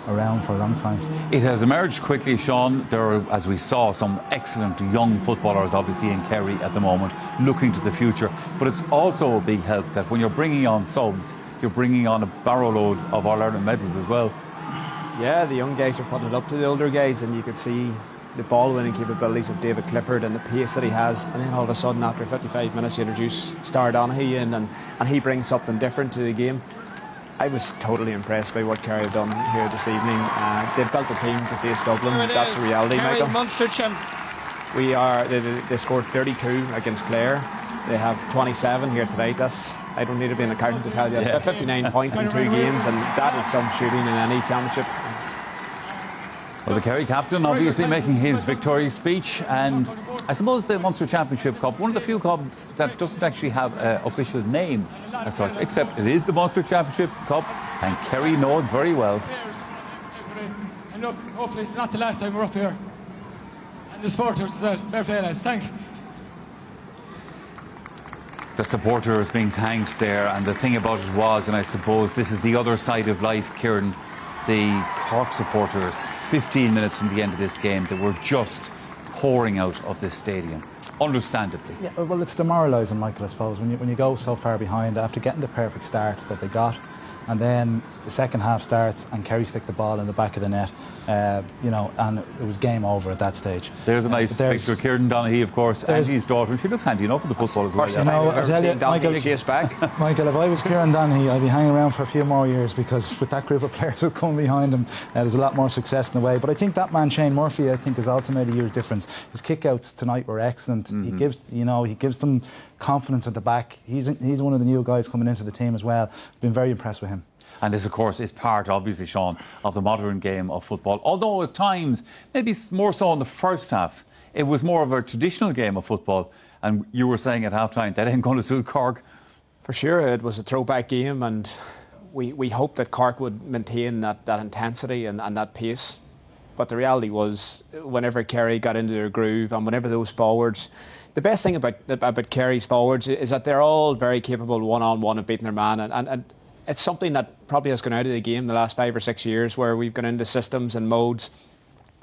around for a long time. It has emerged quickly, Sean. There are, as we saw, some excellent young footballers obviously in Kerry at the moment, looking to the future. But it's also a big help that when you're bringing on subs, you're bringing on a barrow load of All-Ireland medals as well. Yeah, the young guys are putting it up to the older guys, and you could see the ball-winning capabilities of David Clifford and the pace that he has. And then all of a sudden, after 55 minutes, you introduce Star Donaghy in, and he brings something different to the game. I was totally impressed by what Kerry have done here this evening. They've built a team to face Dublin. That's the reality, Kerry, Michael. Munster champ. They scored 32 against Clare. They have 27 here tonight. I don't need to be an accountant to tell you. That's 59 points in 2 games, and that is some shooting in any championship. Well, the Kerry captain obviously making his victory speech, and I suppose the Munster Championship Cup, one of the few cups that doesn't actually have an official name as such, except it is the Munster Championship Cup, and Kerry know it very well. And look, hopefully it's not the last time we're up here. And the supporters as well. Fair play, lads. Thanks. The supporters being thanked there, and the thing about it was, and I suppose this is the other side of life, Kieran, the Cork supporters, 15 minutes from the end of this game, they were just pouring out of this stadium, understandably. Yeah, well, it's demoralising, Michael, I suppose, when you go so far behind after getting the perfect start that they got, and then the second half starts and Kerry stick the ball in the back of the net, and it was game over at that stage. There's a nice picture of Kieran Donaghy, of course, and his daughter, and she looks handy enough for the football as well. You know, I tell you, Michael, if I was Kieran Donaghy, I'd be hanging around for a few more years, because with that group of players who come behind him, there's a lot more success in the way. But I think that man, Shane Murphy, I think has also made a huge difference. His kickouts tonight were excellent. He gives them confidence at the back. He's one of the new guys coming into the team as well. Been very impressed with him. And this, of course, is part, obviously, Sean, of the modern game of football. Although at times, maybe more so in the first half, it was more of a traditional game of football. And you were saying at half-time, that ain't going to suit Cork. For sure, it was a throwback game, and we hoped that Cork would maintain that intensity and that pace. But the reality was, whenever Kerry got into their groove, and whenever those forwards... The best thing about Kerry's forwards is that they're all very capable one-on-one of beating their man. And it's something that probably has gone out of the game the last 5 or 6 years, where we've gone into systems and modes.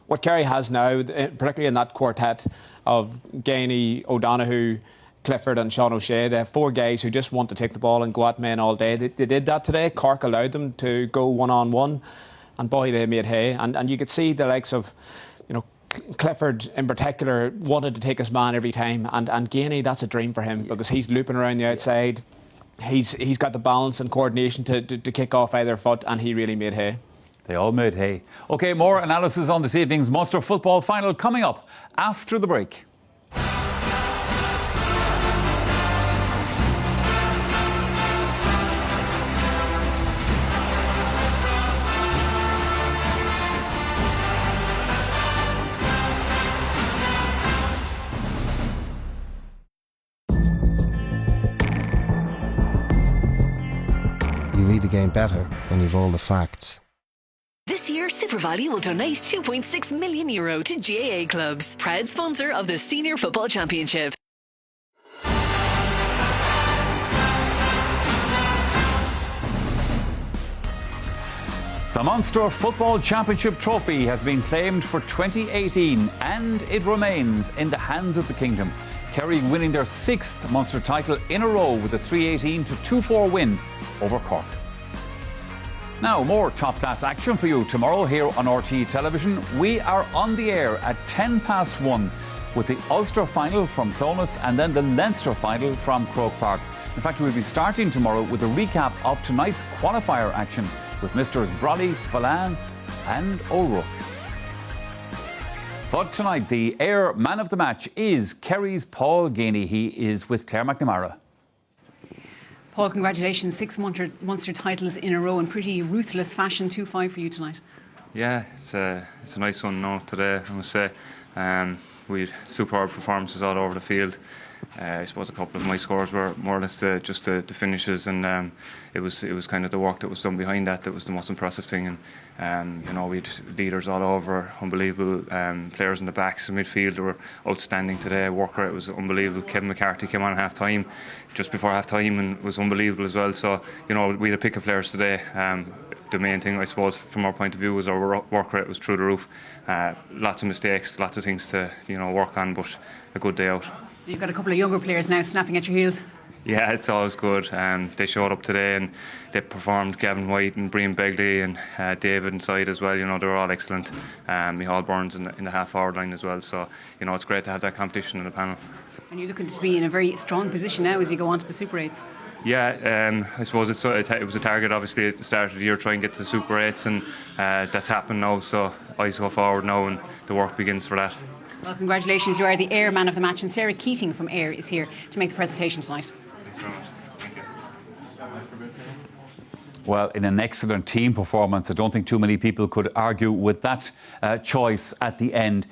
What Kerry has now, particularly in that quartet of Gainey, O'Donoghue, Clifford and Sean O'Shea, they have 4 guys who just want to take the ball and go at men all day. They did that today. Cork allowed them to go one-on-one, and boy, they made hay. And you could see the likes of, Clifford in particular wanted to take his man every time, and Gainey, that's a dream for him, because he's looping around the outside. He's got the balance and coordination to kick off either foot, and he really made hay. They all made hay. OK, more analysis on this evening's Munster football final coming up after the break. You read the game better when you've all the facts. This year, SuperValu will donate €2.6 million to GAA clubs, proud sponsor of the Senior Football Championship. The Munster Football Championship trophy has been claimed for 2018, and it remains in the hands of the Kingdom. Kerry winning their 6th Munster title in a row with a 3-18-2-4 win over Cork. Now, more top-class action for you tomorrow here on RTÉ Television. We are on the air at 1:10 with the Ulster final from Clones and then the Leinster final from Croke Park. In fact, we'll be starting tomorrow with a recap of tonight's qualifier action with Misters Brolly, Spillane and O'Rourke. But tonight, the Ayr man of the match is Kerry's Paul Gainey. He is with Claire McNamara. Paul, congratulations. 6 Munster titles in a row in pretty ruthless fashion. 2-5 for you tonight. Yeah, it's a nice one now today, I must say. We had superb performances all over the field. I suppose a couple of my scores were more or less just the finishes, and it was kind of the work that was done behind that was the most impressive thing. And you know, we had leaders all over, unbelievable players in the backs and midfield who were outstanding today. Work rate was unbelievable. Kevin McCarthy came on at half time, just before half time, and was unbelievable as well. So you know, we had a pick of players today. The main thing, I suppose, from our point of view, was our work rate was through the roof. Lots of mistakes, lots of things to work on, but a good day out. You've got a couple of younger players now snapping at your heels. Yeah, it's always good. They showed up today and they performed. Gavin White and Brian Begley and David inside as well. You know, they were all excellent. Micheál Burns in the half-forward line as well. So you know, it's great to have that competition in the panel. And you're looking to be in a very strong position now as you go on to the Super 8s. Yeah, I suppose it was a target obviously at the start of the year, try and get to the Super 8s, and that's happened now. So eyes go forward now, and the work begins for that. Well, congratulations. You are the Ayr man of the match, and Sarah Keating from Ayr is here to make the presentation tonight. Thanks very much. Thank you. Well, in an excellent team performance, I don't think too many people could argue with that choice at the end.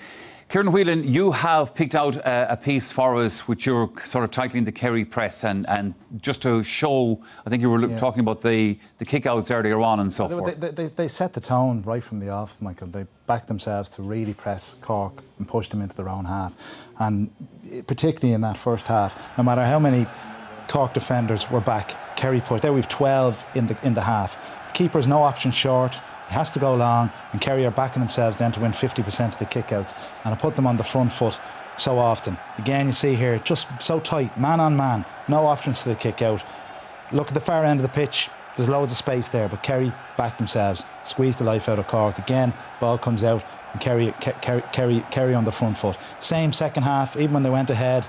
Kieran Whelan, you have picked out a piece for us which you're sort of titling the Kerry Press, and just to show, I think you were talking about the kick-outs earlier on and so forth. They set the tone right from the off, Michael. They backed themselves to really press Cork and push them into their own half. And particularly in that first half, no matter how many Cork defenders were back, Kerry pushed. There we've 12 in the half. The keeper's no option short. He has to go long, and Kerry are backing themselves then to win 50% of the kickouts, and I put them on the front foot so often. Again, you see here, just so tight, man on man, no options to the kick out. Look at the far end of the pitch, there's loads of space there, but Kerry backed themselves, squeezed the life out of Cork. Again, ball comes out, and Kerry on the front foot. Same second half, even when they went ahead.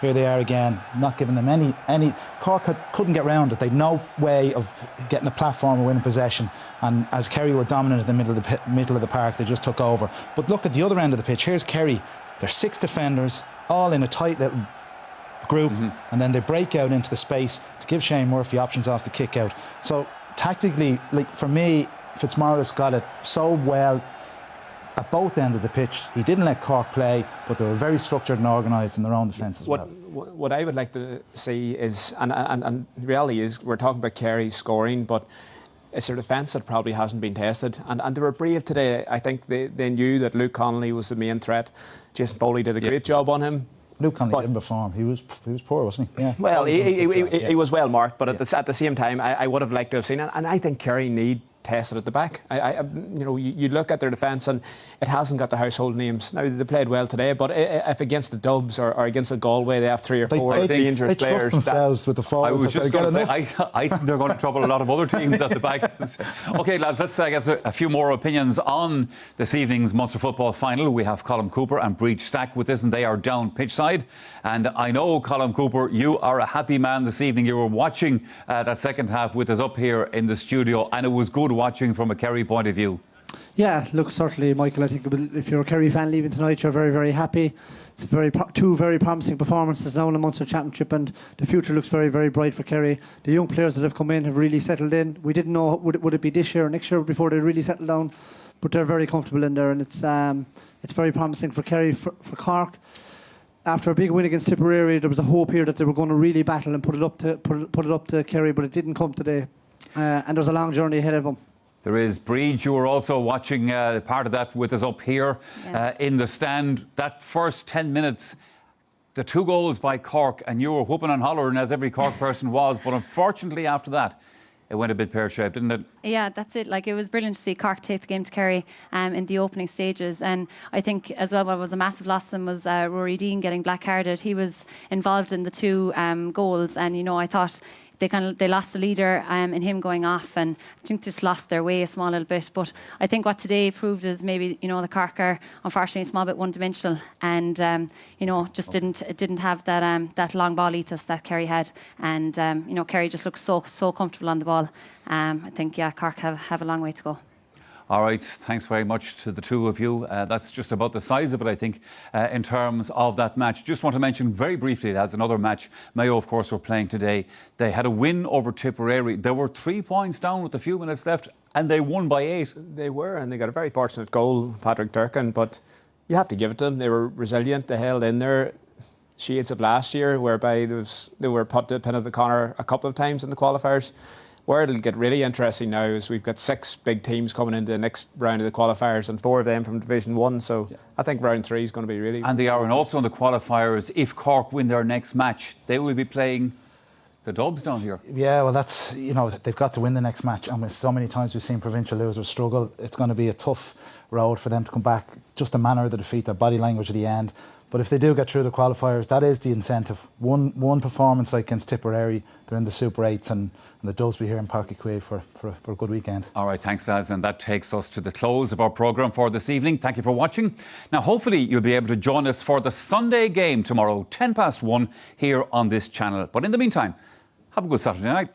Here they are again, not giving them any. Cork couldn't get round it. They'd no way of getting a platform or winning possession. And as Kerry were dominant in the middle of the park, they just took over. But look at the other end of the pitch. Here's Kerry. There's 6 defenders, all in a tight little group, and then they break out into the space to give Shane Murphy options off the kick out. So tactically, like for me, Fitzmaurice got it so well at both ends of the pitch. He didn't let Cork play, but they were very structured and organised in their own defence as well. What I would like to see is, and the reality is, we're talking about Kerry scoring, but it's their defence that probably hasn't been tested. And they were brave today. I think they knew that Luke Connolly was the main threat. Jason Foley did a great job on him. Luke Connolly didn't perform. He was poor, wasn't he? Yeah. Well, he was well marked, but at the same time, I would have liked to have seen it. And I think Kerry need tested at the back. You look at their defence and it hasn't got the household names. Now they played well today, but if against the Dubs or against the Galway they have 3 or 4 dangerous players. They trust themselves with the forwards. I was just going to say, I think they're going to trouble a lot of other teams at the back. OK, lads, let's get a few more opinions on this evening's Munster football final. We have Colm Cooper and Breach Stack with us, and they are down pitch side. And I know, Colm Cooper, you are a happy man this evening. You were watching that second half with us up here in the studio, and it was good watching from a Kerry point of view. Yeah, look, certainly, Michael, I think if you're a Kerry fan leaving tonight, you're very, very happy. It's two very promising performances now in the Munster Championship, and the future looks very, very bright for Kerry. The young players that have come in have really settled in. We didn't know would it be this year or next year before they really settled down, but they're very comfortable in there, and it's very promising for Kerry. For Cork, after a big win against Tipperary, there was a hope here that they were going to really battle and put it up to Kerry, but it didn't come today, and there's a long journey ahead of them. There is. Breed, you were also watching part of that with us up here in the stand. That first 10 minutes, the 2 goals by Cork, and you were whooping and hollering as every Cork person was, but unfortunately after that, it went a bit pear-shaped, didn't it? Yeah, that's it. Like, it was brilliant to see Cork take the game to Kerry in the opening stages. And I think as well what was a massive loss to them was Rory Dean getting black-carded. He was involved in the 2 goals, and, you know, I thought they lost a leader in him going off, and I think just lost their way a small little bit. But I think what today proved is maybe, you know, the Cork are unfortunately a small bit one-dimensional, and you know, just didn't have that long ball ethos that Kerry had, and you know, Kerry just looked so comfortable on the ball. I think Cork have a long way to go. All right, thanks very much to the two of you. That's just about the size of it, I think, in terms of that match. Just want to mention very briefly, that's another match. Mayo, of course, were playing today. They had a win over Tipperary. They were 3 points down with a few minutes left, and they won by 8. They were, and they got a very fortunate goal, Patrick Durkin, but You have to give it to them. They were resilient. They held in there. Shades of last year, whereby they were put to the pin of the corner a couple of times in the qualifiers. Where it'll get really interesting now is we've got 6 big teams coming into the next round of the qualifiers and 4 of them from Division 1. So I think round 3 is going to be really... And they are, and also in the qualifiers, if Cork win their next match, they will be playing the Dubs down here. Yeah, well, that's, you know, they've got to win the next match. And with so many times we've seen provincial losers struggle, it's going to be a tough road for them to come back. Just the manner of the defeat, their body language at the end. But if they do get through the qualifiers, that is the incentive. One performance like against Tipperary, they're in the Super 8s, and the Dubs will be here in Páirc Uí Chaoimh for a good weekend. All right, thanks, lads. And that takes us to the close of our programme for this evening. Thank you for watching. Now, hopefully, you'll be able to join us for the Sunday game tomorrow, 1:10 here on this channel. But in the meantime, have a good Saturday night.